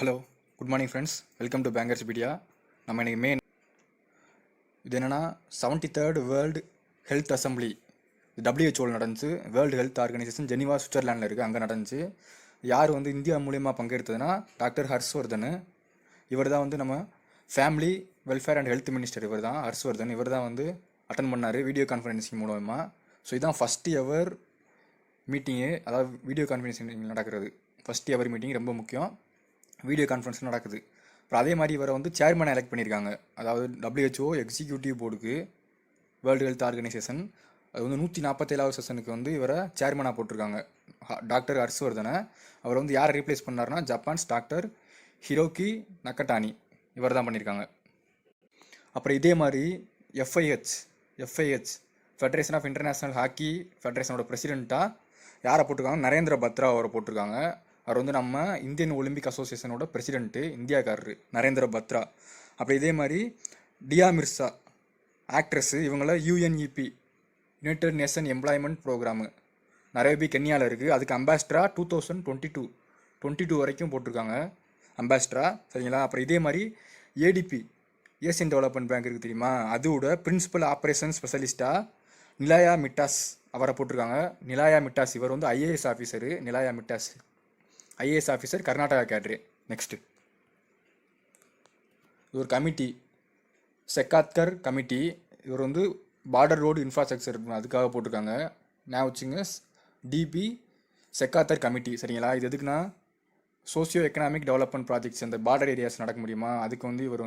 Hello, good morning friends. Welcome to bankers media. நம்ம இன்றைக்கி இது என்னென்னா 73rd world health assembly WHO நடந்துச்சு. வேர்ல்டு ஹெல்த் ஆர்கனைசேஷன் ஜெனிவா சுவிட்சர்லாண்டில் இருக்குது, அங்கே நடந்துச்சு. யார் இந்தியா மூலியமாக பங்கெடுத்ததுன்னா டாக்டர் ஹர்ஷ்வர்தன். இவர் தான் நம்ம family welfare and health minister. இவர் தான் ஹர்ஷ்வர்தன். இவர் தான் அட்டன் பண்ணார் வீடியோ கான்ஃபரன்சிங் மூலமாக. ஸோ இதுதான் ஃபஸ்ட் எவர் மீட்டிங்கு, அதாவது வீடியோ கான்ஃபரன்சிங் நடக்கிறது. ஃபஸ்ட் எவர் மீட்டிங் ரொம்ப முக்கியம். வீடியோ கான்ஃபரன்ஸ் நடக்குது. அப்புறம் அதே மாதிரி இவரை சேர்மனை எலெக்ட் பண்ணியிருக்காங்க. அதாவது WHO எக்ஸிக்யூட்டிவ் போர்டுக்கு வேர்ல்டு ஹெல்த் ஆர்கனைசேஷன் அது 147வது செஷனுக்கு இவரை சேர்மனாக போட்டிருக்காங்க. டாக்டர் ஹர்ஷ்வர்தனை. அவர் யாரை ரீப்ளேஸ் பண்ணார்னா ஜப்பான்ஸ் டாக்டர் ஹிரோகி நக்கட்டானி. இவர் தான் பண்ணியிருக்காங்க. அப்புறம் இதே மாதிரி FIH federation of international hockey ஃபெடரேஷனோட பிரசிடெண்ட்டாக யாரை போட்டிருக்காங்க? நரேந்திர பத்ரா அவரை போட்டிருக்காங்க. அவர் நம்ம இந்தியன் ஒலிம்பிக் அசோசியேஷனோட பிரசிடென்ட்டு, இந்தியாக்காரரு நரேந்திர பத்ரா. அப்போ இதே மாதிரி டியா மிர்சா ஆக்ட்ரஸ்ஸு, இவங்கள UNEP united nation employment programme Nairobi கென்யாவில் இருக்குது. அதுக்கு அம்பாஸ்டரா 2022 வரைக்கும் போட்டிருக்காங்க அம்பாஸ்டரா, சரிங்களா? அப்புறம் இதே மாதிரி ADP ஏசியன் டெவலப்மெண்ட் பேங்க் இருக்குது தெரியுமா, அதோட பிரின்சிபல் ஆப்ரேஷன் ஸ்பெஷலிஸ்ட்டாக நிலாயா மிட்டாஸ் அவரை போட்டிருக்காங்க. நிலாயா மிட்டாஸ் இவர் IAS officer. Nilaya Mitash IAS officer, Karnataka cadre. Next இது ஒரு கமிட்டி, செக்காத்கர் கமிட்டி. இவர் பார்டர் ரோடு இன்ஃப்ராஸ்ட்ரக்சர் அதுக்காக போட்டிருக்காங்க. நான் வச்சுங்க DP செக்காத்தர் கமிட்டி, சரிங்களா? இது எதுக்குன்னா சோசியோ எக்கனாமிக் டெவலப்மெண்ட் ப்ராஜெக்ட்ஸ் அந்த பார்டர் ஏரியாஸ் நடக்க முடியுமா, அதுக்கு இவர்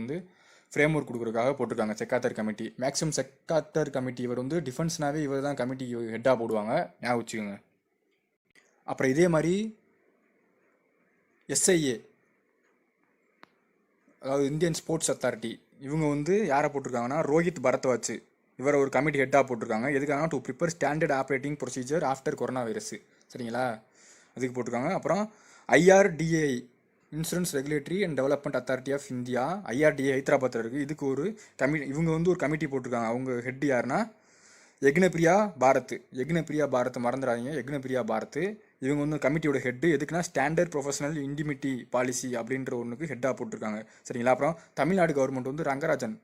ஃப்ரேம் ஒர்க் கொடுக்குறதுக்காக போட்டிருக்காங்க செக்காத்தர் கமிட்டி. மேக்ஸிமம் செக்காத்தர் கமிட்டி இவர் டிஃபென்ஸ்னாவே இவர் தான் கமிட்டி ஹெட்டாக போடுவாங்க, ஞாபகம் வச்சுக்கோங்க. அப்புறம் இதே மாதிரி SIA அதாவது இந்தியன் ஸ்போர்ட்ஸ் அத்தாரிட்டி, இவங்க யாரை போட்டிருக்காங்கன்னா ரோஹித் பரத்வாஜ். இவரை ஒரு கமிட்டி ஹெட்டாக போட்டிருக்காங்க. எதுக்காக? To prepare standard operating procedure after corona virus, சரிங்களா? அதுக்கு போட்டிருக்காங்க. அப்புறம் IRDAI insurance regulatory and development authority of India, IRDAI ஹைதராபாத்தில் இருக்குது. இதுக்கு ஒரு கமிட்டி, இவங்க ஒரு கமிட்டி போட்டிருக்காங்க. அவங்க ஹெட் யாருன்னா யக்னபிரியா பாரத். மறந்துடாதீங்க, யக்னபிரியா பாரத். இவங்க கமிட்டியோட ஹெட்டு. எதுக்குன்னா ஸ்டாண்டர்ட் ப்ரொஃபஷனல் இன்டிமிட்டி பாலிசி அப்படின்ற ஒன்றுக்கு ஹெட்டாக போட்டிருக்காங்க, சரிங்களா? அப்புறம் Tamil Nadu government Rangarajan,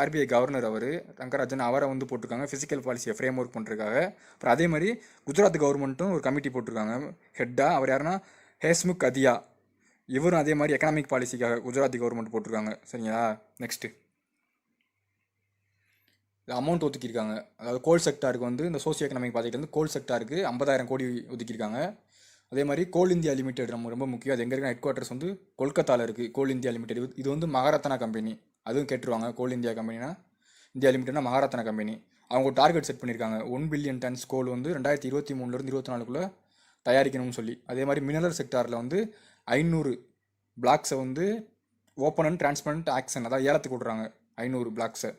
RBI governor அவர் ரங்கராஜன், அவரை போட்டிருக்காங்க ஃபிசிக்கல் பாலிசியை ஃப்ரேம் ஒர்க் பண்ணுறதுக்காக. அப்புறம் அதே மாதிரி குஜராத் கவர்மெண்ட்டும் ஒரு கமிட்டி போட்டிருக்காங்க ஹெட்டாக. அவர் யாருன்னா ஹேஸ்முக் அதியா. இவரும் அதே மாதிரி எக்கனாமிக் பாலிசிக்காக குஜராத் கவர்மெண்ட் போட்டிருக்காங்க, சரிங்களா? நெக்ஸ்ட்டு அமௌண்ட் ஒதுக்கியிருக்காங்க. அதாவது கோல் செக்டாருக்கு இந்த சோசியோ எக்கனாமிக் ப்ராஜெக்ட் கோல் செக்டாருக்கு 50,000 கோடி ஒதுக்கியிருக்காங்க. அதே மாதிரி கோல் இந்தியா லிமிடெட் ரொம்ப முக்கியம். அது எங்கே இருக்கிற ஹெட் குவார்ட்டர்ஸ் கொல்கத்தாவில் இருக்குது. கோல் இந்தியா லிமிடெட் இது மகாரத்னா கம்பெனி. அதுவும் கேட்டுருவாங்க. கோல் இந்தியா கம்பெனினா இந்தியா லிமிடெட்னா மகாரத்னா கம்பெனி. அவங்க டார்கெட் செட் பண்ணியிருக்காங்க. 1 பில்லியன் டன்ஸ் கோல் 2023 24 தயாரிக்கணும்னு சொல்லி. அதே மாதிரி மினரல் செக்டாரில் 500 பிளாக்ஸை ஓப்பன் அண்ட் டிரான்ஸ்பரண்ட் ஆக்ஷன், அதாவது ஏலத்துக்கு விட்றாங்க 500 பிளாக்ஸை.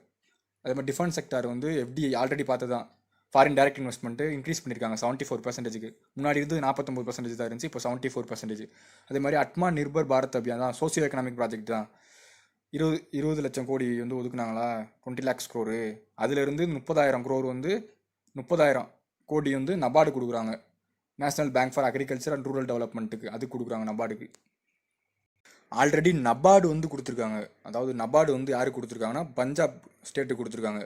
அதே மாதிரி டிஃபென்ஸ் செக்டார் FDI ஆல்ரெடி பார்த்து தான் ஃபாரின் டைரக்ட் இன்வெஸ்ட்மெண்ட்டு இன்க்ரீஸ் பண்ணியிருக்காங்க 74%. முன்னாடி 49% தான் இருந்துச்சு, இப்போ 74%. அதே மாதிரி அட்மா நிர்பர் பாரத் அபியான் தான் சோசியோ எக்கனாமிக் ப்ராஜெக்ட் தான். 20 லட்சம் கோடி ஒதுக்குனாங்களா, 20 lakhs crore. அதிலிருந்து 30,000 crore 30,000 கோடி நபார்டு கொடுக்குறாங்க. National bank for agriculture and rural டெவலப்மெண்ட்டுக்கு அது கொடுக்குறாங்க நபார்டுக்கு. ஆல்ரெடி நபார்டு கொடுத்துருக்காங்க. அதாவது நபார்டு யாருக்கு கொடுத்துருக்காங்கன்னா பஞ்சாப் ஸ்டேட்டுக்கு கொடுத்துருக்காங்க.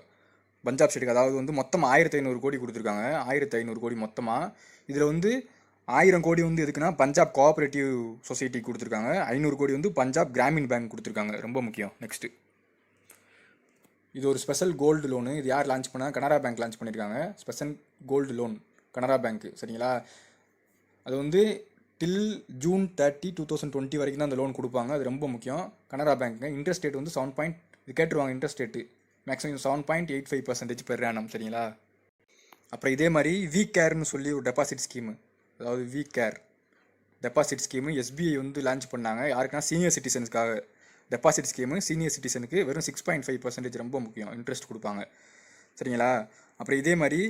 பஞ்சாப் ஸ்டேட்டுக்கு அதாவது மொத்தம் 1,500 கோடி கொடுத்துருக்காங்க. 1,500 கோடி மொத்தமாக. இதில் 1000 கோடி எதுக்குன்னா பஞ்சாப் கோஆப்ரேட்டிவ் சொசைட்டிக்கு கொடுத்துருக்காங்க. 500 கோடி பஞ்சாப் கிராமின் பேங்க் கொடுத்துருக்காங்க. ரொம்ப முக்கியம். நெக்ஸ்ட்டு இது ஒரு ஸ்பெஷல் கோல்டு லோனு. இது யார் லான்ச் பண்ணால்? கனரா பேங்க் லான்ச் பண்ணியிருக்காங்க. Special gold loan Canara bank, சரிங்களா? அது டில் June 30, 2020 வரைக்கும் தான் அந்த லோன் கொடுப்பாங்க. அது ரொம்ப முக்கியம். கனரா பேங்க்கு இன்ட்ரெஸ்ட் ரேட் 7 இது கேட்டுருவாங்க. Interest rate maximum 7.85% per annum, சரிங்களா? அப்புறம் இதே மாதிரி VCAREன்னு சொல்லி ஒரு டெபாசிட் ஸ்கீமு, அதாவது VCARE deposit scheme SBI launch பண்ணாங்க. யாருக்குன்னா சீனியர் சிட்டிசன்ஸ்க்காக டெபாசிட் ஸ்கீமு. சீனியர் சிட்டிசனுக்கு வெறும் 6.5% ரொம்ப முக்கியம் இன்ட்ரெஸ்ட் கொடுப்பாங்க, சரிங்களா? அப்புறம் இதே மாதிரி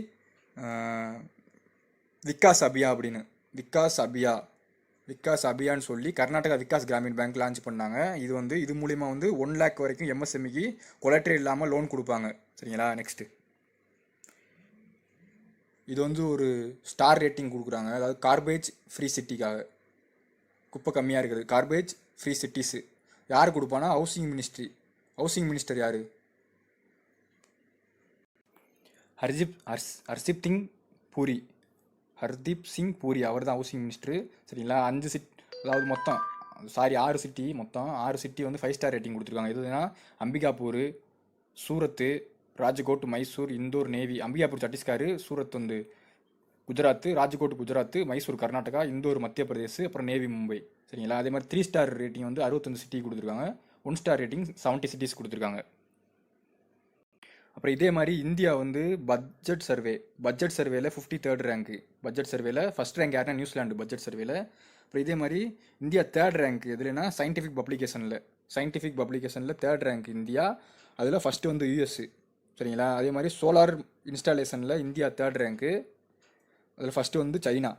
விகாஸ் அபியான்னு சொல்லி கர்நாடகா விகாஸ் கிராமின் பேங்க் லான்ச் பண்ணாங்க. இது மூலிமா 1 lakh வரைக்கும் MSMEக்கு கொலாட்ரல் இல்லாமல் லோன் கொடுப்பாங்க, சரிங்களா? நெக்ஸ்ட்டு இது ஒரு ஸ்டார் ரேட்டிங் கொடுக்குறாங்க. அதாவது கார்பேஜ் ஃப்ரீ சிட்டிக்காக, குப்பை கம்மியாக இருக்குது, கார்பேஜ் ஃப்ரீ சிட்டிஸு. யார் கொடுப்பானா ஹவுசிங் மினிஸ்ட்ரி. ஹவுசிங் மினிஸ்டர் யார்? ஹர்தீப் சிங் பூரி. ஹர்தீப் சிங் பூரி அவர் தான் ஹவுசிங் மினிஸ்டர். சரிங்களா? 5 சிட்டி, அதாவது மொத்தம் 6 சிட்டி, மொத்தம் 6 சிட்டி வந்து 5 ஸ்டார் ரேட்டிங் கொடுத்துருக்காங்க. எதுனா அம்பிகாபூர், சூரத்து, ராஜ்கோட், மைசூர், இந்தூர், நேவி. அம்பிகாபூர் சத்தீஸ்கர், சூரத் வந்து குஜராத், ராஜ்கோட் குஜராத், மைசூர் கர்நாடகா, இந்தூர் மத்திய பிரதேஷ், அப்புறம் நேவி மும்பை. சரிங்களா? அதே மாதிரி 3 ஸ்டார் ரேட்டிங் வந்து 65 சிட்டி கொடுத்துருக்காங்க. 1 ஸ்டார் ரேட்டிங் 70 சிட்டிஸ் கொடுத்துருக்காங்க. அப்புறம் இதே மாதிரி இந்தியா வந்து பட்ஜெட் சர்வேல 53rd ரேங்க்கு. பட்ஜெட் சர்வேல ஃபர்ஸ்ட் ரேங்க் யாருன்னா நியூசிலாந்து பட்ஜெட் சர்வேல. அப்புறம் இதே மாதிரி இந்தியா 3rd ரேங்க் எதுலன்னா சயின்டிஃபிக் பப்ளிகேஷனில் 3rd ரேங்க் இந்தியா. அதில் ஃபஸ்ட்டு வந்து யூஎஸ். சரிங்களா? அதே மாதிரி சோலார் இன்ஸ்டாலேஷனில் இந்தியா 3rd ரேங்க்கு. அதில் ஃபஸ்ட்டு வந்து சைனா.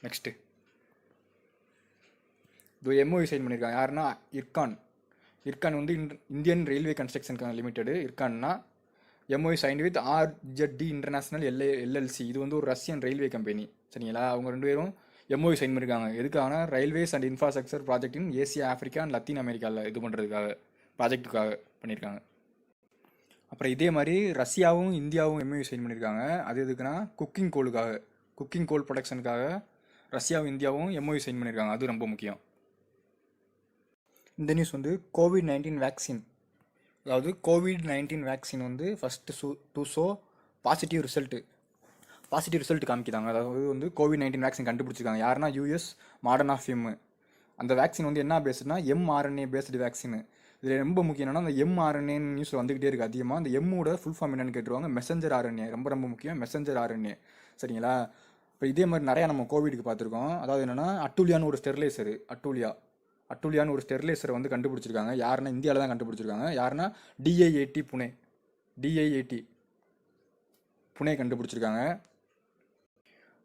நெக்ஸ்ட்டு இது எம்ஓயு சைன் பண்ணியிருக்காங்க. யாருன்னா இர்கான் வந்து இந்தியன் ரயில்வே கன்ஸ்ட்ரக்ஷன் லிமிடெடு. இர்கான்னா எம்ஓயு சைன் வித் ஆர்ஜெட்டி இன்டர்நேஷனல் எல்எல்சி. இது வந்து ஒரு ரஷ்யன் ரயில்வே கம்பெனி. சரிங்களா? அவங்க 2 பேரும் எம்ஓயு சைன் பண்ணியிருக்காங்க. எதுக்கான railways and infrastructure project in Asia, Africa and Latin அமெரிக்காவில் இது பண்ணுறதுக்காக, ப்ராஜெக்ட்டுக்காக பண்ணியிருக்காங்க. அப்புறம் இதே மாதிரி ரஷ்யாவும் இந்தியாவும் எம்ஓயு சைன் பண்ணியிருக்காங்க. அது எதுக்குன்னா குக்கிங் கோல் ப்ரொடக்ஷனுக்காக ரஷ்யாவும் இந்தியாவும் எம்ஓயு சைன் பண்ணியிருக்காங்க. அது ரொம்ப முக்கியம். இந்த நியூஸ் வந்து கோவிட்-19 வேக்சின். அதாவது கோவிட்-19 வேக்சின் வந்து first to show positive result காமிக்கிறாங்க. அதாவது வந்து கோவிட்-19 வேக்சின் கண்டுபிடிச்சிருக்காங்க. யாருன்னா யூஎஸ் மாடர்னா ஃபிம். அந்த வேக்சின் வந்து என்ன பேஸ்டுனா எம்ஆர்என்ஏ பேஸ்டு வேக்சின். இதில் ரொம்ப முக்கியம் என்னன்னா அந்த எம்ஆர்என்ஏ நியூஸில் வந்துகிட்டே இருக்குது அதிகமாக. அந்த எம்மோட ஃபுல் ஃபார்ம் என்னன்னு கேட்டுருவாங்க. Messenger RNA. ரொம்ப முக்கியம், மெசஞ்சர் ஆர்என்ஏ. சரிங்களா? இப்போ இதே மாதிரி நிறையா நம்ம கோவிடுக்கு பார்த்துருக்கோம். அதாவது என்னென்னா அட்டூலியான்னு ஒரு ஸ்டெர்லைசரை வந்து கண்டுபிடிச்சிருக்காங்க. யாருன்னா இந்தியாவில் தான் கண்டுபிடிச்சிருக்காங்க. யாருன்னா டிஐஐடி புனே கண்டுபிடிச்சிருக்காங்க.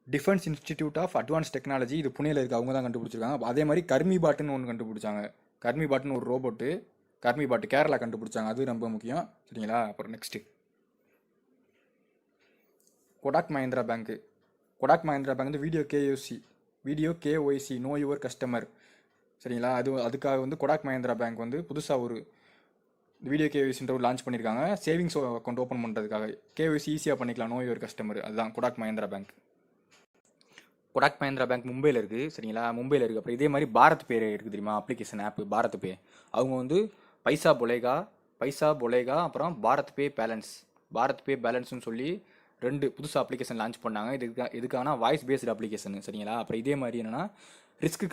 Defence institute of advance technology, இது புனேல இருக்குது, அவங்க தான் கண்டுபிடிச்சிருக்காங்க. அதே மாதிரி கர்மிபாட்டுன்னு ஒன்று கண்டுபிடிச்சாங்க. கர்மிபாட்டுன்னு ஒரு ரோபோட்டு, கர்மிபாட்டு கேரளா கண்டுபிடிச்சாங்க. அது ரொம்ப முக்கியம். சரிங்களா? அப்புறம் நெக்ஸ்ட்டு கொடாக் மஹிந்திரா பேங்க் வந்து video KYC no your customer. சரிங்களா? அதுக்காக வந்து கொடாக் மஹிந்திரா பேங்க் வந்து புதுசாக ஒரு வீடியோ கேஒய்சின்ற ஒரு லான்ச் பண்ணியிருக்காங்க. சேவிங்ஸ் அக்கௌண்ட் ஓப்பன் பண்ணுறதுக்காக கேஒய்சி ஈஸியாக பண்ணிக்கலாம், நோ யுவர் கஸ்டமர். அதுதான் கொடாக் மஹிந்திரா பேங்க் மும்பையில் இருக்குது. சரிங்களா? மும்பையில் இருக்குது. அப்புறம் இதே மாதிரி பாரத் பே இருக்குது தெரியுமா, அப்ளிகேஷன் ஆப் பாரத் பே. அவங்க வந்து பைசா பொலேகா அப்புறம் பாரத் பே பேலன்ஸ்னு சொல்லி 2 புதுசாக அப்ளிகேஷன் லான்ச் பண்ணாங்க. இதுக்கான வாய்ஸ் பேஸ்டு அப்ளிகேஷன். சரிங்களா? அப்புறம் இதே மாதிரி என்னென்னா ரிஸ்க்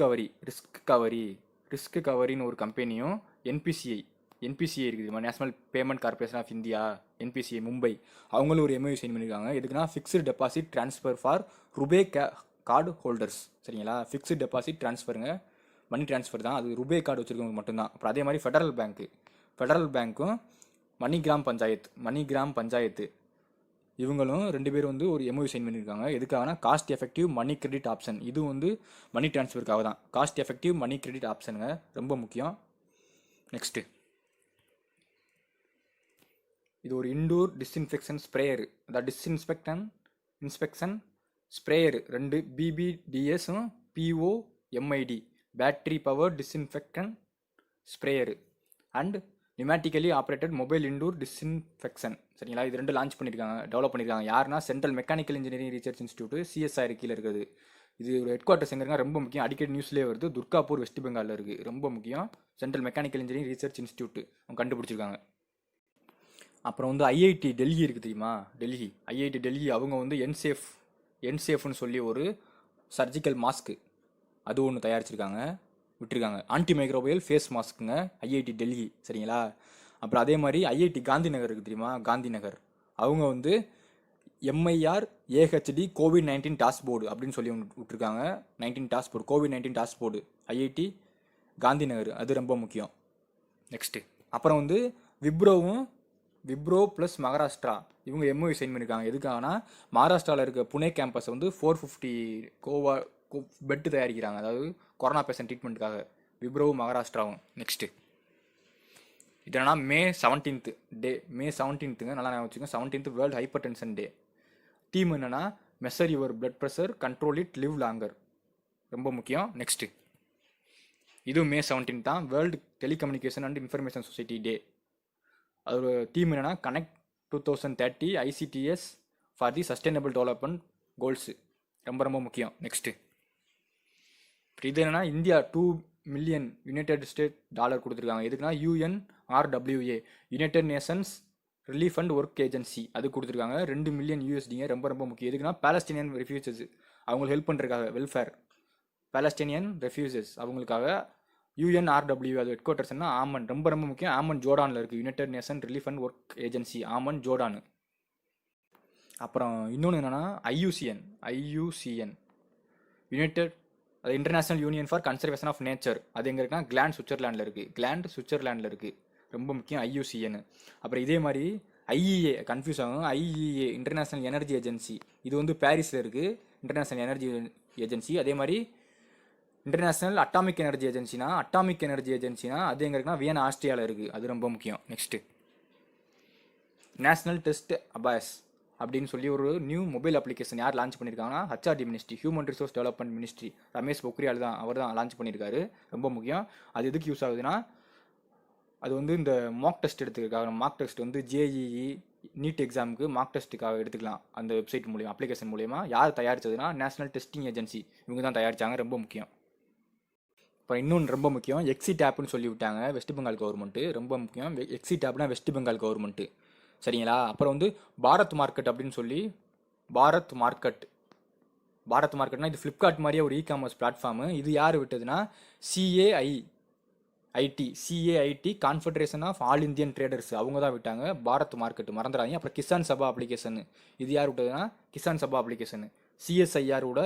கவரின்னு ஒரு கம்பெனியும் என்பிசிஐ இருக்குது, national payment corporation of India, NPCI Mumbai, அவங்களும் ஒரு எம்ஓயு சைன் பண்ணியிருக்காங்க. எதுக்குன்னா fixed deposit transfer for RuPay card holders. சரிங்களா? ஃபிக்ஸ்டு டெபாசிட் ட்ரான்ஸ்ஃபருங்க, மணி ட்ரான்ஸ்ஃபர் தான். அது ருபே கார்டு வச்சுருக்கவங்க மட்டும்தான். அப்புறம் அதே மாதிரி ஃபெடரல் பேங்க்கும் மணிகிராம் பஞ்சாயத்து இவங்களும் 2 பேரும் வந்து ஒரு எம்ஓயு சைன் பண்ணியிருக்காங்க. எதுக்காகனா cost effective money credit option. இது வந்து மணி ட்ரான்ஸ்ஃபருக்காக தான். காஸ்ட் எஃபெக்டிவ் மணி கிரெடிட் ஆப்ஷனுங்க, ரொம்ப முக்கியம். நெக்ஸ்ட்டு இது ஒரு இன்டோர் டிஸ்இன்ஃபெக்ஷன் ஸ்ப்ரேயர். அதாவது இன்ஸ்பெக்ஷன் ஸ்ப்ரேயர் 2 பிபிடிஎஸும் BOMID battery power disinfection sprayer and pneumatically operated mobile indoor disinfection. சரிங்களா? இது 2 லான்ச் பண்ணியிருக்காங்க, டெவலப் பண்ணியிருக்காங்க. யாருன்னா central mechanical engineering research institute, CSIR கீழே இருக்குது. இது ஒரு ஹெட் குவார்ட்டர்ஸ் எங்கே ரொம்ப முக்கியம், அடிக்கடி நியூஸ்லேயே வருது. துர்காப்பூர், வெஸ்ட் பெங்காலில் இருக்குது. ரொம்ப முக்கியம். Central mechanical engineering research institute அவங்க கண்டுபிடிச்சிருக்காங்க. அப்புறம் வந்து ஐஐடி டெல்லி இருக்குது தெரியுமா, ஐஐடி டெல்லி அவங்க வந்து என்சேஃப்னு சொல்லி ஒரு சர்ஜிக்கல் மாஸ்க்கு அது ஒன்று விட்டுருக்காங்க. ஆன்டி மைக்ரோபியல் ஃபேஸ் மாஸ்க்குங்க, ஐஐடி டெல்லி. சரிங்களா? அப்புறம் அதே மாதிரி ஐஐடி காந்திநகர் இருக்குது தெரியுமா, காந்திநகர் அவங்க வந்து MIR AHD COVID-19 task board அப்படின்னு சொல்லி விட்டுருக்காங்க. COVID-19 task board IIT Gandhinagar, அது ரொம்ப முக்கியம். நெக்ஸ்ட்டு அப்புறம் வந்து விப்ரோ ப்ளஸ் மகாராஷ்டிரா இவங்க எம்ஓயு சைன் பண்ணியிருக்காங்க. எதுக்காகனா மகாராஷ்டிராவில் இருக்க புனே கேம்பஸ் வந்து 450 பெட்டு தயாரிக்கிறாங்க, அதாவது கொரோனா பேஷண்ட் ட்ரீட்மெண்ட்டுக்காக, விப்ரோவும் மகாராஷ்டிராவும். நெக்ஸ்ட்டு இது என்னன்னா மே 17ங்க, நல்லா ஞாபகம் வச்சுக்கோங்க. 17th world hypertension day. Theme என்னன்னா measure your blood pressure, control it, live longer, ரொம்ப முக்கியம். நெக்ஸ்ட்டு இதுவும் May 17 தான் world telecommunication and information society day. அதோட தீம் என்னென்னா connect 2030 ICTs for the sustainable development goals. ரொம்ப ரொம்ப முக்கியம். நெக்ஸ்ட்டு இது என்னென்னா India 2 million united state dollar கொடுத்துருக்காங்க. எதுக்குன்னா UNRWA united nations relief and work agency அது கொடுத்துருக்காங்க. 2 மில்லியன் USD ரொம்ப ரொம்ப முக்கியம். எதுக்குன்னா பாலஸ்தீனியன் ரெஃப்யூஜஸ் அவங்களுக்கு ஹெல்ப் பண்ணுறதுக்காக வெல்ஃபேர் பாலஸ்தீனியன் ரெஃப்யூஜஸ் அவங்களுக்காக UNRWA அது ஹெட் குவார்ட்டர்ஸ்னா ஆமன். ரொம்ப ரொம்ப முக்கியம். ஆமன் ஜோர்டானில் இருக்குது. United nation relief and work agency Amman Jordan. அப்புறம் இன்னொன்று என்னென்னா IUCN யுனைடெட் அது international union for conservation of nature. அது எங்கே இருக்குன்னா கிளாண்ட் சுவிட்சர்லாண்டில் இருக்குது. ரொம்ப முக்கியம் IUCN. அப்புறம் இதே மாதிரி IEA கன்ஃபியூஸ் ஆகும். IEA இன்டர்நேஷனல் எனர்ஜி ஏஜென்சி இது வந்து பாரிஸில் இருக்குது. International energy agency. அதே மாதிரி இன்டர்நேஷனல் அட்டாமிக் எனர்ஜி ஏஜென்சினா அது எங்கே இருக்குன்னா வியன்னா ஆஸ்திரியாவில் இருக்குது. அது ரொம்ப முக்கியம். நெக்ஸ்ட்டு நேஷனல் டெஸ்ட் அபாஸ் அப்படின்னு சொல்லி ஒரு நியூ மொபைல் அப்ளிகேஷன் யார் லான்ச் பண்ணியிருக்காங்கன்னா HRD ministry human resource development ministry Ramesh Pokhriyal தான் அவர் தான் லான்ச் பண்ணியிருக்காரு. ரொம்ப முக்கியம். அது எதுக்கு யூஸ் ஆகுதுன்னா அது வந்து இந்த மார்க் டெஸ்ட் எடுத்துக்கிறதுக்காக. மார்க் டெஸ்ட் வந்து JEE நீட் எக்ஸாமுக்கு மார்க் டெஸ்ட்டுக்காக எடுத்துக்கலாம். அந்த வெப்சைட் மூலிமா அப்ளிகேஷன் மூலிமா யார் தயாரித்ததுன்னா நேஷனல் டெஸ்டிங் ஏஜென்சி இவங்க தான் தயாரித்தாங்க. ரொம்ப முக்கியம். இப்போ இன்னொன்று ரொம்ப முக்கியம் எக்ஸிட் ஆப்னு சொல்லி விட்டாங்க வெஸ்ட் பெங்கால் கவர்மெண்ட்டு. ரொம்ப முக்கியம். எக்ஸிட் ஆப்னா வெஸ்ட் பெங்கால் கவர்மெண்ட்டு. சரிங்களா? அப்புறம் வந்து பாரத் மார்க்கெட் அப்படின்னு சொல்லி பாரத் மார்க்கெட்னா இது ஃப்ளிப்கார்ட் மாதிரியே ஒரு காமர்ஸ் பிளாட்ஃபார்மு. இது யார் விட்டதுன்னா CAIT confederation of all Indian traders அவங்க தான் விட்டாங்க பாரத் மார்க்கெட். மறந்துடாங்க. அப்புறம் கிசான் சபா அப்ளிகேஷன் இது யார் விட்டதுன்னா கிசான் சபா அப்ளிகேஷன். CSIRோட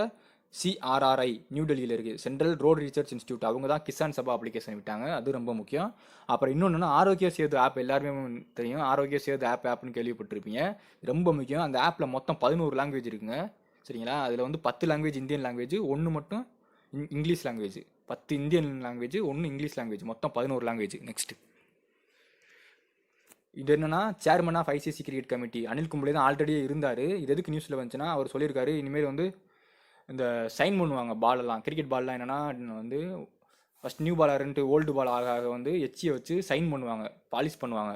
CRRI நியூ டெல்லியில் இருக்குது. சென்ட்ரல் ரோட் ரிசர்ச் இன்ஸ்டியூட் அவங்க தான் கிசான் சபா அப்ளிகேஷன் விட்டாங்க. அது ரொம்ப முக்கியம். அப்புறம் இன்னொன்று ஆரோக்கிய சேது ஆப் எல்லாருமே தெரியும். ஆரோக்கிய சேது ஆப்னு கேள்விப்பட்டிருப்பீங்க. ரொம்ப முக்கியம். அந்த ஆப்பில் மொத்தம் 11 லாங்குவேஜ் இருக்குங்க. சரிங்களா? அதில் வந்து 10 லாங்குவேஜ் இந்தியன் லாங்குவேஜ், 1 மட்டும் English language. 10 Indian language, 1 English language, மொத்தம் 11 லாங்குவேஜ். நெக்ஸ்ட் இது என்னன்னா chairman of ICC cricket committee Anil Kumble தான் ஆல்ரெடியே இருந்தார். இது எதுக்கு நியூஸில் வந்துச்சுன்னா அவர் சொல்லியிருக்காரு இனிமேல் வந்து இந்த சைன் பண்ணுவாங்க பாலெல்லாம் கிரிக்கெட் பால்லாம் என்னென்னா வந்து ஃபஸ்ட் நியூ பால் ஆகிட்டு ஓல்டு பால் ஆக வந்து எச்சியை வச்சு சைன் பண்ணுவாங்க, பாலிஷ் பண்ணுவாங்க.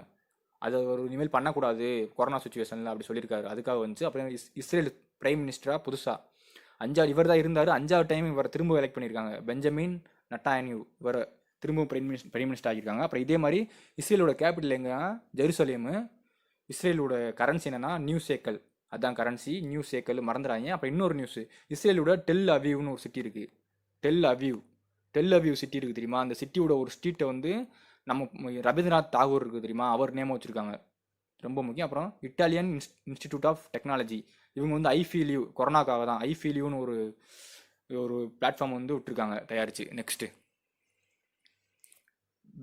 அதை ஒரு இனிமேல் பண்ணக்கூடாது கொரோனா சுச்சுவேஷனில் அப்படி சொல்லியிருக்காரு. அதுக்காக வந்துச்சு. அப்புறம் இஸ்ரேல் பிரைம் மினிஸ்டராக புதுசாக 5 இவர் தான் இருந்தார். 5வது டைம் இவரை திரும்ப எலெக்ட் பண்ணியிருக்காங்க. பெஞ்சமின் நட்டான்யாஹூ இவரை திரும்ப பிரைம் மினிஸ்டர் ஆகியிருக்காங்க. அப்புறம் இதே மாதிரி இஸ்ரேலோட கேபிட்டல் எங்கன்னா ஜெருசலேமு. இஸ்ரேலோட கரன்சி என்னென்னா நியூ சேக்கல். அதான் கரன்சி நியூ சேக்கல் மறந்துடாங்க. அப்புறம் இன்னொரு நியூஸு இஸ்ரேலோட டெல் அவிவ்னு ஒரு சிட்டி இருக்குது. டெல் அவிவ் சிட்டி இருக்குது தெரியுமா? அந்த சிட்டியோட ஒரு ஸ்ட்ரீட்டை வந்து நம்ம ரவீந்திரநாத் தாகூர் இருக்குது தெரியுமா? அவர் நேம் வச்சுருக்காங்க. ரொம்ப முக்கியம். அப்புறம் இட்டாலியன் இன்ஸ்டிடியூட் ஆஃப் டெக்னாலஜி இவங்க வந்து ஐஃபீலியூ கொரோனாக்காக தான் ஐஃபீலியூன்னு ஒரு பிளாட்ஃபார்ம் வந்து விட்டுருக்காங்க தயாரித்து. Next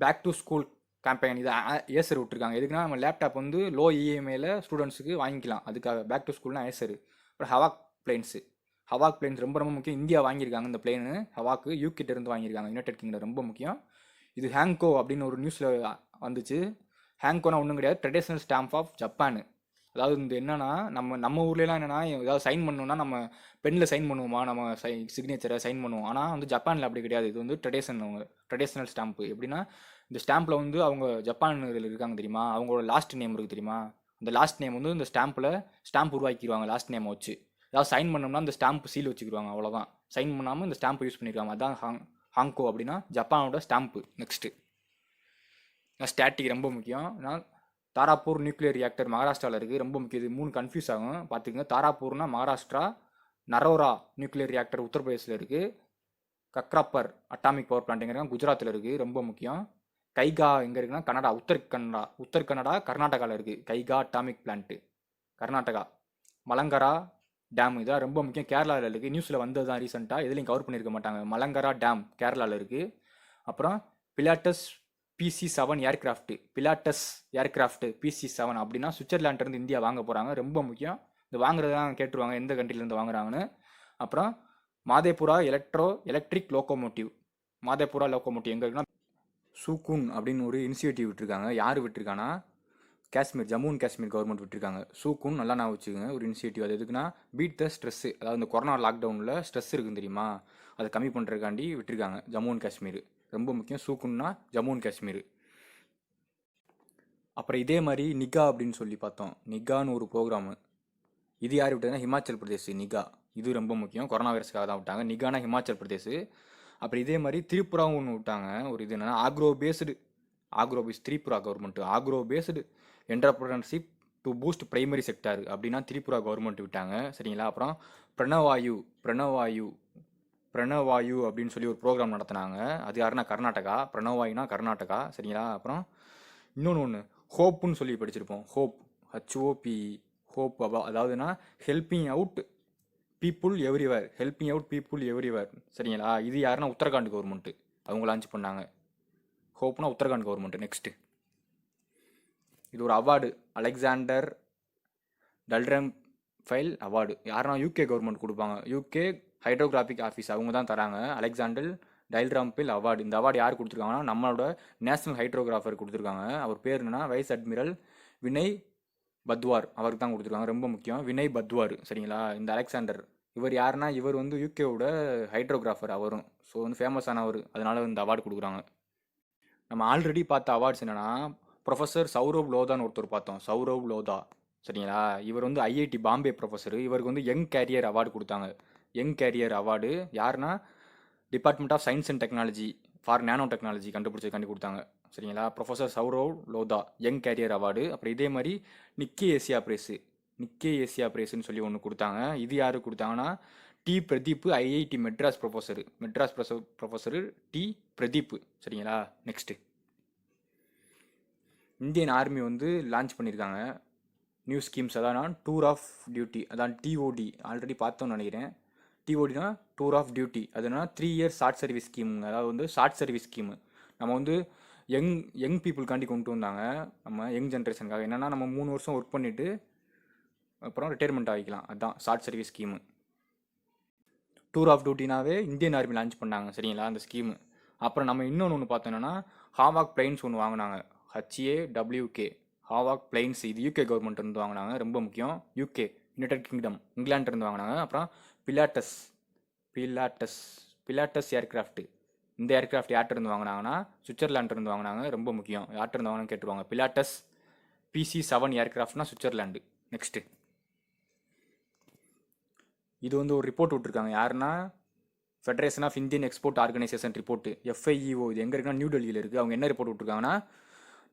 back to school campaign இது ஏசர் விட்டுருக்காங்க. எதுக்குன்னா நம்ம லேப்டாப் வந்து லோ EMIயில் ஸ்டூடெண்ட்ஸுக்கு வாங்கிக்கலாம். அதுக்காக பேக் டு ஸ்கூல்னா ஏசர். அப்புறம் ஹவாக் பிளேன்ஸ் ரொம்ப ரொம்ப முக்கியம். இந்தியா வாங்கியிருக்காங்க இந்த பிளேனு. ஹவாக்கு யூகிட்ட இருந்து வாங்கியிருக்காங்க யுனைடெட் கிங்டம். ரொம்ப முக்கியம். இது ஹேங்கோ அப்படின்னு ஒரு நியூஸில் வந்துச்சு. ஹேங்கோனா ஒன்றும் கிடையாது, ட்ரெடிஷ்னல் ஸ்டாம்ப் ஆஃப் ஜப்பானு. அதாவது இந்த என்னன்னா நம்ம ஊர்லலாம் என்னென்னா ஏதாவது சைன் பண்ணணும்னா நம்ம பெண்ணில் சைன் பண்ணுவோமா, நம்ம சிக்னேச்சரை சைன் பண்ணுவோம். ஆனால் வந்து ஜப்பானில் அப்படி கிடையாது. இது வந்து ட்ரெடிஷ்னல் ஸ்டாம்ப்பு. எப்படின்னா இந்த ஸ்டாம்பில் வந்து அவங்க ஜப்பான் இதில் இருக்காங்க தெரியுமா, அவங்களோட லாஸ்ட் நேம் இருக்குது தெரியுமா, அந்த லாஸ்ட் நேம் வந்து இந்த ஸ்டாம்ப் உருவாக்கிடுவாங்க லாஸ்ட் நேமை வச்சு. ஏதாவது சைன் பண்ணோம்னா அந்த ஸ்டாம்ப் சீல் வச்சுக்கிடுவாங்க. அவ்வளோதான். சைன் பண்ணாமல் இந்த ஸ்டாம்பை யூஸ் பண்ணியிருக்காங்க. அதான் ஹாங்கோ அப்படின்னா ஜப்பானோட ஸ்டாம்ப்பு. நெக்ஸ்ட்டு ஸ்டாட்டிக் ரொம்ப முக்கியம். தாராப்பூர் நியூக்ளியர் ரியாக்டர் மகாராஷ்டிராவில் இருக்குது. ரொம்ப முக்கியம். இது 3 கன்ஃபியூஸ் ஆகும் பார்த்துக்கங்க. தாராப்பூர்னா மகாராஷ்டிரா, நரோரா நியூக்ளியர் ரியாக்டர் உத்தரப்பிரதேசில் இருக்குது, கக்ராப்பர் அட்டாமிக் பவர் பிளான்ட் எங்கே இருக்கா குஜராத்தில் இருக்குது. ரொம்ப முக்கியம். கைகா எங்கே இருக்குன்னா கனடா, உத்தர் கனடா கர்நாடகாவில் இருக்குது. Kaiga atomic plant Karnataka. Malankara dam இதான் ரொம்ப முக்கியம், கேரளாவில் இருக்குது. நியூஸில் வந்தது தான் ரீசெண்டாக, எதுலையும் கவர் பண்ணியிருக்க மாட்டாங்க. மலங்கரா டேம் கேரளாவில் இருக்குது. அப்புறம் Pilatus PC-7 aircraft, Pilatus aircraft PC-7 அப்படின்னா சுவிட்சர்லாண்ட்லேருந்து இந்தியா வாங்க போகிறாங்க. ரொம்ப முக்கியம். இது வாங்குறதுதான் கேட்டுருவாங்க எந்த கண்ட்ரிலேருந்து வாங்குறாங்கன்னு. அப்புறம் மாதேபுரா எலக்ட்ரிக் லோக்கோமோட்டிவ் எங்கே இருக்குன்னா சூக்கூன் அப்படின்னு ஒரு இனிஷியேட்டிவ் விட்டுருக்காங்க. யார் விட்டுருக்காங்கன்னா ஜம்மு அண்ட் காஷ்மீர் கவர்மெண்ட் விட்டுருக்காங்க. சூக்கூன் நல்லா நான் வச்சுக்கோங்க ஒரு இனிஷியேட்டிவ். அது எதுக்குன்னா பீட் த ஸ்ட்ரெஸ்ஸு, அதாவது இந்த கொரோனா லாக்டவுனில் ஸ்ட்ரெஸ் இருக்குன்னு தெரியுமா, அதை கம்மி பண்ணுறதுக்காண்டி விட்டுருக்காங்க ஜம்மு அண்ட் காஷ்மீர். ரொம்ப முக்கியம். சூக்குன்னா ஜம்மு அண்ட் காஷ்மீர். அப்புறம் இதே மாதிரி நிகா அப்படின்னு சொல்லி பார்த்தோம். நிகான்னு ஒரு ப்ரோக்ராமு. இது யார் விட்டதுன்னா ஹிமாச்சல் பிரதேஷ். நிகா இது ரொம்ப முக்கியம். கொரோனா வைரஸ்க்காக தான் விட்டாங்க. நிகானா ஹிமாச்சல் பிரதேஷ். அப்புறம் இதே மாதிரி திரிபுராவும் ஒன்று விட்டாங்க. ஒரு இது என்னன்னா agro based Tripura government agro based entrepreneurship to boost primary sector அப்படின்னா திரிபுரா கவர்மெண்ட் விட்டாங்க. சரிங்களா. அப்புறம் பிரணவாயு அப்படின்னு சொல்லி ஒரு ப்ரோக்ராம் நடத்தினாங்க. அது யாருன்னா கர்நாடகா. பிரணவாயுனா கர்நாடகா. சரிங்களா. அப்புறம் இன்னொன்று ஹோப்புன்னு சொல்லி படிச்சிருப்போம். HOPE hope. அதாவதுன்னா ஹெல்பிங் அவுட் பீப்புள் எவ்ரிவேர். சரிங்களா. இது யாருன்னா உத்தரகாண்ட் கவர்மெண்ட் அவங்க லான்ச் பண்ணாங்க. ஹோப்னா உத்தரகாண்ட் கவர்மெண்ட். நெக்ஸ்ட்டு இது ஒரு அவார்டு, அலெக்சாண்டர் டல்ரம் ஃபைல் அவார்டு. யாருன்னா யூகே கவர்மெண்ட் கொடுப்பாங்க. யூகே ஹைட்ரோகிராஃபிக் ஆஃபீஸ் அவங்க தான் தராங்க அலெக்சாண்டர் டைல்ராம்பில் அவார்டு. இந்த அவார்டு யார் கொடுத்துருக்காங்கன்னா நம்மளோட நேஷனல் ஹைட்ரோகிராஃபர் கொடுத்துருக்காங்க. அவர் பேர் என்னன்னா வைஸ் அட்மிரல் வினய் பத்வார். அவருக்கு தான் கொடுத்துருக்காங்க. ரொம்ப முக்கியம், வினய் பத்வார். சரிங்களா. இந்த அலெக்சாண்டர் இவர் யாருன்னா இவர் வந்து யூகேவோட ஹைட்ரோகிராஃபர் அவரும். ஸோ வந்து ஃபேமஸானவர். அதனால இந்த அவார்டு கொடுக்குறாங்க. நம்ம ஆல்ரெடி பார்த்த அவார்ட்ஸ் என்னன்னா ப்ரொஃபஸர் சௌரவ் லோதான்னு ஒருத்தர் பார்த்தோம். சௌரவ் லோதா. சரிங்களா. இவர் வந்து ஐஐடி பாம்பே ப்ரொஃபஸர். இவருக்கு வந்து யங் கேரியர் அவார்டு கொடுத்தாங்க. யங் கேரியர் அவார்டு யாருன்னா department of science and technology for nanotechnology கண்டுபிடிச்சதுக்காண்டி கொடுத்தாங்க. சரிங்களா. Professor Saurav Lodha young career award. அப்புறம் இதே மாதிரி நிக்கே ஏசியா பிரேஸ்ன்னு சொல்லி ஒன்று கொடுத்தாங்க. இது யாரு கொடுத்தாங்கன்னா T Pradeep IIT Madras professor T Pradeep. சரிங்களா. நெக்ஸ்ட்டு இந்தியன் ஆர்மி வந்து லான்ச் பண்ணியிருக்காங்க நியூ ஸ்கீம்ஸ். அதான் டூர் ஆஃப் டியூட்டி, அதான் டிஓடி ஆல்ரெடி பார்த்தோன்னு நினைக்கிறேன். டிஓடினா டூர் ஆஃப் டியூட்டி. அதுனா 3 இயர்ஸ் ஷார்ட் சர்வீஸ் ஸ்கீம். அதாவது வந்து ஷார்ட் சர்வீஸ் ஸ்கீமு நம்ம வந்து யங் பீப்புளுக்காண்டி கொண்டு வந்தாங்க. நம்ம யங் ஜென்ரேஷனுக்காக என்னென்னா நம்ம 3 வருஷம் ஒர்க் பண்ணிவிட்டு அப்புறம் ரிட்டையர்மெண்ட் ஆகிக்கலாம். அதுதான் short service scheme. Tour of டியூட்டினாவே இந்தியன் ஆர்மி லான்ச் பண்ணாங்க. சரிங்களா அந்த ஸ்கீமு. அப்புறம் நம்ம இன்னொன்று பார்த்தோன்னா ஹாவாக் பிளைன்ஸ் ஒன்று வாங்கினாங்க. HAWK hawk planes. இது யூகே கவர்மெண்ட் இருந்து வாங்கினாங்க. ரொம்ப முக்கியம். யூகே யுனைடெட் கிங்டம் இங்கிலாந்து இருந்து வாங்கினாங்க. அப்புறம் பிலாட்டஸ் ஏர்கிராஃப்ட். இந்த ஏர்கிராஃப்ட் யார்கிட்ட இருந்து வாங்கினாங்கன்னா சுவிட்சர்லாண்டு இருந்து வாங்கினாங்க. ரொம்ப முக்கியம், யார்கிட்ட இருந்து வாங்கினான்னு கேட்டுருவாங்க. பிலாட்டஸ் PC-7 ஏர்கிராஃப்ட்னா சுவிட்சர்லாண்டு. நெக்ஸ்ட்டு இது வந்து ஒரு ரிப்போர்ட் விட்டுருக்காங்க. யாருன்னா federation of Indian export organisation report FIEO. இது எங்கே இருக்குன்னா நியூ டெல்லியில் இருக்குது. அவங்க என்ன ரிப்போர்ட் விட்டுருக்காங்கன்னா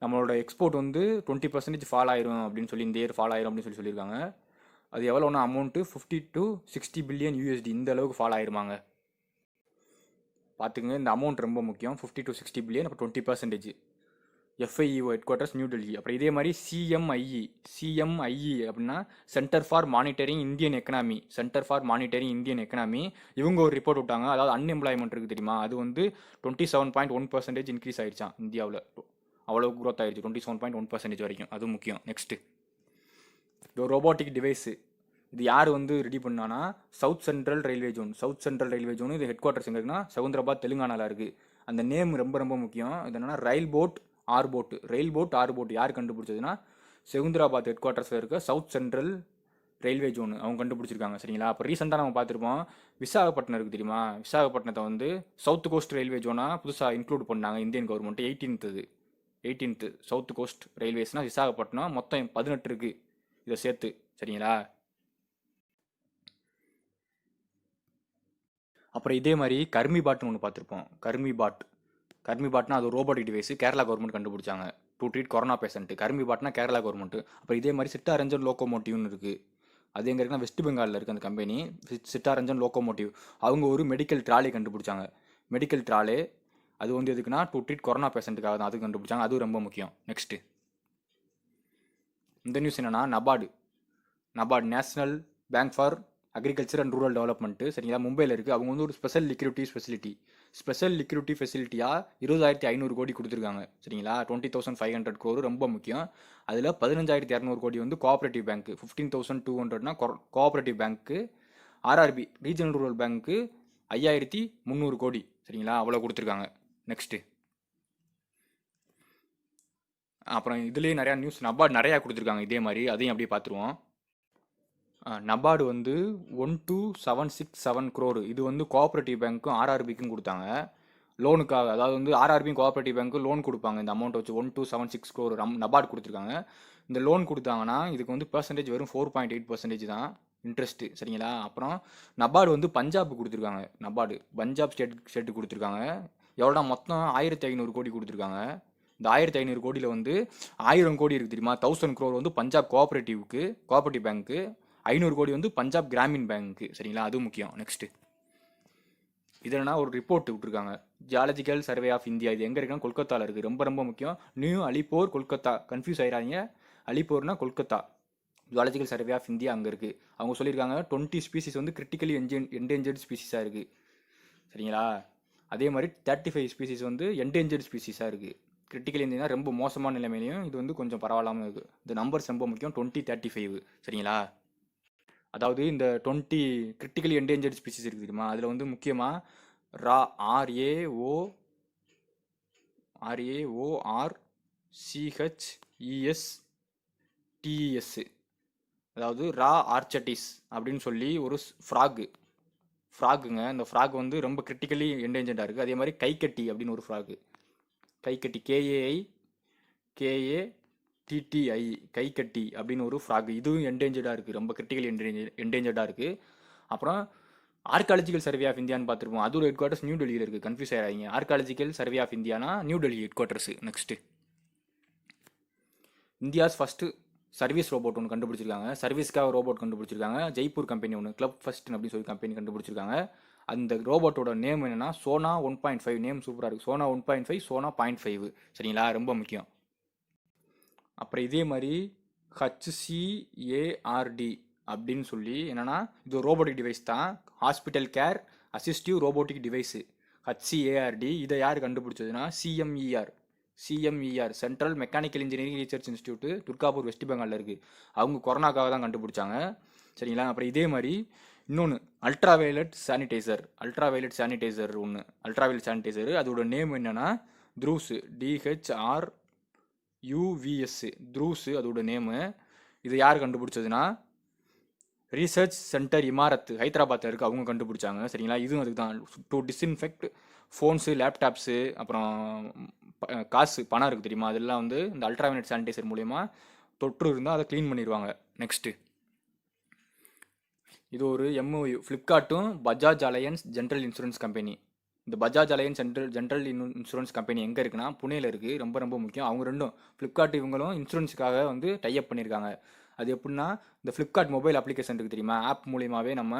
நம்மளோட எக்ஸ்போர்ட் வந்து 20% ஃபால் ஆயிரும் அப்படின்னு சொல்லி, இந்த இயர் ஃபால் ஆயிரும் அப்படின்னு சொல்லியிருக்காங்க. அது எவ்வளோன்னா அமௌண்ட்டு 50 to 60 பில்லியன் USD. இந்த அளவுக்கு ஃபால் ஆயிருமாங்க. பார்த்துக்குங்க, இந்த அமௌண்ட் ரொம்ப முக்கியம். 50 to 60 பில்லியன். அப்போ 20%. FIEO head quarters new Delhi. அப்புறம் இதே மாதிரி CMIE அப்படின்னா centre for monitoring Indian economy. இவங்க ஒரு ரிப்போர்ட் விட்டாங்க. அதாவது அன்எம்ப்ளாய்மெண்ட் இருக்குது தெரியுமா, அது வந்து 27.1% இன்க்ரீஸ் ஆயிடுச்சான் இந்தியாவில். அவ்வளோ க்ரோத் ஆயிடுச்சு 27.1% வரைக்கும். அது முக்கியம். நெக்ஸ்ட்டு இது ரோபோட்டிக் டிவைஸு. இது யார் வந்து ரெடி பண்ணானா சவுத் சென்ட்ரல் ரயில்வே ஜோன். இது ஹெட் குவார்ட்டர்ஸ் எங்கே இருக்குன்னா செகந்திராபாத் தெலுங்கானாவில் இருக்குது. அந்த நேம் ரொம்ப ரொம்ப முக்கியம். இது என்னன்னா ரயில் போட் ஆர் போட் யார் கண்டுபிடிச்சதுன்னா செகந்திராபாத் ஹெட் குவார்ட்டர்ஸில் இருக்க சவுத் சென்ட்ரல் ரயில்வே ஜோன் அவங்க கண்டுபிடிச்சிருக்காங்க. சரிங்களா. அப்போ ரீசெண்டாக நம்ம பார்த்துருப்போம் விசாகப்பட்டினம் இருக்குது தெரியுமா. விசாகப்பட்டினத்தை வந்து சவுத் கோஸ்ட் ரயில்வே ஜோனாக புதுசாக இன்க்ளூட் பண்ணாங்க Indian government. 18th south coast ரயில்வேஸ்னால் விசாகப்பட்டினம். மொத்தம் 18 இருக்குது இதை சேர்த்து. சரிங்களா. அப்புறம் இதே மாதிரி கர்மி பாட்னு ஒன்று பார்த்துருப்போம். கர்மி பாட்னா அது ரோபோட்டிக் டிவைஸ். கேரளா கவர்மெண்ட் கண்டுபிடிச்சாங்க to treat corona patient. Karmi பாட்னா கேரளா கவர்மெண்ட். அப்புறம் இதே மாதிரி சிட்டாரஞ்சன் லோகோமோட்டிவ்னு இருக்குது. அது எங்கே இருக்குன்னா வெஸ்ட் பெங்காலில் இருக்குது அந்த கம்பெனி. சிட்டாரஞ்சன் லோகோமோட்டிவ். அவங்க ஒரு மெடிக்கல் ட்ராலே கண்டுபிடிச்சாங்க. மெடிக்கல் ட்ராலே அது வந்து எதுக்குன்னா டு ட்ரீட் கொரோனா பேஷண்ட்டுக்காக தான் அது கண்டுபிடிச்சாங்க. அது ரொம்ப முக்கியம். நெக்ஸ்ட்டு இந்த நியூஸ் என்னன்னா NABARD national bank for agriculture and rural development. சரிங்களா. மும்பையில் இருக்குது. அவங்க வந்து ஒரு ஸ்பெஷல் லிக்விடிட்டி ஃபெசிலிட்டியாக 20,500 கோடி கொடுத்துருக்காங்க. சரிங்களா. 20,500 crore ரொம்ப முக்கியம். அதில் 15,200 கோடி வந்து கோஆப்ரேட்டிவ் பேங்க்கு. 15,200னா கோஆப்ரேட்டிவ் பேங்க்கு. RRB ரீஜனல் ரூரல் பேங்க்கு 5,300 கோடி. சரிங்களா. அவ்வளோ கொடுத்துருக்காங்க. நெக்ஸ்ட்டு அப்புறம் இதுலேயே நிறையா நியூஸ் நபார்டு நிறையா கொடுத்துருக்காங்க இதே மாதிரி. அதையும் அப்படியே பார்த்துருவோம். நபார்டு வந்து 12,767 crore இது வந்து கோஆப்ரேட்டிவ் பேங்க்கும் RRBக்கும் கொடுத்தாங்க. லோனுக்காக, அதாவது வந்து ஆர்ஆர்பியும் கோஆபரேட்டிவ் பேங்க்கு லோன் கொடுப்பாங்க. இந்த அமௌண்ட் வச்சு 1276 crore நபார்டு கொடுத்துருக்காங்க. இந்த லோன் கொடுத்தாங்கன்னா இதுக்கு வந்து பெர்சன்டேஜ் வெறும் 4.8% தான் இன்ட்ரெஸ்ட்டு, சரிங்களா. அப்புறம் நபார்டு வந்து பஞ்சாப் கொடுத்துருக்காங்க. நபார்டு பஞ்சாப் ஸ்டேட்டு கொடுத்துருக்காங்க. எவ்வளோனா மொத்தம் 1500 கோடி கொடுத்துருக்காங்க. இந்த 1500 கோடியில் வந்து 1000 கோடி இருக்குது தெரியுமா, 1000 crore வந்து பஞ்சாப் கோஆபரேட்டிவ் பேங்க்கு, 500 கோடி வந்து பஞ்சாப் கிராமின் பேங்க்கு, சரிங்களா. அது முக்கியம். நெக்ஸ்ட்டு இது என்னன்னா ஒரு ரிப்போர்ட் விட்டுருக்காங்க, ஜியாலஜிக்கல் சர்வே ஆஃப் இந்தியா. இது எங்கே இருக்குன்னா கொல்கத்தாவில் இருக்குது. ரொம்ப ரொம்ப முக்கியம். நியூ அலிப்பூர் கொல்கத்தா, கன்ஃபியூஸ் ஆயிடாதீங்க. அலிப்பூர்னா Kolkata, zoological survey of India அங்கே இருக்குது. அவங்க சொல்லியிருக்காங்க 20 ஸ்பீசிஸ் வந்து கிரிட்டிக்கலி என்டேஞ்சர்டு ஸ்பீசிஸாக இருக்குது, சரிங்களா. அதே மாதிரி 35 ஸ்பீசிஸ் வந்து என்டேஞ்சர்டு ஸ்பீசிஸாக இருக்குது. கிரிட்டிக்கலி என்டேஞ்சர் ரொம்ப மோசமான நிலைமையிலையும் இது வந்து கொஞ்சம் பரவாயில்லாமல் இருக்குது. இந்த நம்பர்ஸ் ரொம்ப முக்கியம், 20, 35, சரிங்களா. அதாவது இந்த 20 கிரிட்டிக்கலி என்டேஞ்சர்டு ஸ்பீசிஸ் இருக்குது தெரியுமா, அதில் வந்து முக்கியமாக RAORCHESTES, அதாவது ரா ஆர்ச்சட்டிஸ் அப்படின்னு சொல்லி ஒரு ஃப்ராகுங்க. இந்த ஃப்ராக் வந்து ரொம்ப கிரிட்டிக்கலி என்டேஞ்சர்டாக இருக்குது. அதே மாதிரி கைக்கட்டி அப்படின்னு ஒரு ஃப்ராகு, கைக்கட்டி KATTI கைக்கட்டி அப்படின்னு ஒரு ஃப்ராக், இதுவும் என்டேஞ்சர்டாக இருக்குது, ரொம்ப கிரிட்டிக்கலி என்டேஞ்சர்டாக இருக்குது. அப்புறம் ஆர்காலஜிக்கல் சர்வே ஆஃப் இந்தியான்னு பார்த்துருப்போம். அதோட ஹெட் குவார்ட்டர்ஸ் நியூ டெல்லியில் இருக்குது. கன்ஃபியூஸ் ஆகிடாதீங்க. ஆர்காலஜிக்கல் சர்வே ஆஃப் இந்தியானா new Delhi headquarters. Next India's first service robot ஒன்று கண்டுபிடிச்சிருக்காங்க. சர்வீஸ்க்காக ரோபோட் கண்டுபிடிச்சிருக்காங்க. ஜெய்ப்பூர் கம்பெனி ஒன்று, கிளப் ஃபஸ்ட் அப்படின்னு சொல்லி கம்பெனி கண்டுபிடிச்சிருக்காங்க. அந்த ரோபோட்டோட நேம் என்னென்னா சோனா 1.5. நேம் சூப்பராக இருக்குது. சோனா 1.5, சோனா 0.5, சரிங்களா. ரொம்ப முக்கியம். அப்புறம் இதே மாதிரி HCARD அப்படின்னு சொல்லி என்னென்னா இது ரோபோட்டிக் டிவைஸ் தான், hospital care assistive robotic device, HCARD. இதை யார் கண்டுபிடிச்சதுன்னா CMER central mechanical engineering research institute, Durgapur, west பெங்காலில் இருக்குது. அவங்க கொரோனாக்காக தான் கண்டுபிடிச்சாங்க, சரிங்களா. அப்புறம் இதே மாதிரி இன்னொன்று அல்ட்ராவைலட் சானிடைசர் ஒன்று, அல்ட்ராவைலட் சானிடைசர். அதோட நேம் என்னென்னா த்ரூஸ், DHRUVS, த்ரூஸ் அதோட நேமு. இது யார் கண்டுபிடிச்சதுன்னா ரிசர்ச் சென்டர் இமாரத், ஹைதராபாத்தில் இருக்குது. அவங்க கண்டுபிடிச்சாங்க, சரிங்களா. இதுவும் அதுக்கு தான், டு டிஸ்இன்ஃபெக்ட் ஃபோன்ஸு, லேப்டாப்ஸு, அப்புறம் பணம் இருக்குது தெரியுமா, அதெல்லாம் வந்து இந்த அல்ட்ராவைலட் சானிடைசர் மூலயமா தொற்று இருந்தால் அதை க்ளீன் பண்ணிடுவாங்க. நெக்ஸ்ட்டு இது ஒரு MOU, ஃப்ளிப்கார்ட்டும் Bajaj Allianz general insurance company. இந்த Bajaj Allianz general insurance company எங்கே இருக்குன்னா புனேல இருக்குது. ரொம்ப ரொம்ப முக்கியம். அவங்க ரெண்டும், ஃப்ளிப்கார்ட் இவங்களும் இன்சூரன்ஸுக்காக வந்து டைப் பண்ணியிருக்காங்க. அது எப்படின்னா இந்த ஃப்ளிப்கார்ட் மொபைல் அப்ளிகேஷன் இருக்குது தெரியுமா, ஆப் மூலியமாகவே நம்ம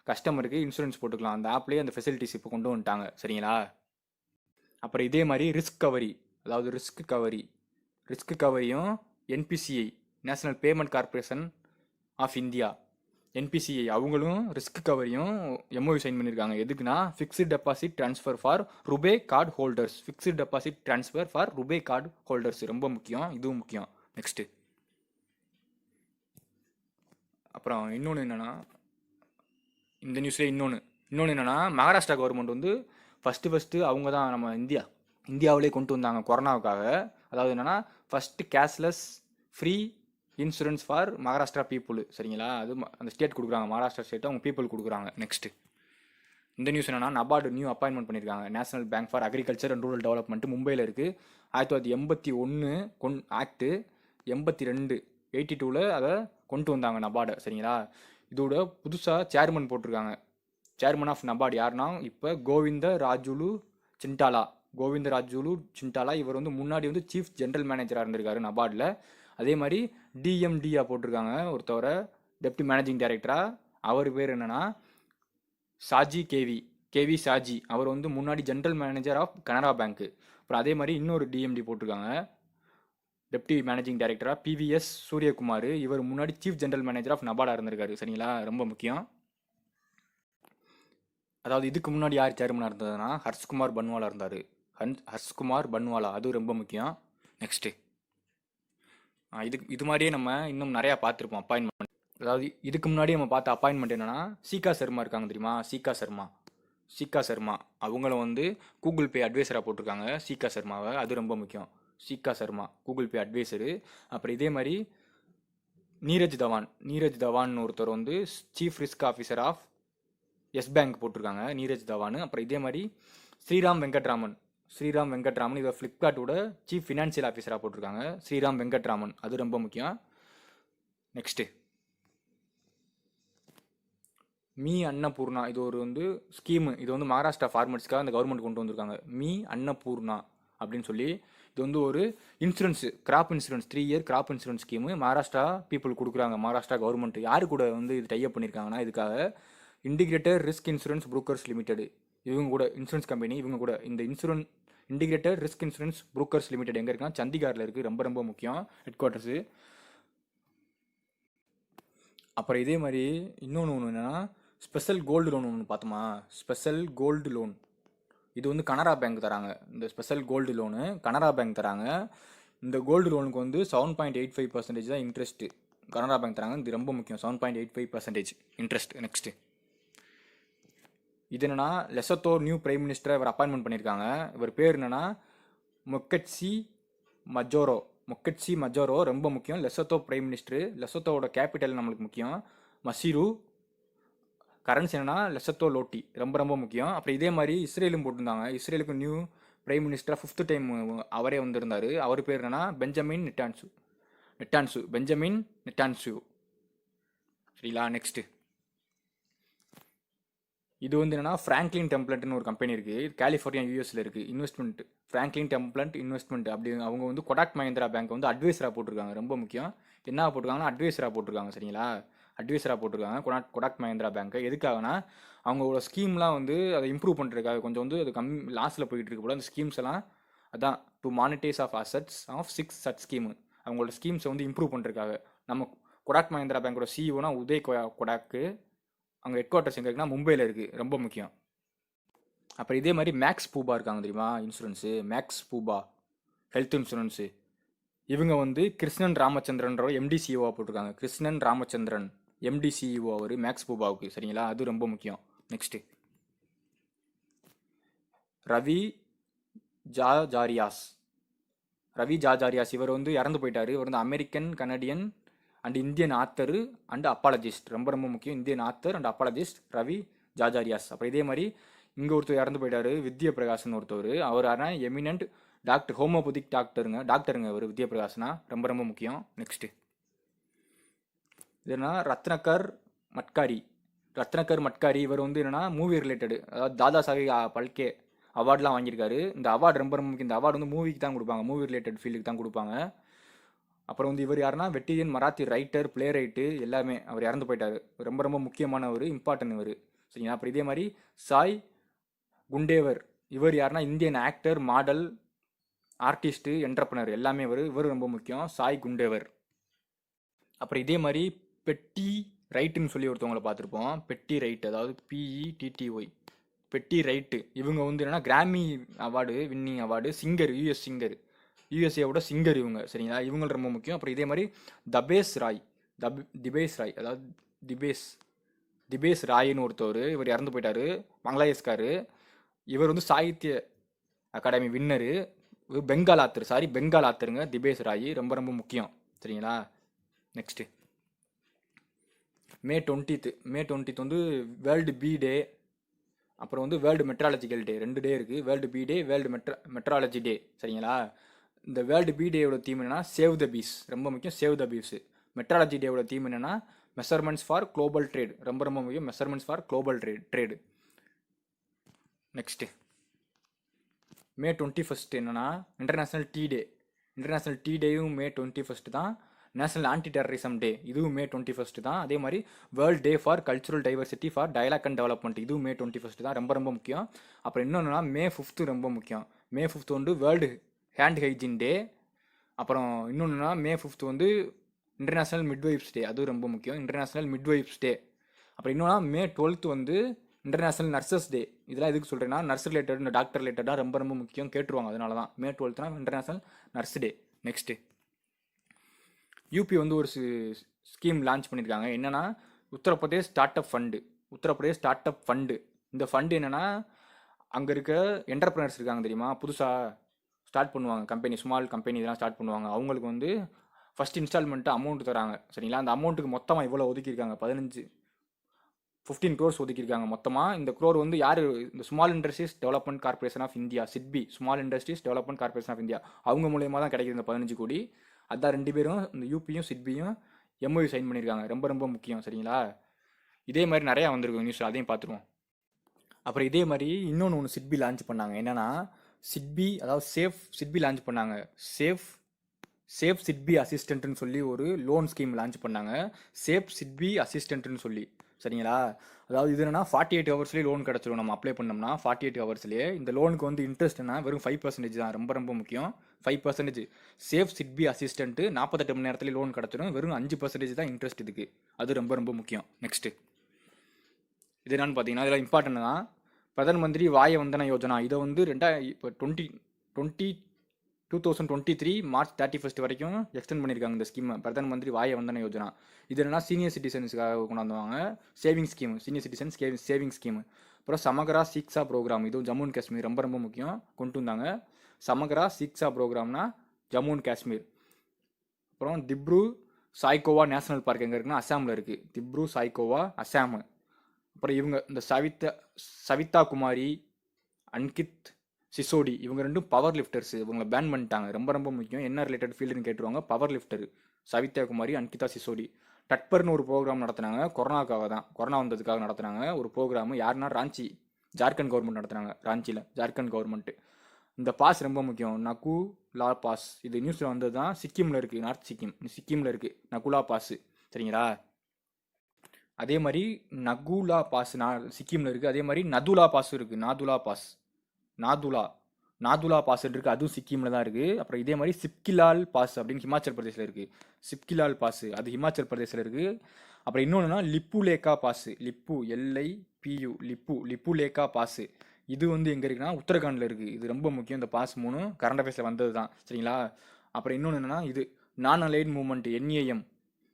கஸ்டமருக்கு இன்சூரன்ஸ் போட்டுக்கலாம். அந்த ஆப்லேயே அந்த ஃபெசிலிட்டிஸ் இப்போ கொண்டு வந்துட்டாங்க, சரிங்களா. அப்புறம் இதே மாதிரி ரிஸ்க் கவரியும் NPCI, national payment corporation of India, NPCI அவங்களும் ரிஸ்க் கவரியும் MOU சைன் பண்ணியிருக்காங்க. எதுக்குன்னா fixed deposit transfer for RuPay card holders, ரொம்ப முக்கியம். இதுவும் முக்கியம். நெக்ஸ்ட்டு அப்புறம் இன்னொன்று என்னென்னா இந்த நியூஸில் இன்னொன்று என்னென்னா மகாராஷ்டிரா கவர்மெண்ட் வந்து ஃபஸ்ட்டு அவங்க தான் நம்ம இந்தியாவிலே கொண்டு வந்தாங்க கொரோனாவுக்காக. அதாவது என்னென்னா first cashless free insurance for Maharashtra people, சரிங்களா. அது அந்த ஸ்டேட் கொடுக்குறாங்க, மகாராஷ்டிரா ஸ்டேட் அவங்க பீப்புள் கொடுக்குறாங்க. நெக்ஸ்ட்டு இந்த நியூஸ் என்னென்னா நபார்டு நியூ அப்பாயின்மெண்ட் பண்ணியிருக்காங்க. National bank for agriculture and rural development மும்பையில் இருக்குது. 1981 ஆக்டு 82 அதை கொண்டு வந்தாங்க நபார்டை, சரிங்களா. இதோட புதுசாக சேர்மன் போட்டிருக்காங்க. சேர்மன் ஆஃப் நபார்டு யாருன்னா இப்போ கோவிந்த ராஜுலு சிண்டாலா. இவர் வந்து முன்னாடி வந்து சீஃப் ஜென்ரல் மேனேஜராக இருந்திருக்காரு நபார்டில். அதே மாதிரி DMDயாக போட்டிருக்காங்க ஒருத்தவரை, டெப்டி மேனேஜிங் டைரக்டராக. அவர் பேர் என்னென்னா சாஜி கேவி சாஜி. அவர் வந்து முன்னாடி ஜென்ரல் மேனேஜர் ஆஃப் கனரா பேங்க்கு. அப்புறம் அதே மாதிரி இன்னொரு DMD போட்டிருக்காங்க, டெப்டி மேனேஜிங் டைரக்டராக PVS சூரியகுமார். இவர் முன்னாடி சீஃப் ஜென்ரல் மேனேஜர் ஆஃப் நபார்டாக இருந்திருக்காரு, சரிங்களா. ரொம்ப முக்கியம். அதாவது இதுக்கு முன்னாடி யார் சேர்மனாக இருந்ததுன்னா ஹர்ஷ்குமார் பன்வாலா அது ரொம்ப முக்கியம். நெக்ஸ்ட்டு இது மாதிரியே நம்ம இன்னும் நிறையா பார்த்துருப்போம் அப்பாயின்மெண்ட். அதாவது இதுக்கு முன்னாடி நம்ம பார்த்த அப்பாயின்மெண்ட் என்னென்னா சீகா சர்மா இருக்காங்க தெரியுமா, சீகா சர்மா அவங்கள வந்து கூகுள் பே அட்வைசராக போட்டிருக்காங்க சீகா சர்மாவை. அது ரொம்ப முக்கியம். Shikha Sharma Google Pay advisor. அப்புறம் இதே மாதிரி நீரஜ் தவான் ஒருத்தர் வந்து chief risk officer of Yes Bank போட்டிருக்காங்க, நீரஜ் தவான். அப்புறம் இதே மாதிரி ஸ்ரீராம் வெங்கட்ராமன். ஸ்ரீராம் வெங்கட்ராமன் இவர் ஃப்ளிப்கார்ட்டோட சீஃப் ஃபினான்ஷியல் ஆஃபீஸராக போட்டிருக்காங்க. ஸ்ரீராம் வெங்கட்ராமன், அது ரொம்ப முக்கியம். நெக்ஸ்ட்டு மீ அன்னபூர்ணா, இது ஒரு ஸ்கீமு. இது மகாராஷ்டிரா ஃபார்மர்ஸ்க்காக அந்த கவர்மெண்ட் கொண்டு வந்திருக்காங்க. மீ அன்னபூர்ணா அப்படின்னு சொல்லி. இது ஒரு insurance, graph insurance, 3 year graph insurance scheme Maharashtra people கொடுக்குறாங்க. மகாராஷ்டிரா கவர்மெண்ட் யாரு கூட இது டைப் பண்ணியிருக்காங்கன்னா, இதுக்காக integrated risk insurance brokers limited, இவங்க கூட இன்சூரன்ஸ் கம்பெனி, இவங்க கூட இந்த integrated risk insurance brokers limited எங்கே இருக்குன்னா சண்டிகாரில் இருக்குது. ரொம்ப ரொம்ப முக்கியம் ஹெட் குவார்ட்டர்ஸு. அப்புறம் இதே மாதிரி இன்னொன்று என்னென்னா, ஸ்பெஷல் கோல்டு லோன் ஒன்று பார்த்தோமா. ஸ்பெஷல் கோல்டு லோன் இது கனரா பேங்க் தராங்க. இந்த special gold loan Canara Bank தராங்க. இந்த கோல்டு லோனுக்கு 7.85% தான் இன்ட்ரெஸ்ட்டு கனரா பேங்க் தராங்க. இது ரொம்ப முக்கியம், 7.85% இன்ட்ரெஸ்ட். நெக்ஸ்ட்டு இது என்னென்னா, லெசத்தோ நியூ பிரைம் மினிஸ்டரை இவர் அப்பாயின்மெண்ட் பண்ணியிருக்காங்க. இவர் பேர் என்னென்னா மொக்கெட்சி மஜோரோ, ரொம்ப முக்கியம். Lesotho prime minister. லெசத்தோட கேபிட்டல் நம்மளுக்கு முக்கியம், மசீரு. கரன்சி என்னன்னா லெசத்தோ லோட்டி, ரொம்ப ரொம்ப முக்கியம். அப்புறம் இதே மாதிரி இஸ்ரேலும் போட்டிருந்தாங்க. இஸ்ரேலுக்கு நியூ பிரைம் மினிஸ்டராக 5th டைம் அவரே வந்திருந்தார். அவர் பேர் என்னன்னா பெஞ்சமின் நெட்டான்சு. சரிங்களா. நெக்ஸ்ட்டு இது என்னன்னா ஃப்ராங்க்லின் டெம்ப்ளட்னு ஒரு கம்பெனி இருக்குது. கலிஃபோர்னியா யூஎஸில் இருக்குது. இன்வெஸ்ட்மெண்ட் ஃப்ராங்க்லின் டெம்ப்ளட் இன்வெஸ்ட்மெண்ட் அப்படி. அவங்க கொடாக் மஹிந்திரா பேங்க் அட்வைஸராக போட்டிருக்காங்க. ரொம்ப முக்கியம். என்ன போட்டிருக்காங்கன்னா அட்வைஸராக போட்டிருக்காங்க. சரிங்களா, அட்வைஸராக போட்டிருக்காங்க கொடாக் மஹிந்திரா பேங்க்கை. எதுக்காகனா அவங்களோட ஸ்கீம்லாம் அதை இம்ப்ரூவ் பண்ணுறதுக்காக. கொஞ்சம் அது லாஸில் போயிட்டு இருக்கு போல அந்த ஸ்கீம்ஸ் எல்லாம். அதான் to monetise of assets of 6 சட் ஸ்கீமு. அவங்களோட ஸ்கீம்ஸை இம்ப்ரூவ் பண்ணுறதுக்காக. நம்ம கொடாக் மஹிந்திரா பேங்கோட சிஇஓனா உதய் கொடாக்கு. அவங்க ஹெட் குவார்ட்டர்ஸ் எங்கே இருக்குன்னா மும்பையில் இருக்குது. ரொம்ப முக்கியம். அப்புறம் இதே மாதிரி மேக்ஸ் பூபா இருக்காங்க தெரியுமா, insurance. Max Bupa health insurance. இவங்க கிருஷ்ணன் ராமச்சந்திரன்ற எம்டி சிஇஓவாக போட்டிருக்காங்க. கிருஷ்ணன் ராமச்சந்திரன் எம்டி சிஇஓ அவர் மேக்ஸ் பூபாவுக்கு. சரிங்களா, அது ரொம்ப முக்கியம். Next Ravi Zacharias. இவர் இறந்து போயிட்டார். இவர் American, Canadian and Indian author and apologist. ரொம்ப ரொம்ப முக்கியம், Indian author and apologist Ravi Zacharias. அப்புறம் இதே மாதிரி இங்கே ஒருத்தர் இறந்து போயிட்டார், வித்யா பிரகாசன் ஒருத்தவர். அவர் யாருன்னா எமினன்ட் டாக்டர், ஹோமோபதிக் டாக்டருங்க அவர். வித்யா பிரகாசனா ரொம்ப ரொம்ப முக்கியம். நெக்ஸ்ட்டு இதுனா ரத்னகர் மட்காரி. இவர் என்னன்னா மூவி ரிலேட்டடு, அதாவது தாதா சாஹேப் பல்கே அவார்ட்லாம் வாங்கியிருக்காரு. இந்த அவார்டு ரொம்ப ரொம்ப முக்கியம். இந்த அவார்டு மூவிக்கு தான் கொடுப்பாங்க, மூவி ரிலேட்டட் ஃபீல்டுக்கு தான் கொடுப்பாங்க. அப்புறம் இவர் யாருன்னா வெட்டிரியன் மராத்தி ரைட்டர், பிளே ரைட்டு எல்லாமே. அவர் இறந்து போயிட்டார். ரொம்ப ரொம்ப முக்கியமானவர், இம்பார்ட்டன் இவர். சரிங்களா. அப்புறம் இதே மாதிரி சாய் குண்டேவர். இவர் யாருன்னா Indian actor, model, artist, entrepreneur எல்லாமே இவர் ரொம்ப முக்கியம், சாய் குண்டேவர். அப்புறம் இதே மாதிரி பெட்டி ரைட்டுன்னு சொல்லி ஒருத்தவங்களை பார்த்துருப்போம். பெட்டி ரைட், அதாவது PETTY, பெட்டி ரைட்டு. இவங்க என்னன்னா Grammy award winning award, singer, யூஎஸ்ஏவோட சிங்கர் இவங்க. சரிங்களா, இவங்க ரொம்ப முக்கியம். அப்புறம் இதே மாதிரி திபேஸ் ராய், அதாவது திபேஸ் ராயின்னு ஒருத்தவர். இவர் இறந்து போயிட்டார், பங்களாதேஷ்காரு. இவர் சாகித்ய அகாடமி வின்னரு. பெங்கால் ஆத்தருங்க திபேஸ் ராய். ரொம்ப ரொம்ப முக்கியம். சரிங்களா. Next May 20th world bee day. அப்புறம் வேர்ல்டு மெட்ராலஜிக்கல் டே. 2 டே இருக்குது, world bee day, world metrology day. சரிங்களா. இந்த வேர்ல்டு பீ டேயோட தீம் என்னன்னா சேவ் த பீஸ், ரொம்ப முக்கியம், சேவ் த பீஸ். மெட்ராலஜி டேயோட தீம் என்னன்னா மெஷர்மெண்ட்ஸ் ஃபார் குளோபல் ட்ரேட், ரொம்ப ரொம்ப முக்கியம், measurements for global trade. Next May 21 என்னன்னா இன்டர்நேஷ்னல் டீ டேயும் மே 21 தான். நேஷனல் ஆன்டி டெரரிசம் டே, இதுவும் மே 21 தான். அதே மாதிரி world day for cultural diversity for dialogue and development, இதுவும் மே 21 தான். ரொம்ப ரொம்ப முக்கியம். அப்புறம் இன்னொன்றுனா மே 5 ரொம்ப முக்கியம். மே 5 வேர்ல்டு ஹேண்ட் ஹைஜீன் டே. அப்புறம் இன்னொன்றுனா மே 5 இன்டர்நேஷ்னல் மிட்வைஃப்ஸ் டே, அதுவும் ரொம்ப முக்கியம், இன்டர்நேஷ்னல் மிட்வைஃப்ஸ் டே. அப்புறம் இன்னொன்னா மே 12 இன்டர்நேஷ்னல் நர்சஸ் டே. இதெல்லாம் எதுக்கு சொல்கிறேன்னா நர்ஸ் ரிலேட்டட், இந்த டாக்டர் ரிலேட்டடாக ரொம்ப ரொம்ப முக்கியம், கேட்டுருவாங்க. அதனால தான் மே 12 இன்டர்நேஷ்னல் நர்ஸ் டே. நெக்ஸ்ட்டு யூபி ஒரு ஸ்கீம் லான்ச் பண்ணியிருக்காங்க. என்னென்னா உத்தரப்பிரதேஷ் ஸ்டார்ட் அப் ஃபண்டு. இந்த ஃபண்டு என்னென்னா அங்கே இருக்க என்டர்பிரனர்ஸ் இருக்காங்க தெரியுமா, புதுசாக ஸ்டார்ட் பண்ணுவாங்க கம்பெனி, ஸ்மால் கம்பெனி இதெல்லாம் ஸ்டார்ட் பண்ணுவாங்க. அவங்களுக்கு ஃபஸ்ட் இன்ஸ்டால்மெண்ட்டு அமௌண்ட் தராங்க. சரிங்களா. அந்த அமௌண்ட்டுக்கு மொத்தமாக இவ்வளோ ஒதுக்கியிருக்காங்க, 15 க்ரோர்ஸ் ஒதுக்கியிருக்காங்க மொத்தமாக. இந்த க்ரோர் வந்து யார், இந்த small industries development corporation of India, SIDBI, small industries development corporation of India, அவங்க மூலியமாக தான் கிடைக்குது இந்த 15 கோடி. அதான் 2 பேரும் இந்த யூபியும் சிட்பியும் எம்ஓயு சைன் பண்ணியிருக்காங்க. ரொம்ப ரொம்ப முக்கியம் சரிங்களா. இதே மாதிரி நிறையா வந்திருக்கும் நியூஸ், அதையும் பார்த்துருவோம். அப்புறம் இதே மாதிரி இன்னொன்று ஒன்று சிட்பி லான்ச் பண்ணாங்க. என்னன்னா சிட்பி, அதாவது சேஃப் சிட்பி லான்ச் பண்ணாங்க. சேஃப் சேஃப் சிட்பி அசிஸ்டன்ட்னு சொல்லி ஒரு லோன் ஸ்கீம் லான்ச் பண்ணாங்க. சேஃப் சிட்பி அசிஸ்டன்ட்னு சொல்லி சரிங்களா. அதாவது இது என்னன்னா 48 ஹவர்ஸ்லேயே லோன் கிடச்சிரும். நம்ம அப்ளை பண்ணோம்னா 48 ஹவர்ஸ்லேயே. இந்த லோனுக்கு வந்து இன்ட்ரெஸ்ட்னா வெறும் 5% தான். ரொம்ப ரொம்ப முக்கியம், 5%. சேஃப் சிட்பி அசிஸ்டன்ட் 48 மணி நேரத்துலேயே லோன் கிடச்சிரும். வெறும் 5% தான் இன்ட்ரெஸ்ட் இதுக்கு. அது ரொம்ப ரொம்ப முக்கியம். நெக்ஸ்ட்டு இது என்னன்னு பார்த்தீங்கன்னா, இதில் இம்பார்ட்டன்ட் தான். பிரதம மந்திரி வாய வந்தன யோஜனா. இதை வந்து இப்போ 2023 மார்ச் 31 வரைக்கும் எக்ஸ்டெண்ட் பண்ணியிருக்காங்க இந்த ஸ்கீமை, பிரதம மந்திரி வாய வந்தன யோஜனா. இது என்னன்னா சீனியர் சிட்டிசன்ஸுக்காக கொண்டாந்துவாங்க. Saving scheme, senior citizens saving scheme. அப்புறம் சமகரா சிக்ஸா ப்ரோக்ராம், இதுவும் ஜம்மு அண்ட் காஷ்மீர் ரொம்ப ரொம்ப முக்கியம், கொண்டு வந்தாங்க. சமகரா சிக்ஸா ப்ரோக்ராம்னா ஜம்மு அண்ட் காஷ்மீர். அப்புறம் திப்ரு சாய்கோவா நேஷனல் பார்க் எங்கே இருக்குன்னா அஸ்ஸாமில் இருக்குது. திப்ரு சாய்கோவா அஸ்ஸாமு. அப்புறம் இவங்க இந்த சவிதா குமாரி, அன்கித் சிசோடி, இவங்க ரெண்டும் பவர் லிஃப்டர்ஸ். இவங்களை பேன் பண்ணிட்டாங்க. ரொம்ப ரொம்ப முக்கியம், என்ன ரிலேட்டட் ஃபீல்டுன்னு கேட்டுருவாங்க. பவர் லிஃப்டர் சவிதா குமாரி, அன்கிதா சிசோடி. டட்பர்னு ஒரு ப்ரோக்ராம் நடத்தினாங்க. கொரோனாக்காக தான், கொரோனா வந்ததுக்காக நடத்தினாங்க ஒரு ப்ரோக்ராம். யாருன்னா ராஞ்சி, ஜார்க்கண்ட் கவர்மெண்ட் நடத்துனாங்க. ராஞ்சியில் ஜார்க்கண்ட் கவர்மெண்ட். இந்த பாஸ் ரொம்ப முக்கியம், நகுலா பாஸ். இது நியூஸில் வந்தது தான். சிக்கிமில் இருக்குது, நார்த் சிக்கிம், சிக்கிமில் இருக்குது நகுலா பாஸ் சரிங்களா. அதே மாதிரி நகுலா பாஸ் சிக்கிமில் இருக்குது. அதே மாதிரி நதுலா பாஸ் இருக்குது. நாதுலா பாஸ் இருக்குது, அதுவும் சிக்கிமில் தான் இருக்குது. அப்புறம் இதே மாதிரி சிப்கிலால் பாஸ் அப்படின்னு ஹிமாச்சல் பிரதேசில் இருக்குது. சிப்கிலால் பாஸ் அது ஹிமாச்சல் பிரதேசில் இருக்குது. அப்புறம் இன்னொன்றுனா லிப்புலேக்கா பாஸ், LIPU லிப்புலேக்கா பாஸ். இது வந்து எங்கே இருக்குன்னா உத்தரகாண்டில் இருக்குது. இது ரொம்ப முக்கியம். இந்த பாஸ் 3 கரண்ட் அஃபேர்ஸில் வந்தது தான் சரிங்களா. அப்புறம் இன்னொன்று என்னென்னா இது நான் அலைன் மூவ்மெண்ட் NAM.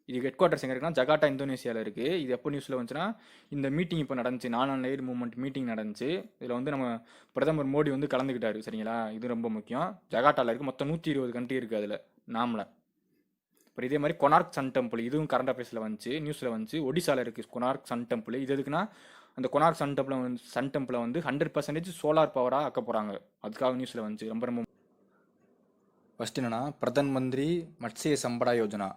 இது ஹெட் குவார்ட்டர்ஸ் எங்கே இருக்குன்னா ஜகாட்டா இந்தோனேஷியாவில் இருக்குது. இது எப்போ நியூஸில் வந்துச்சுன்னா இந்த மீட்டிங் இப்போ நடந்துச்சு, நான் லைன் மூவ்மெண்ட் மீட்டிங் நடந்துச்சு. இதில் வந்து நம்ம பிரதமர் மோடி வந்து கலந்துக்கிட்டாரு சரிங்களா. இது ரொம்ப முக்கியம். ஜகாட்டாவில் இருக்குது. மொத்தம் 120 கண்ட்ரி இருக்குது அதில் நாமல. அப்புறம் இதே மாதிரி கொனார்க் சன் டெம்பிள், இதுவும் கரண்ட் அஃபேர்ஸில் வந்துச்சு, நியூஸில் வந்துச்சு. ஒடிசாவில் இருக்குது கொனார்க் சன் டெம்பிள். இது எதுக்குன்னா அந்த கொனார்க் சன் டெம்பிளை வந்து 100% சோலார் பவராக ஆக்க போகிறாங்க. அதுக்காக நியூஸில் வந்துச்சு. ரொம்ப ரொம்ப ஃபஸ்ட் என்னென்னா பிரதம மந்திரி மத்ஸ்ய சம்படா யோஜனா.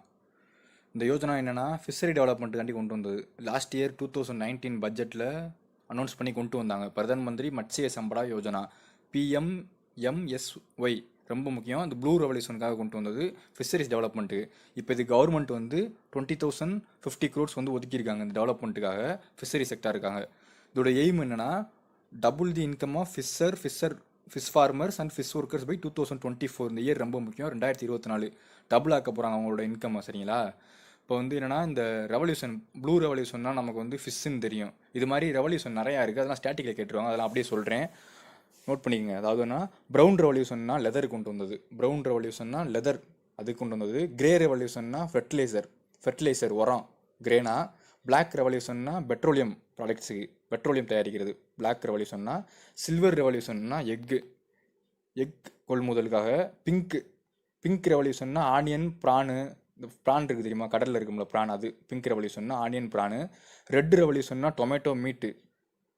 இந்த யோஜனா என்னென்னா ஃபிஷரி டெவலப்மெண்ட்டுக்காண்டி கொண்டு வந்தது. லாஸ்ட் இயர் 2019 பட்ஜெட்டில் அனௌன்ஸ் பண்ணி கொண்டு வந்தாங்க. பிரதம மந்திரி மத்ஸ்ய சம்படா யோஜனா, PMMSY. ரொம்ப முக்கியம். இந்த ப்ளூ ரெவல்யூஷனுக்காக கொண்டு வந்தது, ஃபிஷரிஸ் டெவலப்மெண்ட்டுக்கு. இப்போ இது கவர்மெண்ட் வந்து 20,050 crores வந்து ஒதுக்கியிருக்காங்க இந்த டெவலப்மெண்ட்டுக்காக, ஃபிஷரி செக்டாருக்காக. இதோட எய்ம் என்னென்னா double the income of fish farmers and fish workers by 2024. இந்த இயர் ரொம்ப முக்கியம், 2024 டபுள் ஆக்க போகிறாங்க அவங்களோட இன்கம் சரிங்களா. இப்போ வந்து என்னென்னா இந்த ரெவல்யூஷன், ப்ளூ ரெவல்யூஷன்னா நமக்கு வந்து ஃபிஷ்ஷுன்னு தெரியும். இது மாதிரி ரெவல்யூஷன் நிறையா இருக்குது, அதெல்லாம் ஸ்டாட்டிக்கில் கேட்டுருவாங்க, அதெல்லாம் அப்படியே சொல்கிறேன், நோட் பண்ணிக்கோங்க. அதாவதுன்னா ப்ரௌன் ரெவல்யூஷன்னா லெதர் கொண்டு வந்தது, ப்ரௌன் ரெவல்யூஷன்னா லெதர் அது கொண்டு வந்தது. கிரே ரெவல்யூஷன்னா ஃபெர்டிலைசர் உரம் கிரேனா. பிளாக் ரெவல்யூஷன்னா பெட்ரோலியம் ப்ராடக்ட்ஸுக்கு, பெட்ரோலியம் தயாரிக்கிறது பிளாக் ரெவல்யூஷன்னா. சில்வர் ரெவல்யூஷன்னா எக் கொள்முதலுக்காக. பிங்க் ரெவல்யூஷன்னா ஆனியன் ப்ரானு. இந்த ப்ரான் இருக்குது தெரியுமா, கடலில் இருக்கும்ல ப்ரான், அது பிங்க் ரெவல்யூஷன்னா ஆனியன் ப்ரானு. ரெட் ரெவல்யூஷன்னா டொமேட்டோ மீட்டு,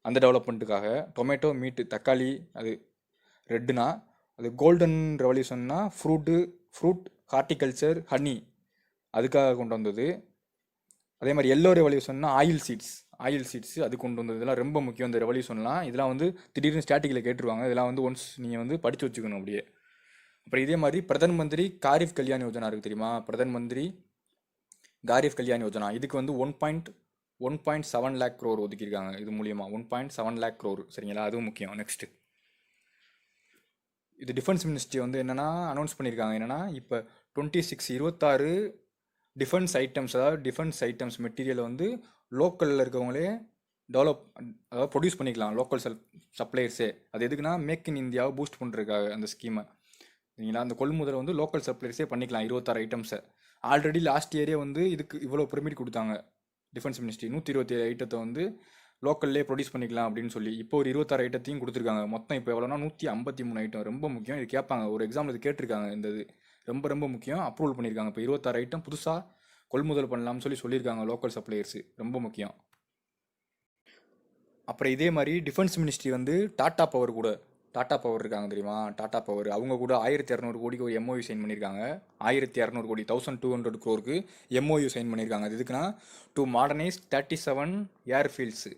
அந்த டெவலப்மெண்ட்டுக்காக. டொமேட்டோ மீட்டு தக்காளி, அது ரெட்டுனா. அது கோல்டன் ரெவல்யூஷன்னா ஃப்ரூட் ஹார்டிகல்ச்சர் ஹனி, அதுக்காக கொண்டு வந்தது. அதே மாதிரி எல்லோ ரெவல்யூஷன்னா ஆயில் சீட்ஸ் அது கொண்டு வந்தது. இதெல்லாம் ரொம்ப முக்கியம் இந்த ரெவல்யூஷன்லாம். இதெல்லாம் வந்து திடீர்னு ஸ்டாட்டிக்கில் கேட்டுருவாங்க. இதெல்லாம் வந்து ஒன்ஸ் நீங்கள் வந்து படித்து வச்சுக்கணும் அப்படியே. அப்புறம் இதே மாதிரி பிரதம மந்திரி காரிஃப் கல்யாண் யோஜனா இருக்குது தெரியுமா, பிரதம மந்திரி காரிஃப் கல்யாண் யோஜனா. இதுக்கு வந்து 1.7 lakh crore ஒதுக்கியிருக்காங்க. இது மூலியமாக 1.7 lakh crore சரிங்களா, அதுவும் முக்கியம். நெக்ஸ்ட்டு இது டிஃபென்ஸ் மினிஸ்ட்ரி வந்து என்னென்னா அனௌன்ஸ் பண்ணியிருக்காங்க. என்னென்னா இப்போ 26 டிஃபென்ஸ் ஐட்டம்ஸ், அதாவது டிஃபென்ஸ் ஐட்டம்ஸ் மெட்டீரியலை வந்து லோக்கலில் இருக்கவங்களே அதாவது ப்ரொடியூஸ் பண்ணிக்கலாம், லோக்கல் சப்ளையர்ஸே. அது எதுக்குன்னா மேக் இன் இந்தியாவை பூஸ்ட் பண்ணுறதுக்காக அந்த ஸ்கீமை சரிங்களா. அந்த கொள்முதலை வந்து லோக்கல் சப்ளையர்ஸே பண்ணிக்கலாம் 26 ஐட்டம்ஸை. ஆல்ரெடி லாஸ்ட் இயரே வந்து இதுக்கு இவ்வளோ பெர்மிட் கொடுத்தாங்க டிஃபென்ஸ் மினிஸ்ட்ரி, 127 ஐட்டத்தை வந்து லோக்கல்லே ப்ரொடியூஸ் பண்ணிக்கலாம் அப்படின்னு சொல்லி. இப்போ ஒரு 26 ஐட்டத்தையும் கொடுத்துருக்காங்க. மொத்தம் இப்போ எவ்வளோனா 153 ஐட்டம். ரொம்ப முக்கியம், இது கேட்பாங்க ஒரு எக்ஸாம்பிள், இது கேட்டிருக்காங்க. இந்த இது ரொம்ப முக்கியம், அப்ரூவல் பண்ணியிருக்காங்க. இப்போ 26 ஐட்டம் புதுசாக கொள்முதல் பண்ணலாம்னு சொல்லியிருக்காங்க லோக்கல் சப்ளையர்ஸு, ரொம்ப முக்கியம். அப்புறம் இதே மாதிரி டிஃபென்ஸ் மினிஸ்ட்ரி வந்து டாடா பவர் கூட, டாடா பவர் இருக்காங்க தெரியுமா, டாடா பவர் அவங்க கூட 1200 கோடிக்கு ஒரு எம்ஓயு சைன் பண்ணியிருக்காங்க. 1200 கோடி 1200 crore எம்ஓயு சைன் பண்ணியிருக்காங்க. அது எதுக்குன்னா டு மாடர்னைஸ் 37 ஏர்ஃபீல்ட்ஸு,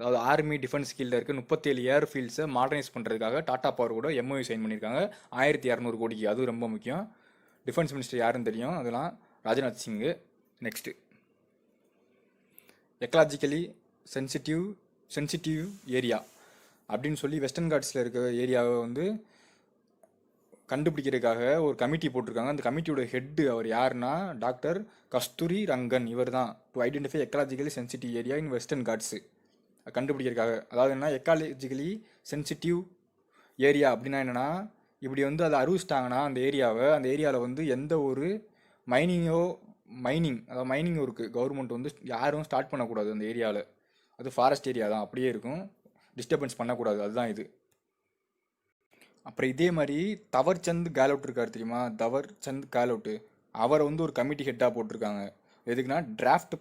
அதாவது ஆர்மி டிஃபென்ஸ் கீழே இருக்க 37 ஏர்ஃபீல்ட்ஸை மாடர்னைஸ் பண்ணுறதுக்காக டாடா பவர் கூட எம்ஓயு சைன் பண்ணியிருக்காங்க 1200 கோடிக்கு. அதுவும் ரொம்ப முக்கியம். டிஃபென்ஸ் மினிஸ்டர் யாருன்னு தெரியும், அதெல்லாம் ராஜ்நாத் சிங்கு. நெக்ஸ்ட்டு எக்கலாஜிக்கலி சென்சிட்டிவ் ஏரியா அப்படின்னு சொல்லி வெஸ்டர்ன் காட்ஸில் இருக்க ஏரியாவை வந்து கண்டுபிடிக்கிறதுக்காக ஒரு கமிட்டி போட்டிருக்காங்க. அந்த கமிட்டியோட ஹெட்டு அவர் யாருன்னா டாக்டர் கஸ்தூரி ரங்கன். இவர் தான் to identify ecologically sensitive area in Western Ghats கண்டுபிடிக்கிறதுக்காக. அதாவது என்ன எக்காலஜிக்கலி சென்சிட்டிவ் ஏரியா அப்படின்னா என்னென்னா, இப்படி வந்து அதை அறிவிச்சிட்டாங்கன்னா அந்த ஏரியாவில் வந்து எந்த ஒரு அதாவது மைனிங் இருக்குது கவர்மெண்ட் வந்து யாரும் ஸ்டார்ட் பண்ணக்கூடாது அந்த ஏரியாவில். அது ஃபாரஸ்ட் ஏரியா தான், அப்படியே இருக்கும், டிஸ்டர்பன்ஸ் பண்ணக்கூடாது, அதுதான் இது. அப்புறம் இதே மாதிரி தவர்சந்த் கெஹ்லோட் இருக்கார் தெரியுமா, தவர்சந்த் கெஹ்லோட்டு, அவரை வந்து ஒரு கமிட்டி ஹெட்டாக போட்டிருக்காங்க. எதுக்குன்னா draft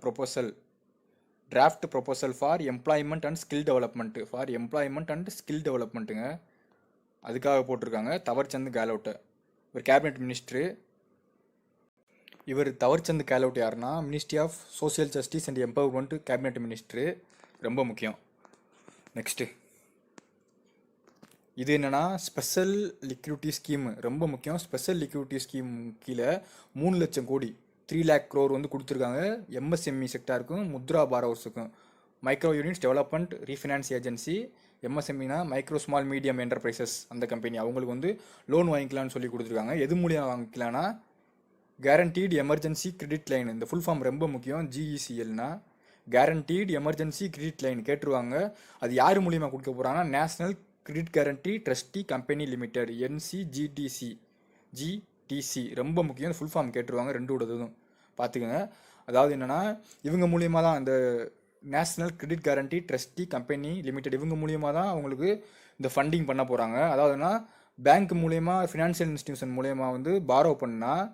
proposal for employment and skill டெவலப்மெண்ட்டுங்க, அதுக்காக போட்டிருக்காங்க தவர்சந்த் கெஹ்லோட்டை. இவர் கேபினெட் மினிஸ்டரு. இவர் தவர்சந்த் கெஹ்லோட் யாருன்னா ministry of social justice and empowerment cabinet minister, ரொம்ப முக்கியம். நெக்ஸ்ட்டு இது என்னென்னா ஸ்பெஷல் லிக்விடிட்டி ஸ்கீம், ரொம்ப முக்கியம். ஸ்பெஷல் லிக்விடிட்டி ஸ்கீம் கீழே 3 லட்சம் கோடி 3 lakh crore வந்து கொடுத்துருக்காங்க எம்எஸ்எம்இ செக்டாருக்கும் முத்ரா பாரோவர்ஸுக்கும். Micro units development refinance agency, எம்எஸ்எம்இனா மைக்ரோ ஸ்மால் மீடியம் என்டர்பிரைசஸ், அந்த கம்பெனி அவங்களுக்கு வந்து லோன் வாங்கிக்கலாம்னு சொல்லி கொடுத்துருக்காங்க. எது மூலியம் வாங்கிக்கலாம்னா கேரண்டீடு எமர்ஜென்சி கிரெடிட் லைன், இந்த ஃபுல் ஃபார்ம் ரொம்ப முக்கியம். ஜிஇசிஎல்னா கேரண்டீடு எமர்ஜென்சி கிரெடிட் லைன் கேட்டுருவாங்க. அது யார் மூலியமாக கொடுக்க போகிறாங்கன்னா national credit guarantee trustee company limited, GTC, ரொம்ப முக்கியம். ஃபுல் ஃபார்ம் கேட்டுருவாங்க, ரெண்டோடதும் பார்த்துக்கோங்க. அதாவது என்னென்னா இவங்க மூலியமாக தான் இந்த national credit guarantee trustee company limited இவங்க மூலியமாக தான் அவங்களுக்கு இந்த ஃபண்டிங் பண்ண போகிறாங்க. அதாவதுன்னா பேங்க் மூலயமா ஃபினான்ஷியல் இன்ஸ்டியூஷன் மூலயமா வந்து பாரோ பண்ணால்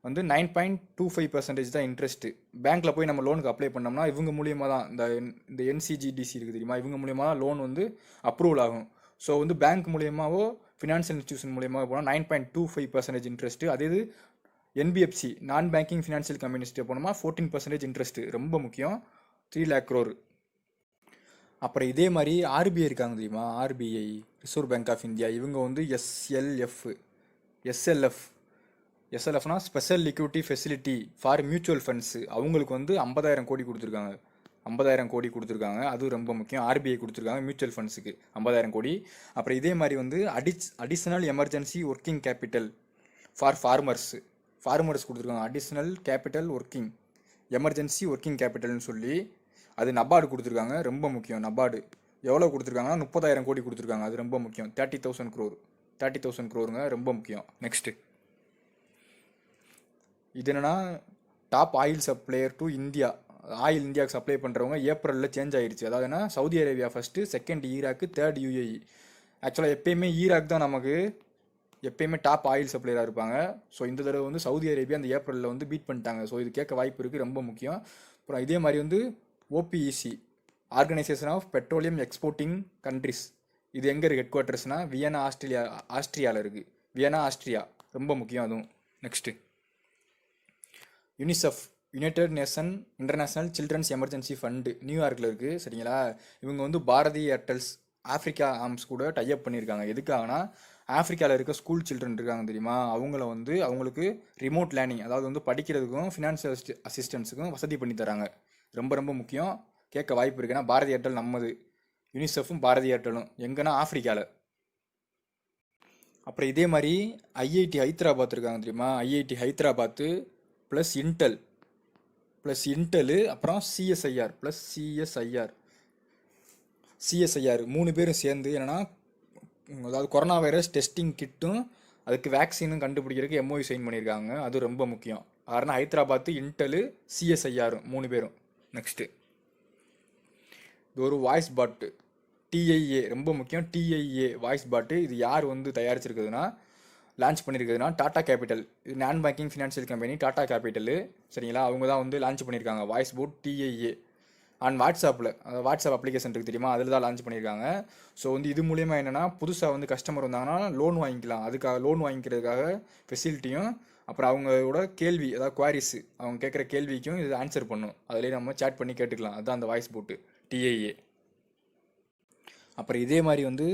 வந்து 9.25% தான் இன்ட்ரெஸ்ட்டு. பேங்க்கில் போய் நம்ம லோனுக்கு அப்ளை பண்ணோம்னா இவங்க மூலியமாக தான் இந்த என்சிஜிடிசி இருக்குது தெரியுமா, இவங்க மூலியமாக தான் லோன் வந்து அப்ரூவல் ஆகும். ஸோ வந்து பேங்க் மூலியமாகவோ ஃபினான்ஷியல் இன்ஸ்டியூஷன் மூலியமாக போனால் 9.25% இன்ட்ரெஸ்ட்டு. அதே இது என்பிஎஃப்சி நான் பேங்கிங் ஃபினான்ஷியல் கம்பெனிஸ்ட்டு போனோம்னா 14% இன்ட்ரெஸ்ட்டு, ரொம்ப முக்கியம். 3 lakh crore. அப்புறம் இதே மாதிரி ஆர்பிஐ இருக்காங்க தெரியுமா, RBI reserve bank of India, இவங்க வந்து எஸ்எல்எஃப்னா special liquidity facility for mutual funds, அவங்களுக்கு வந்து 50,000 கோடி கொடுத்துருக்காங்க. 50,000 கோடி கொடுத்துருக்காங்க, அதுவும் ரொம்ப முக்கியம். ஆர்பிஐ கொடுத்துருக்காங்க மியூச்சுவல் ஃபண்ட்ஸுக்கு 50,000 கோடி. அப்புறம் இதே மாதிரி வந்து additional emergency working capital for farmers கொடுத்துருக்காங்க. அடிஷ்னல் கேபிட்டல் எமர்ஜென்சி ஒர்க்கிங் கேபிட்டல்னு சொல்லி அது நபார்டு கொடுத்துருக்காங்க, ரொம்ப முக்கியம். நபார்டு எவ்வளோ கொடுத்துருக்காங்கன்னா 30,000 கோடி கொடுத்துருக்காங்க, அது ரொம்ப முக்கியம். 30,000 crore ரொம்ப முக்கியம். நெக்ஸ்ட்டு இது என்னென்னா top oil supplier to India, oil இந்தியாவுக்கு சப்ளை பண்ணுறவங்க ஏப்ரலில் சேஞ்ச் ஆகிடுச்சு. அதாவதுன்னா Saudi Arabia first, second Iraq, third UAE. ஆக்சுவலாக எப்பயுமே ஈராக் தான் நமக்கு எப்பயுமே டாப் ஆயில் சப்ளையராக இருப்பாங்க. ஸோ இந்த தடவை வந்து சவுதி அரேபியா அந்த ஏப்ரலில் வந்து பீட் பண்ணிட்டாங்க. ஸோ இது கேட்க வாய்ப்பு இருக்குது, ரொம்ப முக்கியம். அப்புறம் இதே மாதிரி வந்து OPEC, organisation of petroleum exporting countries, இது எங்கே இருக்குது ஹெட் குவார்ட்டர்ஸ்னால் வியன்னா ஆஸ்ட்ரியாவில் இருக்குது. வியன்னா ஆஸ்ட்ரியா, ரொம்ப முக்கியம் அதுவும். Next UNICEF, united nation international children's emergency fund, நியூயார்க்கில் இருக்குது, சரிங்களா. இவங்க வந்து பாரதி ஏர்டெல்ஸ் ஆஃப்ரிக்கா ஆர்ம்ஸ் கூட டைப் பண்ணியிருக்காங்க. எதுக்காகனா ஆஃப்ரிக்காவில் இருக்க ஸ்கூல் சில்ட்ரன் இருக்காங்க தெரியுமா, அவங்களுக்கு ரிமோட் லேர்னிங், அதாவது வந்து படிக்கிறதுக்கும் ஃபினான்ஷியல் அசிஸ்டன்ஸுக்கும் வசதி பண்ணி தராங்க, ரொம்ப ரொம்ப முக்கியம். கேட்க வாய்ப்பு இருக்குன்னா பாரதி ஏர்டெல் நம்மது, யூனிசெஃப்பும் பாரதி ஏர்டெலும் எங்கன்னா ஆஃப்ரிக்காவில். அப்புறம் இதே மாதிரி ஐஐடி ஹைதராபாத் இருக்காங்க தெரியுமா, ஐஐடி ஹைதராபாத்து ப்ளஸ் இன்டெலு அப்புறம் சிஎஸ்ஐஆர் 3 பேரும் சேர்ந்து என்னென்னா அதாவது கொரோனா வைரஸ் டெஸ்டிங் கிட்டும் அதுக்கு வேக்சினும் கண்டுபிடிக்கிறதுக்கு எம்ஓயு சைன் பண்ணியிருக்காங்க, அது ரொம்ப முக்கியம். காரணம் ஹைதராபாத்து, இன்டெலு, சிஎஸ்ஐஆர் 3 பேரும். நெக்ஸ்ட்டு இது ஒரு வாய்ஸ் பாட்டு டிஐஏ, ரொம்ப முக்கியம். டிஐஏ வாய்ஸ் பாட்டு, இது யார் வந்து தயாரிச்சிருக்குதுன்னா லான்ச் பண்ணியிருக்குதுன்னா டாடா கேபிட்டல், இது நான் banking financial company Tata capital, சரிங்களா. அவங்க தான் வந்து லான்ச் பண்ணியிருக்காங்க வாய்ஸ் போட் டிஐஏ. ஆன் வாட்ஸ்அப்பில், வாட்ஸ்அப் அப்ளிகேஷன் இருக்குது தெரியுமா, அதில் தான் லான்ச் பண்ணியிருக்காங்க. ஸோ வந்து இது மூலிமா என்னென்னா புதுசாக வந்து கஸ்டமர் வந்தாங்கன்னா லோன் வாங்கிக்கலாம். அதுக்காக லோன் வாங்கிக்கிறதுக்காக ஃபெசிலிட்டியும், அப்புறம் அவங்களோட கேள்வி அதாவது குவாரிஸ் அவங்க கேட்குற கேள்விக்கும் இது ஆன்சர் பண்ணும். அதிலே நம்ம சேட் பண்ணி கேட்டுக்கலாம். அதுதான் அந்த வாய்ஸ் போட்டு டிஏஏ. அப்புறம் இதே மாதிரி வந்து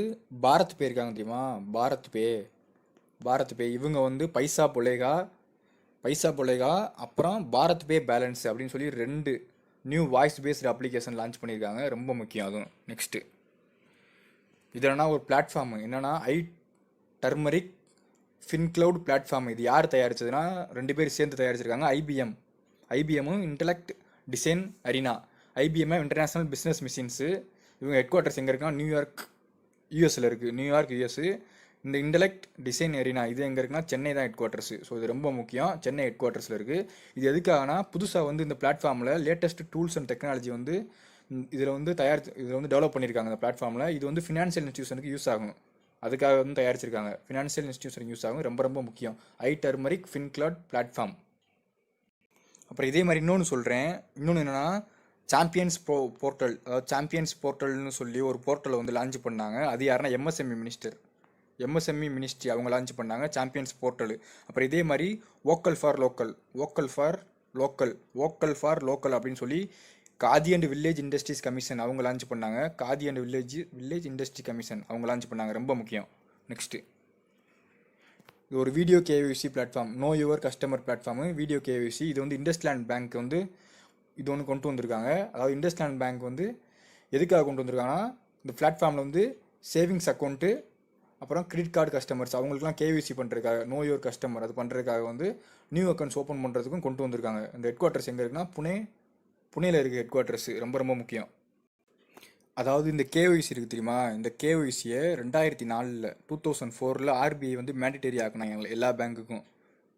பாரத் பே இருக்காங்க தெரியுமா, பாரத் பே இவங்க வந்து பைசா பொலேகா அப்புறம் பாரத் பே பேலன்ஸ் அப்படின்னு சொல்லி 2 new voice based application launch பண்ணியிருக்காங்க. ரொம்ப முக்கியம் அதுவும். நெக்ஸ்ட்டு இது என்னன்னா ஒரு பிளாட்ஃபார்ம், என்னென்னா டர்மரிக் ஃபின்க்ளவுட் பிளாட்ஃபார்ம். இது யார் தயாரிச்சதுன்னா 2 பேர் சேர்ந்து தயாரிச்சிருக்காங்க. ஐபிஎம்மும் Intellect Design Arena. IBM International Business machines. இவங்க ஹெட் குவார்ட்டர்ஸ் எங்கே இருக்குன்னா நியூயார்க் யூஎஸில் இருக்குது. New York US. இந்த இன்டெலெக்ட் டிசைன் அரினா இது எங்கே இருக்குன்னா சென்னை தான் ஹெட் குவார்ட்டர்ஸ். ஸோ இது ரொம்ப முக்கியம். சென்னை ஹெட் குவார்ட்டர்ஸில் இருக்குது. இது எதுக்காகனா புதுசாக வந்து இந்த பிளாட்ஃபார்மில் லேட்டஸ்ட் டூல்ஸ் அண்ட் டெக்னாலஜி வந்து இதில் வந்து டெவலப் பண்ணியிருக்காங்க. இந்த பிளாட்ஃபார்மில் இது வந்து ஃபினான்ஷியல் இன்ஸ்டியூஷனுக்கு யூஸ் ஆகும். அதுக்காக வந்து தயாரிச்சிருக்காங்க. ஃபினான்ஷியல் இன்ஸ்டியூஷனுக்கு யூஸ் ஆகும். ரொம்ப ரொம்ப முக்கியம். Turmeric FinCloud platform. அப்புறம் இதே மாதிரி இன்னொன்று சொல்கிறேன். இன்னொன்று என்னென்னா சாம்பியன்ஸ் போர்ட்டல், அதாவது சாம்பியன்ஸ் போர்ட்டல்னு சொல்லி ஒரு போர்ட்டலை வந்து லான்ச் பண்ணாங்க. அது யாருன்னா எம்எஸ்எம்இ மினிஸ்ட்ரி அவங்க லான்ச் பண்ணாங்க சாம்பியன்ஸ் போர்ட்டல். அப்புறம் இதே மாதிரி வோக்கல் ஃபார் லோக்கல் அப்படின்னு சொல்லி Khadi and village industries commission அவங்க லான்ச் பண்ணாங்க. Khadi and village industry commission அவங்க லான்ச் பண்ணாங்க. ரொம்ப முக்கியம். நெக்ஸ்ட்டு இது ஒரு video KYC platform, know your customer platform video KVC. இது வந்து இண்டஸ்லேண்ட் பேங்க் வந்து இது ஒன்று கொண்டு வந்திருக்காங்க. அதாவது இண்டஸ்லேண்ட் பேங்க் வந்து எதுக்காக கொண்டு வந்திருக்காங்கன்னா இந்த பிளாட்ஃபார்மில் வந்து சேவிங்ஸ் அக்கௌண்ட்டு அப்புறம் கிரெடிட் கார்டு கஸ்டமர்ஸ் அவங்களுக்குலாம் கேவிசி பண்ணுறதுக்காக, நோ யுவர் கஸ்டமர் அது பண்ணுறதுக்காக வந்து நியூ அக்கௌண்ட்ஸ் ஓப்பன் பண்ணுறதுக்கும் கொண்டு வந்திருக்காங்க. இந்த ஹெட் குவார்ட்டர்ஸ் எங்கே இருக்குன்னா புனேல இருக்குது ஹெட் குவார்ட்டர்ஸ். ரொம்ப ரொம்ப முக்கியம். அதாவது இந்த கேஒய்சி இருக்குது தெரியுமா, இந்த கேஒய்சியை 2004 ஆர்பிஐ வந்து மேண்டிட்டரி ஆக்கினாங்க எல்லா பேங்க்குக்கும்.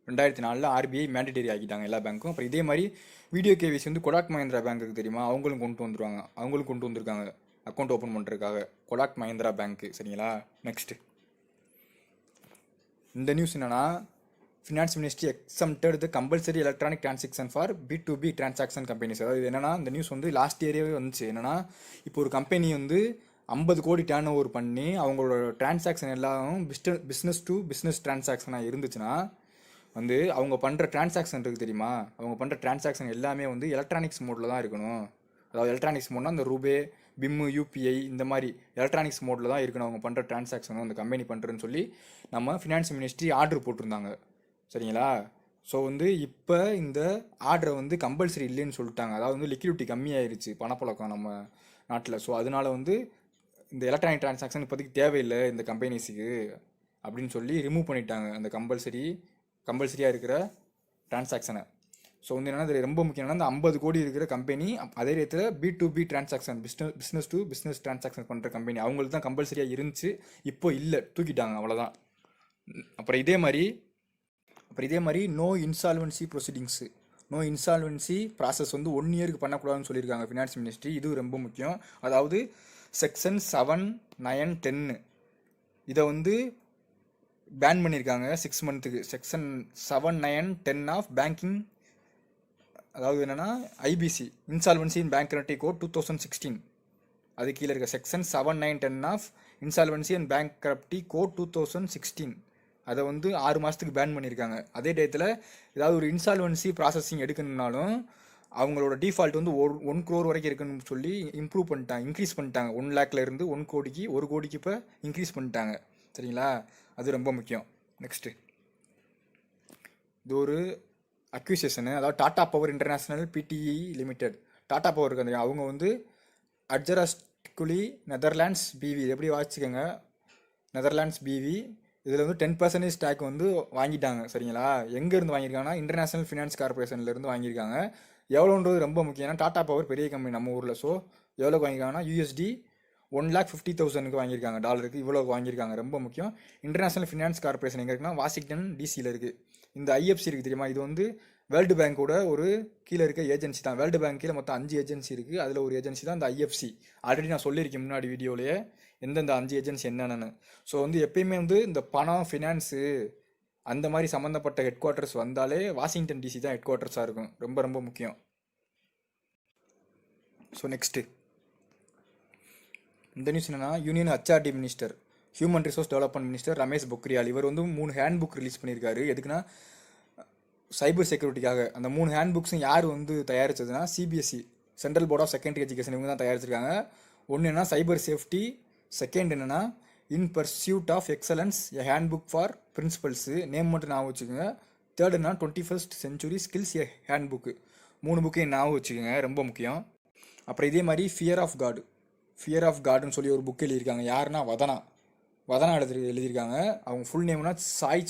2004 ஆர்பிஐ மேண்டிட்டரி ஆக்கிட்டாங்க எல்லா பேங்க்கும். அப்புறம் இதே மாதிரி வீடியோ கேவிசி வந்து கொடாக் மஹிந்திரா பேங்க் இருக்குது தெரியுமா, அவங்களும் கொண்டு வந்திருக்காங்க அக்கௌண்ட் ஓப்பன் பண்ணுறதுக்காக. கொடாக் மஹிந்திரா பேங்க்கு. சரிங்களா. நெக்ஸ்ட்டு இந்த நியூஸ் என்னன்னா finance ministry exempted the compulsory electronic transaction for B2B transaction companies. அதாவது என்னன்னா இந்த நியூஸ் வந்து லாஸ்ட் இயரே வந்துச்சு. என்னன்னா இப்போ ஒரு கம்பெனி வந்து 50 கோடி டர்ன் ஓவர் பண்ணி அவங்களோட டிரான்சாக்ஷன் எல்லாம் பிஸ்னஸ் டு பிஸ்னஸ் டிரான்சாக்ஷனாக இருந்துச்சுன்னா வந்து அவங்க பண்ணுற டிரான்சாக்ஷன் இருக்குது தெரியுமா, அவங்க பண்ணுற டிரான்சாக்ஷன் எல்லாமே வந்து எலக்ட்ரானிக்ஸ் மோடில் தான் இருக்கணும். அதாவது எலக்ட்ரானிக்ஸ் மோட்னா இந்த ரூபே, பிம்மு, யூபிஐ இந்த மாதிரி எலக்ட்ரானிக்ஸ் மோடில் தான் இருக்கணும் அவங்க பண்ணுற டிரான்சாக்ஷனும் அந்த கம்பெனி பண்ணுறேன்னு சொல்லி நம்ம ஃபினான்ஸ் மினிஸ்ட்ரி ஆர்டர் போட்டிருந்தாங்க. சரிங்களா. ஸோ வந்து இப்போ இந்த ஆர்டரை வந்து கம்பல்சரி இல்லைன்னு சொல்லிட்டாங்க. அதாவது வந்து லிக்விடிட்டி கம்மியாயிருச்சு பணப்பழக்கம் நம்ம நாட்டில். ஸோ அதனால வந்து இந்த எலக்ட்ரானிக் டிரான்சாக்ஷன் இப்போதைக்கு தேவையில்லை இந்த கம்பெனிஸுக்கு அப்படின்னு சொல்லி ரிமூவ் பண்ணிட்டாங்க அந்த கம்பல்சரியாக இருக்கிற டிரான்சாக்ஷனை. ஸோ வந்து என்னன்னா இது ரொம்ப முக்கியம்னா இந்த 50 கோடி இருக்கிற கம்பெனி, அதே நேரத்தில் B2B transaction business to business transaction பண்ணுற கம்பெனி அவங்களுக்கு தான் கம்பல்சரியாக இருந்துச்சு. இப்போ இல்லை, தூக்கிட்டாங்க, அவ்வளோதான். அப்புறம் இதே மாதிரி நோ இன்சால்வன்சி ப்ராசஸ் வந்து 1 இயருக்கு பண்ணக்கூடாதுன்னு சொல்லியிருக்காங்க ஃபினான்ஸ் மினிஸ்ட்ரி. இது ரொம்ப முக்கியம். அதாவது செக்ஷன் 7, 9, 10 இதை வந்து பேன் பண்ணியிருக்காங்க 6 மந்த்துக்கு. செக்ஷன் 7, 9, 10 ஆஃப் பேங்கிங், அதாவது என்னென்னா IBC insolvency in bankruptcy code 2016. அது கீழே இருக்க section 7, 9, 10 of insolvency and bankruptcy code 2016 அதை வந்து 6 மாதத்துக்கு பேன் பண்ணியிருக்காங்க. அதே டயத்தில் ஏதாவது ஒரு இன்சால்வன்சி ப்ராசஸிங் எடுக்கணும்னாலும் அவங்களோட டிஃபால்ட் வந்து 1 crore வரைக்கும் இருக்குன்னு சொல்லி இன்க்ரீஸ் பண்ணிட்டாங்க. 1 lakhல இருந்து 1 கோடிக்கு இப்போ இன்க்ரீஸ் பண்ணிட்டாங்க. சரிங்களா. அது ரொம்ப முக்கியம். நெக்ஸ்ட்டு இது ஒரு அக்யூசியேஷனு, அதாவது Tata power international PDE limited. Tata power இருக்காங்க, அவங்க வந்து அட்ஜராஸ்குலி நெதர்லாண்ட்ஸ் பிவி, எப்படி வாசிச்சுக்கோங்க, நெதர்லாண்ட்ஸ் பிவி. இதில் வந்து 10% ஸ்டாக் வந்து வாங்கிட்டாங்க. சரிங்களா. எங்கேருந்து வாங்கியிருக்காங்கன்னா இன்டர்நேஷ்னல் ஃபினான்ஸ் கார்பரேஷன்லேருந்து வாங்கியிருக்காங்க. எவ்வளோன்றது ரொம்ப முக்கியம். ஏன்னா டாடா பவர் பெரிய கம்பெனி நம்ம ஊரில். ஸோ எவ்வளோக்கு வாங்கியிருக்காங்கன்னா USD 1,50,000 வாங்கியிருக்காங்க. டாலருக்கு இவ்வளோக்கு வாங்கியிருக்காங்க. ரொம்ப முக்கியம். இன்டர்நேஷ்னல் ஃபினான்ஸ் கார்பரேஷன் எங்கே இருக்குன்னா வாஷிங்டன் டிசியில் இருக்குது. இந்த IFC இருக்குது தெரியுமா, இது வந்து வேர்ல்டு பேங்கோட ஒரு கீழே இருக்க ஏஜென்சி தான். வேர்ல்டு பேங்க் கீழே மொத்தம் 5 ஏஜென்சி இருக்குது. அதில் ஒரு ஏஜென்சி தான் இந்த IFC. ஆல்ரெடி நான் சொல்லியிருக்கேன் முன்னாடி வீடியோலேயே எந்தெந்த 5 ஏஜென்சி என்னென்னு. ஸோ வந்து எப்பயுமே வந்து இந்த பணம், ஃபினான்ஸு அந்த மாதிரி சம்மந்தப்பட்ட ஹெட் குவார்ட்டர்ஸ் வந்தாலே வாஷிங்டன் டிசி தான் ஹெட் குவார்ட்டர்ஸாக இருக்கும். ரொம்ப ரொம்ப முக்கியம். ஸோ நெக்ஸ்ட்டு இந்த நியூஸ் என்னன்னா, union HRD minister, human resource development minister Ramesh Pokhriyal இவர் வந்து 3 ஹேண்ட் புக் ரிலீஸ் பண்ணியிருக்காரு. எதுக்குன்னா சைபர் செக்யூரிட்டிக்காக. அந்த 3 ஹேண்ட் புக்ஸும் யார் வந்து தயாரித்ததுன்னா CBSE, central board of secondary education, இவங்க தான் தயாரிச்சிருக்காங்க. ஒன்று என்ன சைபர் சேஃப்டி, செகண்ட் என்னென்னா in pursuit of excellence a handbook for principals, name மட்டும் ஞாபகம் வச்சுக்கோங்க. தேர்ட் என்ன 21st century skills a handbook. 3 புக்கையும் ஞாபகம் வச்சுக்கோங்க, ரொம்ப முக்கியம். அப்புறம் இதே மாதிரி ஃபியர் ஆஃப் காட்னு சொல்லி ஒரு புக் எழுதியிருக்காங்க. யாருன்னா வதனா எழுதியிருக்காங்க. அவங்க ஃபுல் நேம்னா Sai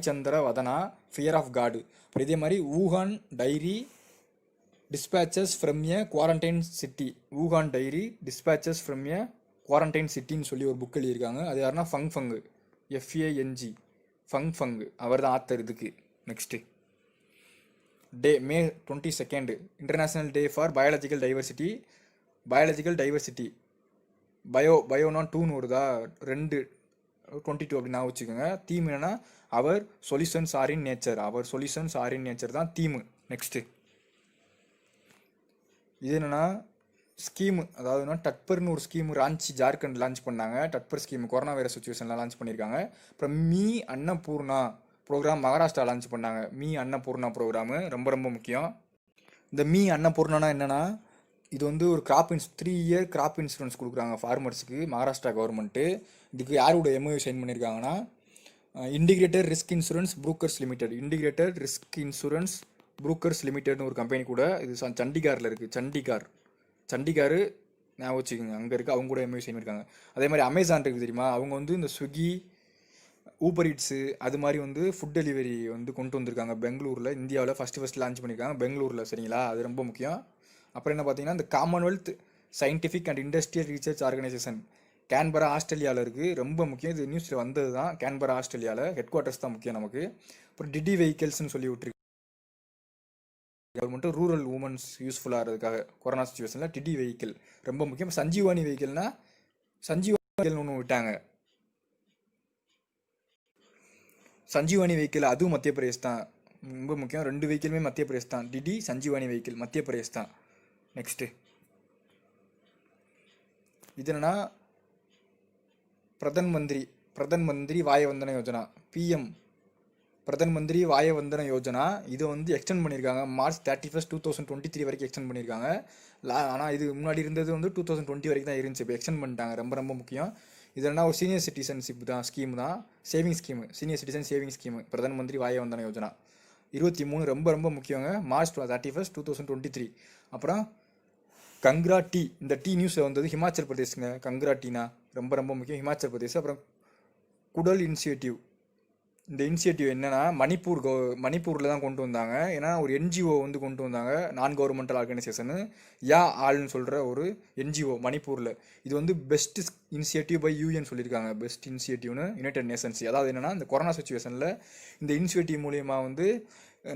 Chandra Vadana, fear of God. அப்புறம் இதே மாதிரி Wuhan diary dispatches from a quarantine சிட்டின்னு சொல்லி ஒரு புக் எழுதியிருக்காங்க. அது யாருன்னா ஃபங்கு, எஃப்ஏஎன்ஜி, ஃபங்கு, அவர் தான் ஆத்தர் இதுக்கு. Next day May 22 international day for biological diversity. பயோனா 2ன்னு வருதா, 2/22 அப்படின்னு நான் வச்சுக்கோங்க. தீம் என்னன்னா our solutions are in nature தான் தீமு. நெக்ஸ்ட்டு இது என்னன்னா ஸ்கீமு, அதாவதுன்னா டட்பர்னு ஒரு ஸ்கீமு ராஞ்சி ஜார்க்கண்ட் லான்ச் பண்ணாங்க. டட்பர் ஸ்கீம் கொரோனா வைரஸ் சுச்சுவேஷனில் லான்ச் பண்ணியிருக்காங்க. அப்புறம் மீ அன்னபூர்ணா ப்ரோக்ராம் மகாராஷ்டிரா லான்ச் பண்ணாங்க. மீ அன்னபூர்ணா ப்ரோக்ராமு ரொம்ப ரொம்ப முக்கியம். இந்த மீ அன்னபூர்ணானா என்னென்னா, இது வந்து ஒரு 3 இயர் கிராப் இன்சூரன்ஸ் கொடுக்குறாங்க ஃபார்மர்ஸுக்கு மகாராஷ்டிரா கவர்மெண்ட்டு. இதுக்கு யாரோட எம்ஓயு சைன் பண்ணியிருக்காங்கன்னா இன்டிகிரேட்டட் ரிஸ்க் இன்சூரன்ஸ் ப்ரூக்கர்ஸ் லிமிடெட்னு ஒரு கம்பெனி கூட. இது சண்டிகாரில் இருக்குது. சண்டிகார் ஞாபகம் வச்சுக்கோங்க, அங்கே இருக்குது. அவங்க கூட எம்ஓயு சைன் பண்ணியிருக்காங்க. அதே மாதிரி அமேசான் இருக்குது தெரியுமா, அவங்க வந்து இந்த ஸ்விக்கி, ஊபர் ஈட்ஸு அது மாதிரி வந்து ஃபுட் டெலிவரி வந்து கொண்டு வந்திருக்காங்க பெங்களூரில். இந்தியாவில் ஃபஸ்ட்டு லான்ச் பண்ணியிருக்காங்க பெங்களூரில், சரிங்களா? அது ரொம்ப முக்கியம். அப்புறம் என்ன பார்த்தீங்கன்னா, இந்த Commonwealth scientific and industrial research organisation Canberra ஆஸ்திரேலியாவில் இருக்குது. ரொம்ப முக்கியம். இது நியூஸில் வந்தது தான். கேன்பரா ஆஸ்திரேலியாவில் ஹெட் குவார்ட்டர்ஸ் தான் முக்கியம் நமக்கு. அப்புறம் டிடி வெஹிக்கிள்ஸ்னு சொல்லி விட்டுருக்கு கவர்மெண்ட்டு, ரூரல் உமன்ஸ் யூஸ்ஃபுல்லாக இருக்கிறதுக்காக கொரோனா சுச்சுவேஷனில் டிடி வெஹிக்கிள் ரொம்ப முக்கியம். சஞ்சீவானி வெஹிக்கிள்னு ஒன்று விட்டாங்க. சஞ்சீவானி வெஹிக்கிள் அதுவும் மத்திய பிரதேஷ் தான், ரொம்ப முக்கியம். 2 வெஹிக்கிளுமே மத்திய பிரதேஷ் தான். டிடி சஞ்சீவானி வெஹிக்கிள் மத்திய பிரதேஷ் தான். நெக்ஸ்ட்டு இது என்னன்னா பிரதன் மந்திரி வாயவந்தன யோஜனா, பிஎம் பிரதன் மந்திரி வாயவந்தன யோஜனா. இதை வந்து எக்ஸ்டெண்ட் பண்ணியிருக்காங்க மார்ச் 31, 2023 வரைக்கும் எக்ஸ்டெண்ட் பண்ணியிருக்காங்க. ஆனால் இது முன்னாடி இருந்தது வந்து 2020 வரைக்கும் தான் இருந்துச்சு. இப்போ எக்ஸ்டெண்ட் பண்ணிட்டாங்க. ரொம்ப ரொம்ப முக்கியம். இதெல்லாம் ஒரு சீனியர் சிட்டிசன்ஷிப் தான் ஸ்கீம் தான், senior citizen saving scheme brethren மந்திரி வாயவந்தன யோஜனா 23 ரொம்ப ரொம்ப முக்கியங்க. மார்ச் 31, 2023. அப்புறம் கங்க்ரா டீ, இந்த டீ நியூஸில் வந்தது ஹிமாச்சல் பிரதேஷுங்க. கங்க்ரா டீனா ரொம்ப ரொம்ப முக்கியம், ஹிமாச்சல் பிரதேஷ். அப்புறம் குடல் இனிஷியேட்டிவ், இந்த இனிஷியேட்டிவ் என்னென்னா மணிப்பூரில் தான் கொண்டு வந்தாங்க. ஏன்னா ஒரு என்ஜிஓ வந்து கொண்டு வந்தாங்க, நான் கவர்மெண்டல் ஆர்கனைசேஷனு ஆள்னு சொல்கிற ஒரு என்ஜிஓ மணிப்பூரில். இது வந்து பெஸ்ட் இனிஷியேட்டிவ் பை யூஎன் சொல்லியிருக்காங்க, பெஸ்ட் இனிஷியேட்டிவ்னு யுனைடெட் நேஷன்ஸ். அதாவது என்னென்னா இந்த கொரோனா சுச்சுவேஷனில் இந்த இனிஷியேட்டிவ் மூலிமா வந்து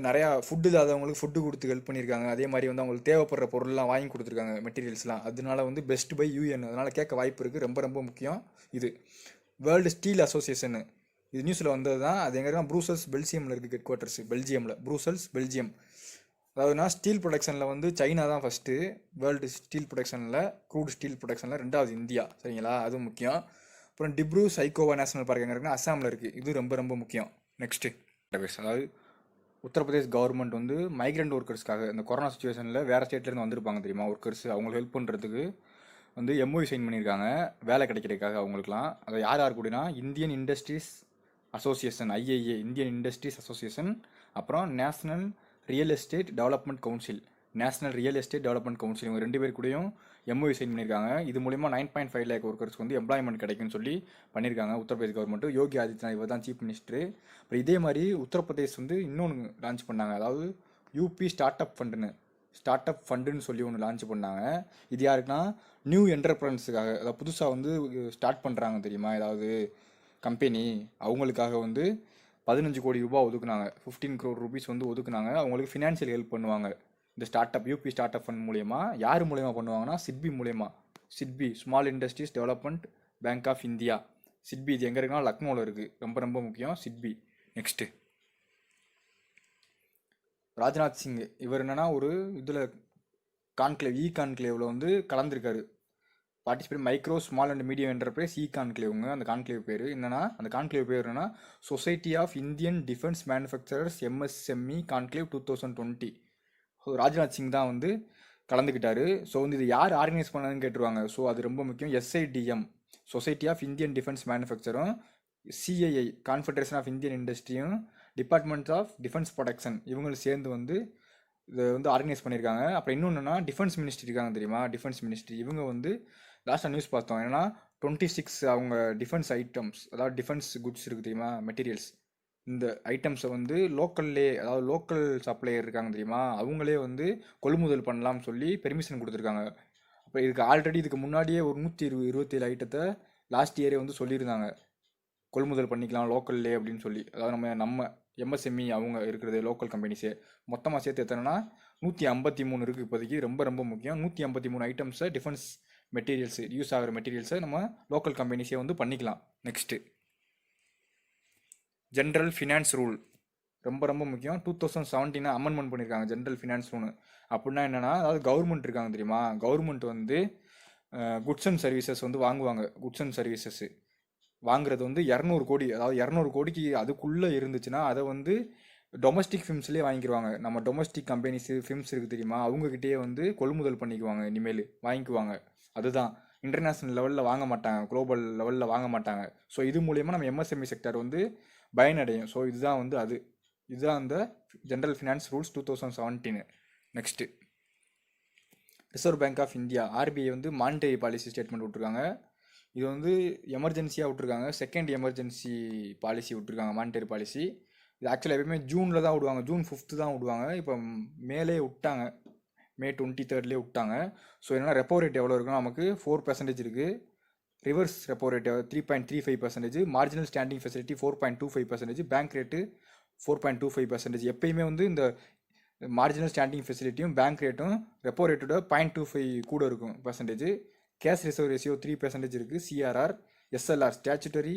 நிறையா ஃபுட்டு இல்லாதவங்களுக்கு ஃபுட்டு கொடுத்து ஹெல்ப் பண்ணியிருக்காங்க. அதே மாதிரி வந்து அவங்களுக்கு தேவைப்படுற பொருள்லாம் வாங்கி கொடுத்துருக்காங்க, மெட்டீரியல்ஸ்லாம். அதனால வந்து பெஸ்ட் பை யூஎன், அதனால் கேட்க வாய்ப்பு இருக்குது. ரொம்ப ரொம்ப முக்கியம். இது வேர்ல்டு ஸ்டீல் அசோசியேஷனு, இது நியூஸில் வந்தது தான். அது எங்கே இருக்குன்னா ப்ரூசல்ஸ் பெல்ஜியமில் இருக்குது ஹெட் குவார்ட்டர்ஸ், பெல்ஜியம். அதாவதுனா ஸ்டீல் ப்ரொடக்ஷனில் வந்து சைனா தான் ஃபஸ்ட்டு வேர்ல்டு ஸ்டீல் ப்ரொடக்ஷனில், க்ரூட் ஸ்டீல் ப்ரொடக்ஷனில் 2வது இந்தியா, சரிங்களா? அதுவும் முக்கியம். அப்புறம் டிப்ரூ சைக்கோவா நேஷனல் பார்க் எங்கே இருக்குன்னா அஸ்ஸாமில் இருக்குது. இது ரொம்ப ரொம்ப முக்கியம். நெக்ஸ்ட்டு அதாவது உத்தரப்பிரதேஷ் கவர்மெண்ட் வந்து மைக்ரண்ட் ஒர்க்கர்ஸ்க்காக இந்த கொரோனா சுச்சுவேஷனில் வேறு ஸ்டேட்லேருந்து வந்திருப்பாங்க தெரியுமா ஒர்க்கர்ஸ், அவங்களுக்கு ஹெல்ப் பண்ணுறதுக்கு வந்து எம்ஓயு சைன் பண்ணியிருக்காங்க வேலை கிடைக்கிறதுக்காக அவங்களுக்குலாம். அதை யார் கூடனா Indian industries association, IIA, Indian industries association. அப்புறம் national real estate development council, இவங்க 2 பேர் கூடயும் எம்ஓயு சைன் பண்ணியிருக்காங்க. இது மூலிமா 9.5 லேக் ஒர்க்கர்ஸ்க்கு வந்து எம்ப்ளாய்மெண்ட் கிடைக்கும்னு சொல்லி பண்ணியிருக்காங்க உத்தரப்பிரதேஷ் கவர்மெண்ட். யோகி ஆதித்யநாத் இவர் தான் சீஃப் மினிஸ்டர். அப்புறம் இதே மாதிரி உத்தரப்பிரதேஷ் வந்து இன்னொன்று லான்ச் பண்ணாங்க, அதாவது யூபி ஸ்டார்ட் அப் ஃபண்டுன்னு சொல்லி ஒன்று லான்ச் பண்ணாங்க. இது யாருக்குன்னா நியூ என்டர்பிரன்ஸுக்காக, அதாவது புதுசாக வந்து ஸ்டார்ட் பண்ணுறாங்க தெரியுமா ஏதாவது கம்பெனி, அவங்களுக்காக வந்து 15 கோடி ரூபாய் ஒதுக்குனாங்க, 15 crore rupees வந்து ஒதுக்குனாங்க. அவங்களுக்கு ஃபினான்ஷியல் ஹெல்ப் பண்ணுவாங்க இந்த யூபி ஸ்டார்ட் அப் ஃபண்ட் மூலயமா. யார் மூலயமா பண்ணுவாங்கன்னா சிட்பி மூலயமா. Small industries development bank of India, SIDBI. இது எங்கே இருக்குன்னா லக்னோவில் இருக்குது. ரொம்ப ரொம்ப முக்கியம் சிட்பி. நெக்ஸ்ட்டு ராஜ்நாத் சிங், இவர் என்னன்னா ஒரு இதில் கான்க்ளேவ் கான்க்ளேவில் வந்து கலந்துருக்காரு. Participate micro small and medium enterprise கான்க்ளேவுங்க. அந்த கான்க்ளேவ் பேர் என்னன்னா, அந்த கான்க்ளேவ் பேர் என்னன்னா society of Indian defence manufacturers MSME conclave 2020. So Rajnath Singh தான் வந்து கலந்துக்கிட்டாரு. ஸோ வந்து இது யார் ஆர்கனைஸ் பண்ணதுன்னு கேட்டுருவாங்க. ஸோ அது ரொம்ப முக்கியம். SIDM society of Indian defence மேனுஃபேக்சரும், சிஐஐ கான்ஃபெடரேஷன் ஆஃப் இந்தியன் இண்டஸ்ட்ரியும், டிபார்ட்மெண்ட் ஆஃப் டிஃபென்ஸ் ப்ரொடக்ஷன் இவங்களும் சேர்ந்து வந்து இதை வந்து ஆர்கனைஸ் பண்ணியிருக்காங்க. அப்புறம் இன்னொன்றுனா டிஃபென்ஸ் மினிஸ்ட்ரி இருக்காங்க தெரியுமா, டிஃபென்ஸ் மினிஸ்ட்ரி இவங்க வந்து லாஸ்ட்டாக நியூஸ் பார்த்தோம். ஏன்னா 26 அவங்க டிஃபென்ஸ் ஐட்டம்ஸ், அதாவது டிஃபென்ஸ் குட்ஸ் இருக்குது தெரியுமா, மெட்டீரியல்ஸ், இந்த ஐட்டம்ஸை வந்து லோக்கல்லே, அதாவது லோக்கல் சப்ளையர் இருக்காங்க தெரியுமா, அவங்களே வந்து கொள்முதல் பண்ணலாம்னு சொல்லி பெர்மிஷன் கொடுத்துருக்காங்க. அப்போ இதுக்கு ஆல்ரெடி இதுக்கு முன்னாடியே ஒரு 127 ஐட்டத்தை லாஸ்ட் இயரே வந்து சொல்லியிருந்தாங்க கொள்முதல் பண்ணிக்கலாம் லோக்கல்லே அப்படின்னு சொல்லி. அதாவது நம்ம எம்எஸ்எம்இ அவங்க இருக்கிறது லோக்கல் கம்பெனிஸே மொத்தமாக சேர்த்து எத்தனைனா 153 இருக்குது இப்போதைக்கு. ரொம்ப ரொம்ப முக்கியம். 153 ஐட்டம்ஸை டிஃபென்ஸ் மெட்டீரியல்ஸ் யூஸ் ஆகிற மெட்டீரியல்ஸை நம்ம லோக்கல் கம்பெனிஸே வந்து பண்ணிக்கலாம். நெக்ஸ்ட்டு ஜென்ரல் ஃபினான்ஸ் ரூல் ரொம்ப ரொம்ப முக்கியம். 2017 அமெண்ட்மெண்ட் பண்ணியிருக்காங்க ஜென்ரல் ஃபினான்ஸ் ரூல். அப்படின்னா என்னென்னா, அதாவது கவர்மெண்ட் இருக்காங்க தெரியுமா, கவர்மெண்ட் வந்து குட்ஸ் அண்ட் சர்வீசஸ் வந்து வாங்குவாங்க. குட்ஸ் அண்ட் சர்வீசஸ் வாங்குறது வந்து 200 கோடி, அதாவது 200 கோடிக்கு அதுக்குள்ளே இருந்துச்சுன்னா அதை வந்து டொமஸ்டிக் ஃபிம்ஸ்லேயே வாங்கிக்குவாங்க. நம்ம டொமஸ்டிக் கம்பெனிஸு ஃபிம்ஸ் இருக்குது தெரியுமா, அவங்கக்கிட்டேயே வந்து கொள்முதல் பண்ணிக்குவாங்க, இனிமேல் வாங்கிக்குவாங்க. அதுதான் இன்டர்நேஷ்னல் லெவலில் வாங்க மாட்டாங்க, குளோபல் லெவலில் வாங்க மாட்டாங்க. ஸோ இது மூலயமா நம்ம எம்எஸ்எம்இ செக்டர் வந்து பயனடையும். ஸோ இதுதான் வந்து இதுதான் அந்த general finance rules 2017. Next reserve bank of India RBI வந்து மானிட்டரி பாலிசி ஸ்டேட்மெண்ட் விட்ருக்காங்க. இது வந்து எமர்ஜென்சியாக விட்ருக்காங்க, செகண்ட் எமர்ஜென்சி பாலிசி விட்ருக்காங்க, மானிட்டரி பாலிசி. இது ஆக்சுவலாக எப்பவுமே ஜூனில் தான் விடுவாங்க, ஜூன் 5 தான் விடுவாங்க. இப்போ மேலே விட்டாங்க, மே 23 விட்டாங்க. ஸோ என்னென்னா ரெப்போ ரேட் எவ்வளோ இருக்குன்னா, நமக்கு 4% இருக்குது. Reverse repo rate 3.35%, marginal standing facility 4.25%, bank rate 4.25%. எப்பயுமே வந்து இந்த மார்ஜினல் ஸ்டாண்டிங் ஃபெசிலிட்டியும் பேங்க் ரேட்டும் ரெப்போ ரேட்டோட 0.25 கூட இருக்கும் பர்சன்டேஜ். கேஷ் ரிசர்வ் ரேஷியோ 3% இருக்குது. CRR, SLR statutory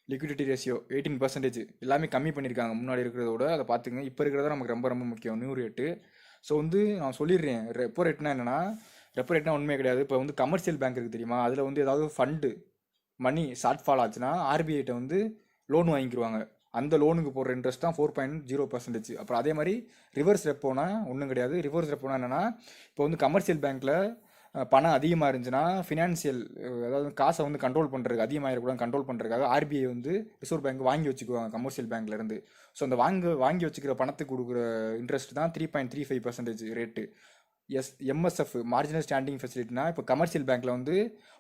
liquidity ratio 18%. எல்லாமே கம்மி பண்ணியிருக்காங்க முன்னாடி இருக்கிறதோட. அதை பார்த்துங்க. இப்போ இருக்கிறதா நமக்கு ரொம்ப ரொம்ப முக்கியம், நியூ ரேட்டு. ஸோ வந்து நான் சொல்லிடுறேன், ரெப்போ ரேட்னா என்னென்னா, ரெப்போ ரேட்னா உண்மையே கிடையாது. இப்போ வந்து கமர்ஷியல் பேங்க் இருக்குது தெரியுமா, அதில் வந்து ஏதாவது ஃபண்டு மணி ஷார்ட் ஃபால் ஆச்சுன்னா ஆர்பிஐட்ட வந்து லோன் வாங்கிக்கிடுவாங்க. அந்த லோனுக்கு போடுற இன்ட்ரெஸ்ட் தான் 4.0%. அப்புறம் அதே மாதிரி ரிவர்ஸ் ரெப்போனா ஒன்றும் கிடையாது. ரிவர்ஸ் ரெப்போனா என்னென்னா, இப்போ வந்து கமர்ஷியல் பேங்க்கில் பணம் அதிகமாக இருந்துச்சுன்னா ஃபினான்சியல், அதாவது காசை வந்து கண்ட்ரோல் பண்ணுறதுக்கு, அதிகமாக இருக்கக்கூடாது கண்ட்ரோல் பண்ணுறதுக்காக ஆர்பிஐ வந்து ரிசர்வ் பேங்க் வாங்கி வச்சுக்குவாங்க கமர்ஷியல் பேங்க்லேருந்து. ஸோ அந்த வாங்கி வச்சுக்கிற பணத்துக்கு கொடுக்குற இன்ட்ரெஸ்ட் தான் 3.35% ரேட்டு. எம்எஸ்எஃப் மார்ஜினல் ஸ்டாண்டிங் ஃபெசிலிட்டினா, இப்போ கமர்ஷியல் பேங்க்கில் வந்து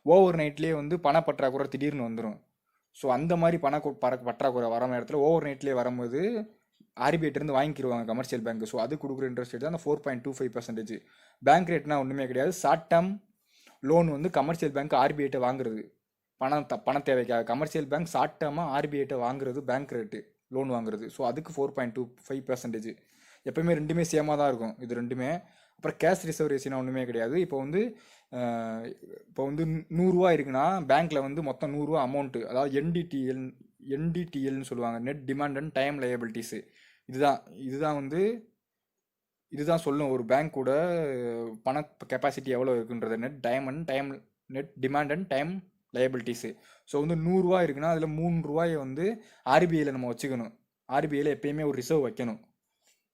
ஓவர் நைட்லேயே வந்து பண பற்றாக்குறை திடீர்னு வந்துடும். ஸோ அந்த மாதிரி பற்றாக்குறை வர நேரத்தில் ஓவர் நைட்லேயே வரும்போது ஆர்பிஐட்டேருந்து வாங்கிக்கிடுவாங்க கமர்ஷியல் பேங்க். ஸோ அது கொடுக்குற இன்ட்ரெஸ்ட் ரேட் தான் அந்த 4.25%. பேங்க் ரேட்னா ஒன்றுமே கிடையாது. ஷார்ட் டேர்ம் லோன் வந்து கமர்ஷியல் பேங்க் ஆர்பிஐட்ட வாங்குறது பண தேவைக்காக. கமர்ஷியல் பேங்க் ஷார்ட் டேர்மாக ஆர்பிஐட்ட வாங்குறது பேங்க் ரேட்டு, லோன் வாங்குறது. ஸோ அதுக்கு 4.25%. எப்போயுமே ரெண்டுமே சேமாக தான் இருக்கும் இது ரெண்டுமே. அப்புறம் கேஷ் ரிசர்வ் ரேஷியோனா ஒன்றுமே கிடையாது. இப்போ வந்து 100 ரூபா இருக்குன்னா பேங்க்கில் வந்து மொத்தம் 100 ரூபா அமௌண்ட்டு, அதாவது என்டிடிஎல்னு சொல்லுவாங்க, net demand and time liabilities. இதுதான் சொல்லும் ஒரு பேங்க்கோட பண கெப்பாசிட்டி எவ்வளோ இருக்குன்றது. Net demand and time liabilities. So வந்து 100 ரூபா இருக்குன்னா அதில் 3 ரூபாயை வந்து ஆர்பிஐயில் நம்ம வச்சுக்கணும். ஆர்பிஐயில் எப்பயுமே ஒரு ரிசர்வ் வைக்கணும்,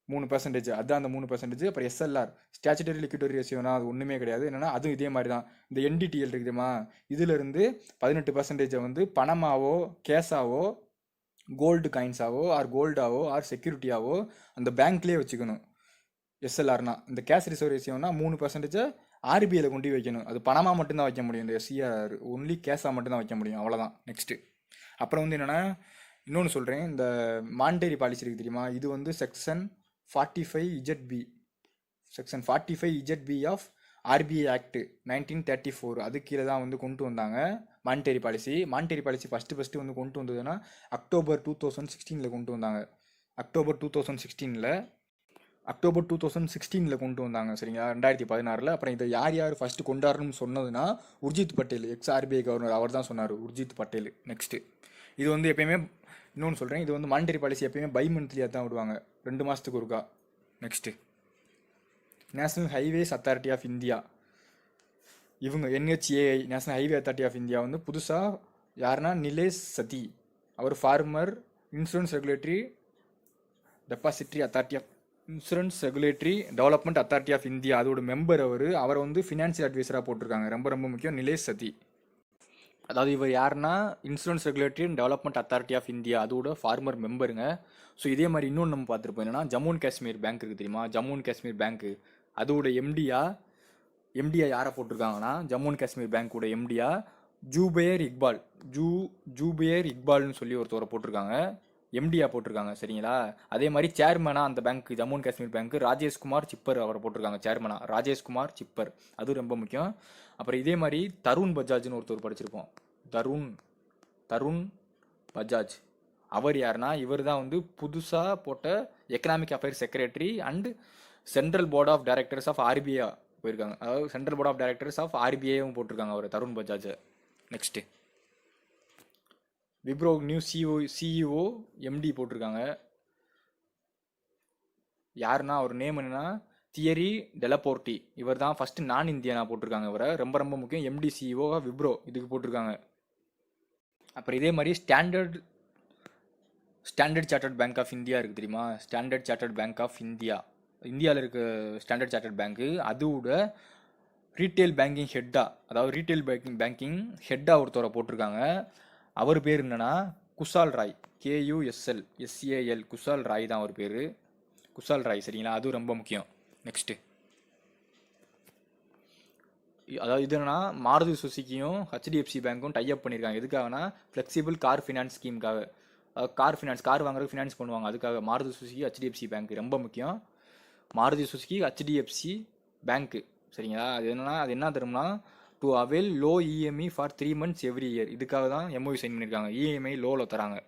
3%. அதுதான் அந்த 3%. அப்புறம் எஸ்எல்ஆர் ஸ்டாச்சுட்டரி லிக்விடிட்டி ரேஷியோனா அது ஒன்றுமே கிடையாது. என்னென்னா அதுவும் இதே மாதிரி தான். இந்த என்டிடிஎல் இருக்குதுமா, இதிலிருந்து 18% வந்து பணமாவோ கேஷாவோ கோல்டு காயின்ஸாவோ ஆர் கோல்டாவோ ஆர் செக்யூரிட்டியாவோ அந்த பேங்க்லேயே வச்சுக்கணும். எஸ்எல்ஆர்னா இந்த கேஷ் ரிசர்வ் ரேஷியோனா 3% ஆர்பிஐயில் கொண்டு வைக்கணும். அது பணமாக மட்டும்தான் வைக்க முடியும். இந்த எஸ்சிஆர் ஒன்லி கேஷாக மட்டும்தான் வைக்க முடியும், அவ்வளோதான். நெக்ஸ்ட்டு அப்புறம் வந்து என்னென்னா, இன்னொன்று சொல்கிறேன், இந்த மானிட்டரி பாலிசி இருக்குது தெரியுமா, இது வந்து செக்ஷன் 45 ஆஃப் ஆர்பிஐ ஆக்ட் 1934 அது கீழே தான் வந்து கொண்டு வந்தாங்க மானிட்டரி பாலிசி. ஃபஸ்ட்டு வந்து கொண்டு வந்ததுன்னா அக்டோபர் 2016 கொண்டு வந்தாங்க. அக்டோபர் 2016 கொண்டு வந்தாங்க, சரிங்களா, 2016. அப்புறம் இதை யார் ஃபஸ்ட்டு கொண்டாடணும்னு சொன்னதுன்னா Urjit Patel, ex RBI governor, அவர் தான் சொன்னார், உர்ஜித் பட்டேல். நெக்ஸ்ட்டு இது வந்து எப்பயுமே இன்னொன்று சொல்கிறேன், இது வந்து மானிட்டரி பாலிசி எப்பயுமே பை மந்த்லியாக தான் விடுவாங்க, 2 மாதத்துக்கு ஒருக்கா. Next national highways authority of India, இவங்க NHAI national highway authority of India வந்து புதுசாக யாருன்னா நிலேஷ் சதி, அவர் former insurance regulatory depository authority of insurance regulatory development authority of India, அதோட மெம்பர் அவரை வந்து ஃபினான்ஷியல் அட்வைசராக போட்டிருக்காங்க. ரொம்ப ரொம்ப முக்கியம், நிலேஷ் சதி. அதாவது இவர் யாருன்னா insurance regulatory and development authority of India, அதோட ஃபார்மர் மெம்பருங்க. ஸோ இதே மாதிரி இன்னொன்று நம்ம பார்த்துருப்போம், என்னன்னா ஜம்மு அண்ட் காஷ்மீர் பேங்க் இருக்குது தெரியுமா, ஜம்மு அண்ட் காஷ்மீர் பேங்க்கு அதோட எம்டியா யாரை போட்டிருக்காங்கன்னா, ஜம்மு அண்ட் காஷ்மீர் பேங்க்கோட எம்டியா ஜூபேர் இக்பால்னு சொல்லி ஒருத்தவரை போட்டிருக்காங்க, எம்டியா போட்டிருக்காங்க. சரிங்களா? அதே மாதிரி சேர்மனாக அந்த bank Jammu and Kashmir bank Rajesh Kumar Chibber அவரை போட்டிருக்காங்க சேர்மனா, ராஜேஷ்குமார் சிப்பர், அது ரொம்ப முக்கியம். அப்புறம் இதே மாதிரி தருண் பஜாஜ்னு ஒருத்தர் படிச்சிருப்போம், தருண் பஜாஜ். அவர் யாருன்னா, இவர் தான் வந்து புதுசாக போட்ட economic affairs secretary and central board of directors of RBI போயிருக்காங்க. அதாவது central board of directors of ஆர்பிஐயும் போட்டிருக்காங்க அவர் Tarun Bajaj. Next Wipro new CEO MD போட்டிருக்காங்க. யாருன்னா அவர் நேம் என்னன்னா தியரி டெலபோர்ட்டி, இவர் தான் ஃபஸ்ட்டு நான் இந்தியனா போட்டிருக்காங்க இவரை. ரொம்ப ரொம்ப முக்கியம், எம்டி சிஇஓ விப்ரோ இதுக்கு போட்டிருக்காங்க. அப்புறம் இதே மாதிரி Standard Chartered Bank of India இருக்குது தெரியுமா, Standard Chartered Bank of India, இந்தியாவில் இருக்க ஸ்டாண்டர்ட் சார்ட்டர்ட் பேங்க்கு, அதோட ரீட்டைல் பேங்கிங் ஹெட்டா, அதாவது ரீட்டைல் பேங்கிங் ஹெட்டா ஒருத்தவரை போட்டிருக்காங்க. அவர் பேர் என்னன்னா குஷால் ராய், KUSLSAL, குஷால் ராய் தான் அவர் பேர், குஷால் ராய். சரிங்களா? அதுவும் ரொம்ப முக்கியம். நெக்ஸ்ட்டு அதாவது இது என்னன்னா மாருதி சுசுக்கியும் HDFC பேங்க்கும் டைப் பண்ணியிருக்காங்க. எதுக்காகனா ஃப்ளெக்சிபிள் கார் ஃபினான்ஸ் ஸ்கீமுக்காக, கார் வாங்குறதுக்கு ஃபினான்ஸ் பண்ணுவாங்க, அதுக்காக மாருதி சுசுக்கி HDFC பேங்க் ரொம்ப முக்கியம். Maruti Suzuki HDFC bank. சரிங்களா? அது என்ன தரும்னா to avail low EMI for 3 months every year, இதுக்காக தான் MOU சைன் பண்ணியிருக்காங்க, EMI லோவில் தராங்க.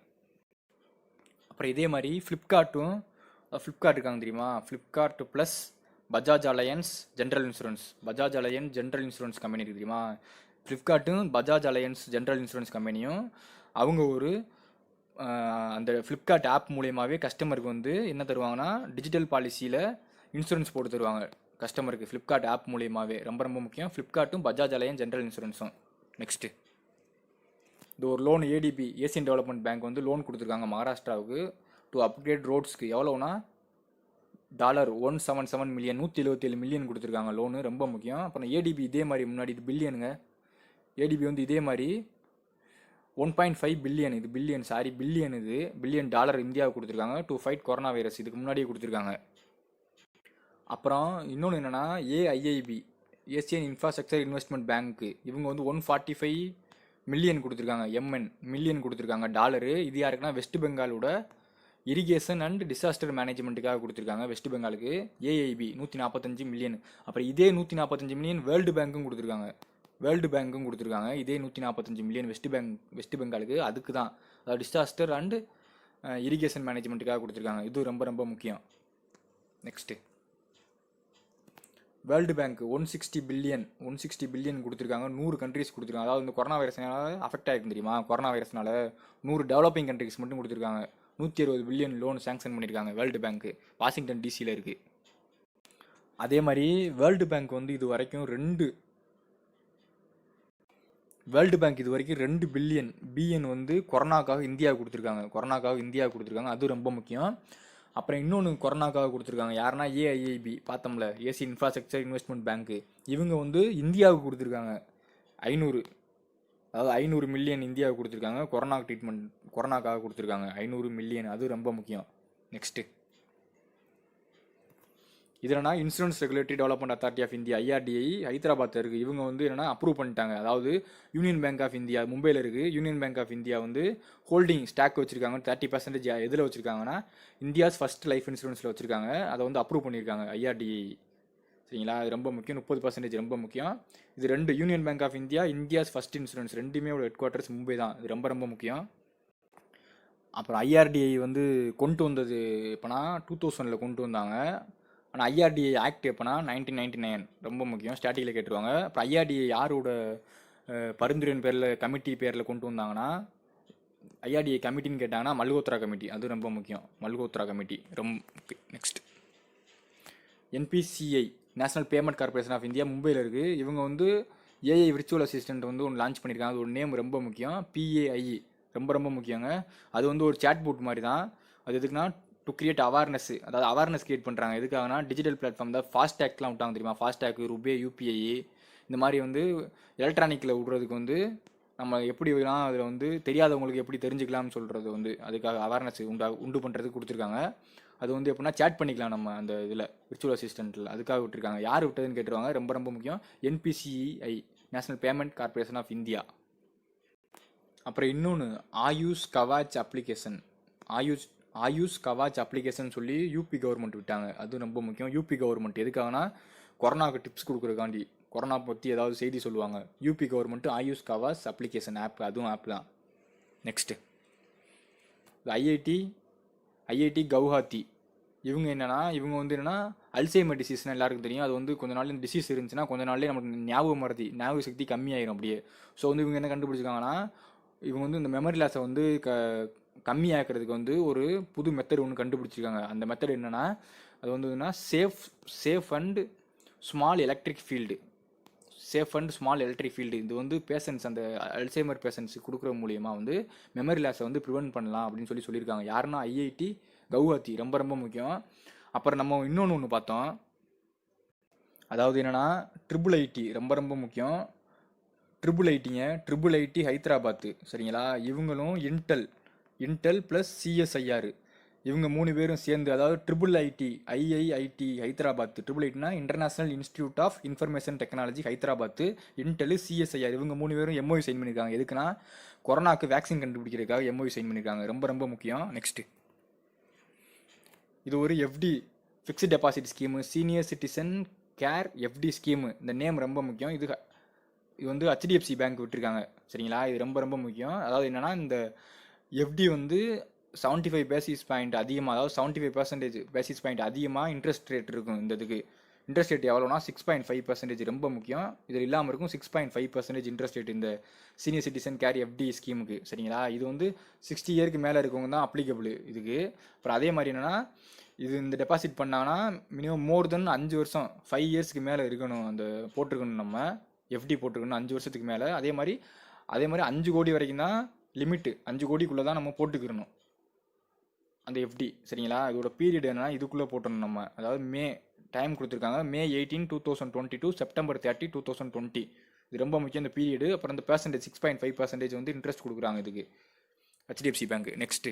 அப்புறம் இதே மாதிரி ஃப்ளிப்கார்ட் இருக்காங்க தெரியுமா, Flipkart plus Bajaj Allianz general insurance company இருக்குது தெரியுமா, ஃப்ளிப்கார்ட்டும் பஜாஜ் அலையன்ஸ் ஜென்ரல் இன்சூரன்ஸ் கம்பெனியும் அவங்க ஒரு அந்த ஃப்ளிப்கார்ட் ஆப் மூலியமாகவே கஸ்டமருக்கு வந்து என்ன தருவாங்கன்னா டிஜிட்டல் பாலிசியில் இன்சூரன்ஸ் போட்டு தருவாங்க கஸ்டமருக்கு, ஃப்ளிப்கார்ட் ஆப் மூலியமாகவே. ரொம்ப ரொம்ப முக்கியம், ஃப்ளிப்கார்ட்டும் பஜாஜ் அலையன்ஸ் ஜென்ரல் இன்சூரன்ஸும். நெக்ஸ்ட்டு இது ஒரு loan ADB Asian development bank வந்து லோன் கொடுத்துருக்காங்க மகாராஷ்டிராவுக்கு டு அப்கிரேட் ரோட்ஸ்க்கு. எவ்வளோனா $177 மில்லியன், 177 மில்லியன் கொடுத்துருக்காங்க லோனு, ரொம்ப முக்கியம். அப்புறம் ADB இதே மாதிரி முன்னாடி இது பில்லியனுங்க, ADB வந்து இதே மாதிரி 1.5 பில்லியன், இது பில்லியன் டாலர் இந்தியாவுக்கு கொடுத்துருக்காங்க டு ஃபைட் கொரோனா வைரஸ், இதுக்கு முன்னாடியே கொடுத்துருக்காங்க. அப்புறம் இன்னொன்று என்னென்னா AIIB ஏசியன் இன்ஃப்ராஸ்ட்ரக்சர் இன்வெஸ்ட்மெண்ட் பேங்க்கு, இவங்க வந்து 145 மில்லியன் கொடுத்துருக்காங்க, மில்லியன் கொடுத்துருக்காங்க டாலரு. இது யாருக்குன்னா வெஸ்ட் பெங்காலோட இரிகேஷன் அண்ட் டிசாஸ்டர் மேனேஜ்மெண்ட்டுக்காக கொடுத்துருக்காங்க வெஸ்ட் பெங்காலுக்கு. AIB 145 million. அப்புறம் இதே 145 மில்லியன் வேர்ல்டு பேங்க்கும் கொடுத்துருக்காங்க, இதே 145 மில்லியன் வெஸ்ட் பெங்காலுக்கு, அதுக்கு தான், அதாவது டிசாஸ்டர் அண்ட் இரிகேஷன் மேனேஜ்மெண்ட்டுக்காக கொடுத்துருக்காங்க. இது ரொம்ப ரொம்ப முக்கியம். நெக்ஸ்ட்டு வேர்ல்டு பேங்க் 160 பில்லியன் கொடுத்துருக்காங்க, 100 கண்ட்ரிஸ் கொடுத்துருக்காங்க. அதாவது இந்த கொரோனா வைரஸ்னால அஃபெக்ட் ஆகிருக்கு தெரியுமா, கொரோனா வைரஸ்னால 100 டெவலப்பிங் கண்ட்ரிஸ் மட்டும் கொடுத்துருக்காங்க. 160 பில்லியன் லோன் சேங்ஷன் பண்ணியிருக்காங்க வேர்ல்டு பேங்க்கு, வாஷிங்டன் DCயில் இருக்குது. அதே மாதிரி வேர்ல்டு பேங்க் வந்து இது வரைக்கும் 2 பில்லியன் வந்து கொரோனாக்காக இந்தியாவுக்கு கொடுத்துருக்காங்க, அது ரொம்ப முக்கியம். அப்புறம் இன்னொன்று கொரோனாக்காக கொடுத்துருக்காங்க, யாருன்னா AIIB பார்த்தோம்ல, ஏசியன் இன்ஃப்ராஸ்ட்ரக்சர் இன்வெஸ்ட்மெண்ட் பேங்க்கு, இவங்க வந்து இந்தியாவுக்கு கொடுத்துருக்காங்க 500 மில்லியன் இந்தியாவுக்கு கொடுத்துருக்காங்க, கொரோனாக்காக கொடுத்துருக்காங்க 500 மில்லியன், அது ரொம்ப முக்கியம். நெக்ஸ்ட்டு இது என்னன்னா insurance regulatory development authority of India IRDAI ஹைதராபாத்தில் இருக்குது. இவங்க வந்து என்னென்னா அப்ரூவ் பண்ணிட்டாங்க. அதாவது யூனியன் பேங்க் ஆஃப் இந்தியா மும்பையில் இருக்குது, யூனியன் பேங்க் ஆஃப் இந்தியா வந்து ஹோல்டிங் ஸ்டாக் வச்சுருக்காங்க 30% எதில் வச்சுருக்காங்கன்னா இந்தியாஸ் ஃபர்ஸ்ட் லைஃப் இன்சூரன்ஸில் வச்சுருக்காங்க, அதை வந்து அப்ரூவ் பண்ணியிருக்காங்க IRDAI. சரிங்களா? அது ரொம்ப முக்கியம், 30% ரொம்ப முக்கியம். இது ரெண்டு Union Bank of India, India's first insurance, ரெண்டுமே ஹெட் குவார்ட்டர்ஸ் மும்பை தான், இது ரொம்ப ரொம்ப முக்கியம். அப்புறம் IRDAI வந்து கொண்டு வந்தது எப்போனா 2000 கொண்டு வந்தாங்க. ஆனால் IRDAI ஆக்ட் எப்போனா 1999, ரொம்ப முக்கியம், ஸ்டாட்டிக்கில் கேட்டுருவாங்க. அப்புறம் IRDAI யாரோட பரிந்துரையின் பேரில் கமிட்டி பேரில் கொண்டு வந்தாங்கன்னா, IRDAI கமிட்டின்னு கேட்டாங்கன்னா மல்ஹோத்ரா கமிட்டி, அது ரொம்ப முக்கியம், மல்ஹோத்ரா கமிட்டி ரொம்ப. Next NPCI national payment corporation of India மும்பையில் இருக்குது. இவங்க வந்து ஏஐ விர்ச்சுவல் அசிஸ்டன்ட் வந்து ஒன்று லான்ச் பண்ணியிருக்காங்க. அது ஒரு நேம் ரொம்ப முக்கியம், பிஏஐ, ரொம்ப ரொம்ப முக்கியங்க. அது வந்து ஒரு சேட் போட் மாதிரி தான். அது எதுக்குன்னா டு கிரியேட் அவேர்னஸ், அதாவது அவேர்னஸ் கிரியேட் பண்ணுறாங்க. எதுக்காகனா டிஜிட்டல் பிளாட்ஃபார்ம் தான் ஃபாஸ்டேக்லாம் விட்டாங்க தெரியுமா, ஃபாஸ்டேக், ருபே, யூபிஐ, இந்த மாதிரி வந்து எலக்ட்ரானிக்கில் விடுறதுக்கு வந்து நம்ம எப்படி வேணால் அதில் வந்து தெரியாதவங்களுக்கு எப்படி தெரிஞ்சுக்கலாம்னு சொல்கிறது வந்து அதுக்காக அவேர்னஸ் உண்டு பண்ணுறதுக்கு கொடுத்துருக்காங்க. அது வந்து எப்படின்னா சேட் பண்ணிக்கலாம் நம்ம அந்த இதில் விர்ச்சுவல் அசிஸ்டண்ட்டில், அதுக்காக விட்டுருக்காங்க. யார் விட்டதுன்னு கேட்டுருவாங்க, ரொம்ப ரொம்ப முக்கியம், NPCI, national payment corporation of India. அப்புறம் இன்னொன்று ஆயுஷ் கவாச் அப்ளிகேஷன், ஆயுஷ் கவாச் அப்ளிகேஷன் சொல்லி யூபி கவர்மெண்ட் விட்டாங்க. அது ரொம்ப முக்கியம். யூபி கவர்மெண்ட் எதுக்காகனா கொரோனாவுக்கு டிப்ஸ் கொடுக்குறதுக்காண்டி, கொரோனா பற்றி ஏதாவது செய்தி சொல்லுவாங்க. UP government Ayush Kavach application app, அதுவும் ஆப் தான். நெக்ஸ்ட்டு ஐஐடி கவுஹாத்தி, இவங்க வந்து அல்சைமர் டிசீஸ்னால் எல்லாருக்கும் தெரியும். அது வந்து கொஞ்ச நாள் டிசீஸ் இருந்துச்சுன்னா கொஞ்ச நாள்லேயே நமக்கு ஞாபக சக்தி கம்மியாயிரும் அப்படியே. ஸோ வந்து இவங்க என்ன கண்டுபிடிச்சிருக்காங்கன்னா, இவங்க வந்து இந்த மெமரி லாஸை வந்து கம்மியாக்கிறதுக்கு வந்து ஒரு புது மெத்தட் ஒன்று கண்டுபிடிச்சிருக்காங்க. அந்த மெத்தட் என்னென்னா, அது வந்து safe and small electric field. இது வந்து பேஷண்ட்ஸ், அந்த அல்சைமர் பேஷண்ட்ஸுக்கு கொடுக்குற மூலியமாக வந்து மெமரி லாஸை வந்து ப்ரிவென்ட் பண்ணலாம் அப்படின்னு சொல்லியிருக்காங்க. யாருன்னா ஐஐடி கவுஹாத்தி, ரொம்ப ரொம்ப முக்கியம். அப்புறம் நம்ம இன்னொன்று பார்த்தோம், அதாவது என்னென்னா ட்ரிபிள் ஐடி, ரொம்ப ரொம்ப முக்கியம். ட்ரிபிள் ஐடி ஹைதராபாத்து, சரிங்களா. இவங்களும் இன்டெல் ப்ளஸ் சிஎஸ்ஐஆர், இவங்க 3 பேரும் சேர்ந்து, அதாவது ஐஐஐடி ஹைதராபாத், ட்ரிபிள் ஐடினா international institute of information technology Hyderabad, Intel, CSIR, இவங்க 3 பேரும் எம்ஓயு சைன் பண்ணியிருக்காங்க. எதுக்குன்னா கொரோனாக்கு வேக்சின் கண்டுபிடிக்கிறதுக்காக எம்ஓயு சைன் பண்ணியிருக்காங்க. ரொம்ப ரொம்ப முக்கியம். நெக்ஸ்ட்டு இது ஒரு FD, fixed deposit scheme, senior citizen care FD scheme. இந்த நேம் ரொம்ப முக்கியம். இது வந்து ஹெச்டிஎஃப்சி பேங்க் விட்டுருக்காங்க, சரிங்களா. இது ரொம்ப ரொம்ப முக்கியம். அதாவது என்னென்னா, இந்த எஃப்டி வந்து 75 பேசிஸ் பாயிண்ட் அதிகமாக, அதாவது 75% பேசிஸ் பாயிண்ட் அதிகமாக இன்ட்ரெஸ்ட் ரேட் இருக்கும். இந்த இதுக்கு இன்ட்ரெஸ்ட் ரேட் எவ்வளோனா 6.5%, ரொம்ப முக்கியம். இதில் இல்லாமல் இருக்கும் 6.5% இன்ட்ரெஸ்ட் ரேட் இந்த சீனியர் சிட்டிசன் கேர் எஃப்டி ஸ்கீமுக்கு, சரிங்களா. இது வந்து 60 இயருக்கு மேலே இருக்கவங்க தான் அப்ளிகபிள் இதுக்கு. அப்புறம் அதே மாதிரி என்னென்னா, இது இந்த டெபாசிட் பண்ணாங்கன்னா மினிமம் மோர் தென் 5 வருஷம், 5 இயர்ஸ்க்கு மேலே இருக்கணும், அந்த போட்டிருக்கணும், நம்ம எஃப்டி போட்டிருக்கணும் 5 வருஷத்துக்கு மேலே. அதே மாதிரி 5 கோடி வரைக்கும் தான் லிமிட்டு, 5 கோடிக்குள்ளே தான் நம்ம போட்டுக்கிறணும் அந்த எஃப்டி, சரிங்களா. இதோட பீரியட் என்னன்னா இதுக்குள்ளே போட்டணும் நம்ம, அதாவது டைம் கொடுத்துருக்காங்க, May 18, 2022 செப்டம்பர் 30, 2020. இது ரொம்ப முக்கியம் இந்த பீரியடு. அப்புறம் இந்த பெர்சன்டேஜ் 6.5% வந்து இன்ட்ரெஸ்ட் கொடுக்குறாங்க இதுக்கு HDFC bank. Next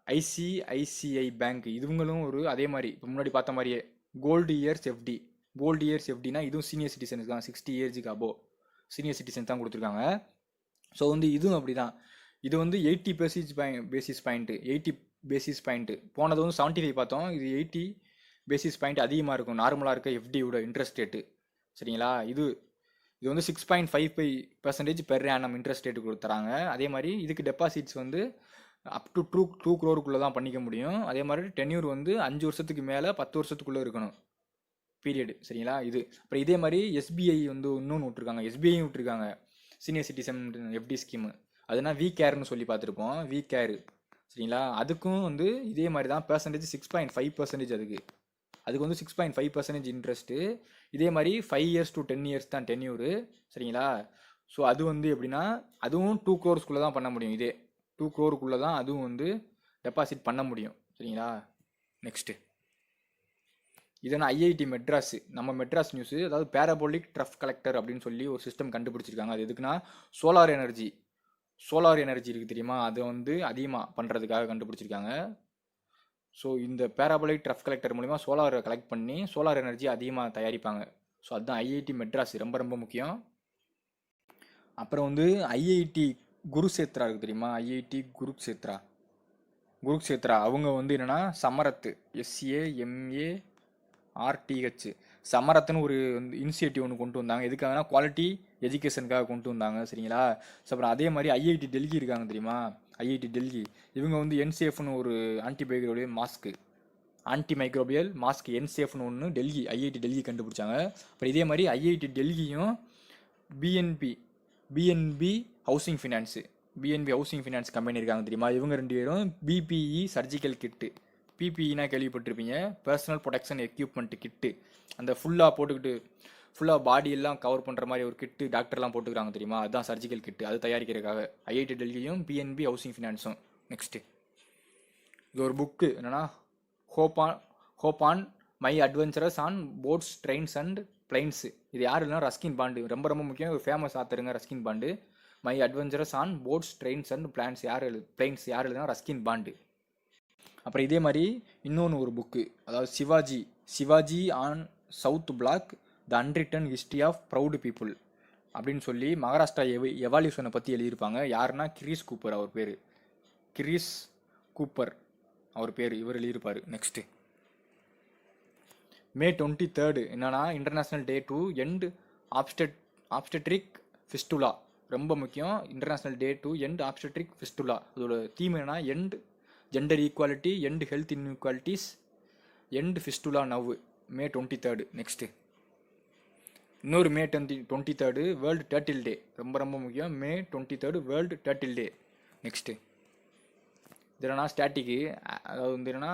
ICICI bank, இதுவங்களும் ஒரு அதே மாதிரி இப்போ முன்னாடி பார்த்த மாதிரியே கோல்டு இயர்ஸ் எஃப்டினா இதுவும் சீனியர் சிட்டிசனுக்கு தான், 60 இயர்ஸுக்கு அபோவ் சீனியர் சிட்டிசன் தான் கொடுத்துருக்காங்க. ஸோ வந்து இதுவும் அப்படி தான். இது வந்து 80 பேசிஸ் பாயிண்ட், போனது வந்து 75 பார்த்தோம், இது 80 பேசிஸ் பாயிண்ட் அதிகமாக இருக்கும் நார்மலாக இருக்க எஃப்டியோட இன்ட்ரெஸ்ட் ரேட்டு, சரிங்களா. இது வந்து 6.55% பெர் ஆனம் இன்ட்ரெஸ்ட் ரேட்டு கொடுத்துறாங்க. அதே மாதிரி இதுக்கு டெபாசிட்ஸ் வந்து அப் டு 2 crore தான் பண்ணிக்க முடியும். அதே மாதிரி டென்யூர் வந்து 5 வருஷத்துக்கு மேலே 10 வருஷத்துக்குள்ளே இருக்கணும் பீரியடு, சரிங்களா. இது அப்புறம் இதே மாதிரி எஸ்பிஐ வந்து இன்னொன்று விட்டுருக்காங்க, சீனியர் சிட்டிசன் எஃப்டி ஸ்கீமு. அதுனா கேர்னு சொல்லி பார்த்துருப்போம், கேர், சரிங்களா. அதுக்கும் வந்து இதே மாதிரி தான், பெர்சன்டேஜ் 6.5% அதுக்கு வந்து 6.5% இன்ட்ரெஸ்ட்டு. இதே மாதிரி 5 years to 10 years தான் டென்யூரு, சரிங்களா. ஸோ அது வந்து எப்படின்னா அதுவும் 2 crore தான் பண்ண முடியும். இதே 2 crore தான் அதுவும் வந்து டெபாசிட் பண்ண முடியும், சரிங்களா. நெக்ஸ்ட்டு இதனா ஐஐடி மெட்ராஸ், நம்ம மெட்ராஸ் நியூஸு, அதாவது பேராபோலிக் ட்ரஃப் கலெக்டர் அப்படின்னு சொல்லி ஒரு சிஸ்டம் கண்டுபிடிச்சிருக்காங்க. அது எதுக்குன்னா சோலார் எனர்ஜி இருக்குது தெரியுமா, அதை வந்து அதிகமாக பண்ணுறதுக்காக கண்டுபிடிச்சிருக்காங்க. ஸோ இந்த பேராபோலிக் ட்ரஃப் கலெக்டர் மூலிமா சோலாரை கலெக்ட் பண்ணி சோலார் எனர்ஜி அதிகமாக தயாரிப்பாங்க. ஸோ அதுதான் ஐஐடி மெட்ராஸ், ரொம்ப ரொம்ப முக்கியம். அப்புறம் வந்து ஐஐடி குருக்ஷேத்ரா இருக்குது தெரியுமா, ஐஐடி குருக்ஷேத்ரா அவங்க வந்து என்னென்னா சமரத், SAMARTH, சமரத்னு ஒரு இனிஷியேட்டிவ் ஒன்று கொண்டு வந்தாங்க. எதுக்காகனா குவாலிட்டி எஜுகேஷனுக்காக கொண்டு வந்தாங்க, சரிங்களா. ஸோ அப்புறம் அதே மாதிரி ஐஐடி டெல்லி இருக்காங்க தெரியுமா, இவங்க வந்து என்சேஃப்னு ஒரு ஆன்டிமைக்ரோபியல் மாஸ்க் என்சேஃப்னு ஒன்று ஐஐடி டெல்லி கண்டுபிடிச்சாங்க. அப்புறம் இதே மாதிரி ஐஐடி டெல்லியும் பிஎன்பி ஹவுசிங் ஃபினான்ஸ் கம்பெனி இருக்காங்க தெரியுமா, இவங்க 2 பேரும் பிபிஇ சர்ஜிக்கல் கிட்டு பிபிஇனா கேள்விப்பட்டிருப்பீங்க, பர்சனல் ப்ரொடெக்ஷன் எக்யூப்மெண்ட் கிட்டு. அந்த ஃபுல்லாக போட்டுக்கிட்டு ஃபுல்லாக பாடி எல்லாம் கவர் பண்ணுற மாதிரி ஒரு கிட்டு டாக்டர்லாம் போட்டுக்கிறாங்க தெரியுமா, அதுதான் சர்ஜிக்கல் கிட்டு. அது தயாரிக்கிறதுக்காக ஐஐடி டெல்லியும் பிஎன்பி ஹவுசிங் ஃபினான்ஸும். நெக்ஸ்ட்டு இது ஒரு புக்கு என்னென்னா hop on my adventures on boats trains and planes. இது யார் இல்லைனா ரஸ்கின் பாண்டு, ரொம்ப ரொம்ப முக்கியம், ஒரு ஃபேமஸ் ஆத்தருங்க Ruskin Bond. My adventures on boats trains and plans planes யார் எழுதுனா ரஸ்கின் பாண்டு. அப்புறம் இதே மாதிரி இன்னொன்று ஒரு புக்கு, அதாவது Shivaji on south block the unwritten history of proud people அப்படின்னு சொல்லி மகாராஷ்டிரா எவால்யூஷனை பற்றி எழுதியிருப்பாங்க. யாருன்னா கிரீஸ் கூப்பர் அவர் பேர் இவர் எழுதியிருப்பார். நெக்ஸ்ட்டு மே 23 என்னன்னா international day to end obstetric fistula. ரொம்ப முக்கியம், international day to end obstetric fistula. அதோட தீம் என்னன்னா end gender equality, end health inequalities, end fistula now. May 23. Next இன்னொரு மே 23 வேர்ல்டு டர்ட்டில் டே. ரொம்ப ரொம்ப முக்கியம், May 23 world turtle day. Next இது என்னன்னா ஸ்டாட்டிக்கு, அதாவது வந்து என்னன்னா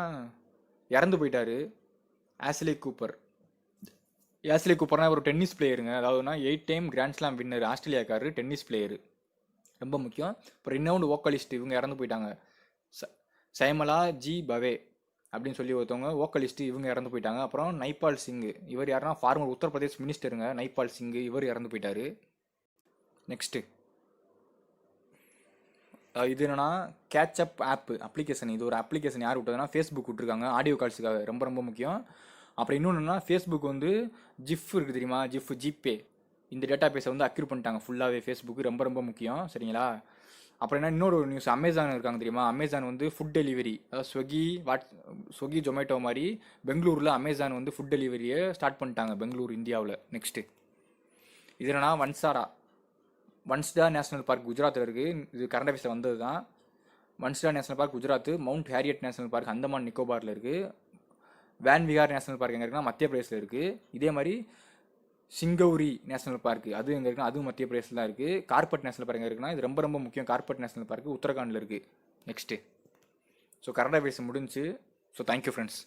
இறந்து போயிட்டாரு ஆஸ்லே கூப்பர்னா ஒரு டென்னிஸ் பிளேயருங்க. அதாவதுனா 8 டைம் கிராண்ட் ஸ்லாம் வின்னர், ஆஸ்திரேலியாக்காரரு, டென்னிஸ் பிளேயரு, ரொம்ப முக்கியம். அப்புறம் இன்னொன்று வோக்கலிஸ்ட், இவங்க இறந்து போயிட்டாங்க, சைமலா ஜி பவே அப்படின்னு சொல்லி ஒருத்தவங்க வோக்கலிஸ்ட், இவங்க இறந்து போயிட்டாங்க. அப்புறம் நைபால் சிங், இவர் யாருன்னா ஃபார்மர் உத்தரப்பிரதேஷ் மினிஸ்டருங்க, நைபால் சிங், இவர் இறந்து போயிட்டாரு. நெக்ஸ்ட்டு இது என்னன்னா கேட்சப் அப்ளிகேஷன். இது ஒரு அப்ளிகேஷன் யார் விட்டதுன்னா ஃபேஸ்புக் விட்டுருக்காங்க ஆடியோ கால்ஸுக்காக, ரொம்ப ரொம்ப முக்கியம். அப்புறம் இன்னொன்றுனா ஃபேஸ்புக் வந்து ஜிஃப் இருக்குது தெரியுமா, ஜிபே, இந்த டேட்டா பேஸை வந்து அக்யூர் பண்ணிட்டாங்க ஃபுல்லாகவே ஃபேஸ்புக், ரொம்ப ரொம்ப முக்கியம். சரிங்களா? அப்புறம் என்ன இன்னொரு நியூஸ், அமேசான் இருக்காங்க தெரியுமா, அமேசான் வந்து ஃபுட் டெலிவரி, அதாவது ஸ்விக்கி ஜொமேட்டோ மாதிரி பெங்களூரில் அமேசான் வந்து ஃபுட் டெலிவரியை ஸ்டார்ட் பண்ணிட்டாங்க பெங்களூர், இந்தியாவில். நெக்ஸ்ட்டு இது என்னன்னா வன்ஸ்டா நேஷனல் பார்க் குஜராத்தில் இருக்குது. இது கரண்ட் அஃபேர்ஸில் வந்தது தான். Vansda national park Gujarat, mount Harriet national park Andaman நிக்கோபாரில் இருக்குது. வேன் விகார் நேஷனல் பார்க் எங்கே இருக்குன்னா மத்திய பிரதேசில் இருக்குது. இதே மாதிரி சிங்கௌரி நேஷனல் பார்க் அது எங்கே இருக்குன்னா அதுவும் மத்திய பிரதேசில் தான் இருக்குது. கார்பட் நேஷனல் பார்க் எங்கே இருக்குன்னா இது ரொம்ப ரொம்ப முக்கியம், கார்பட் நேஷனல் பார்க் உத்தரகாண்டில் இருக்குது. நெக்ஸ்ட்டு ஸோ கரண்ட் அஃபேர்ஸ் முடிஞ்சு. So thank you friends.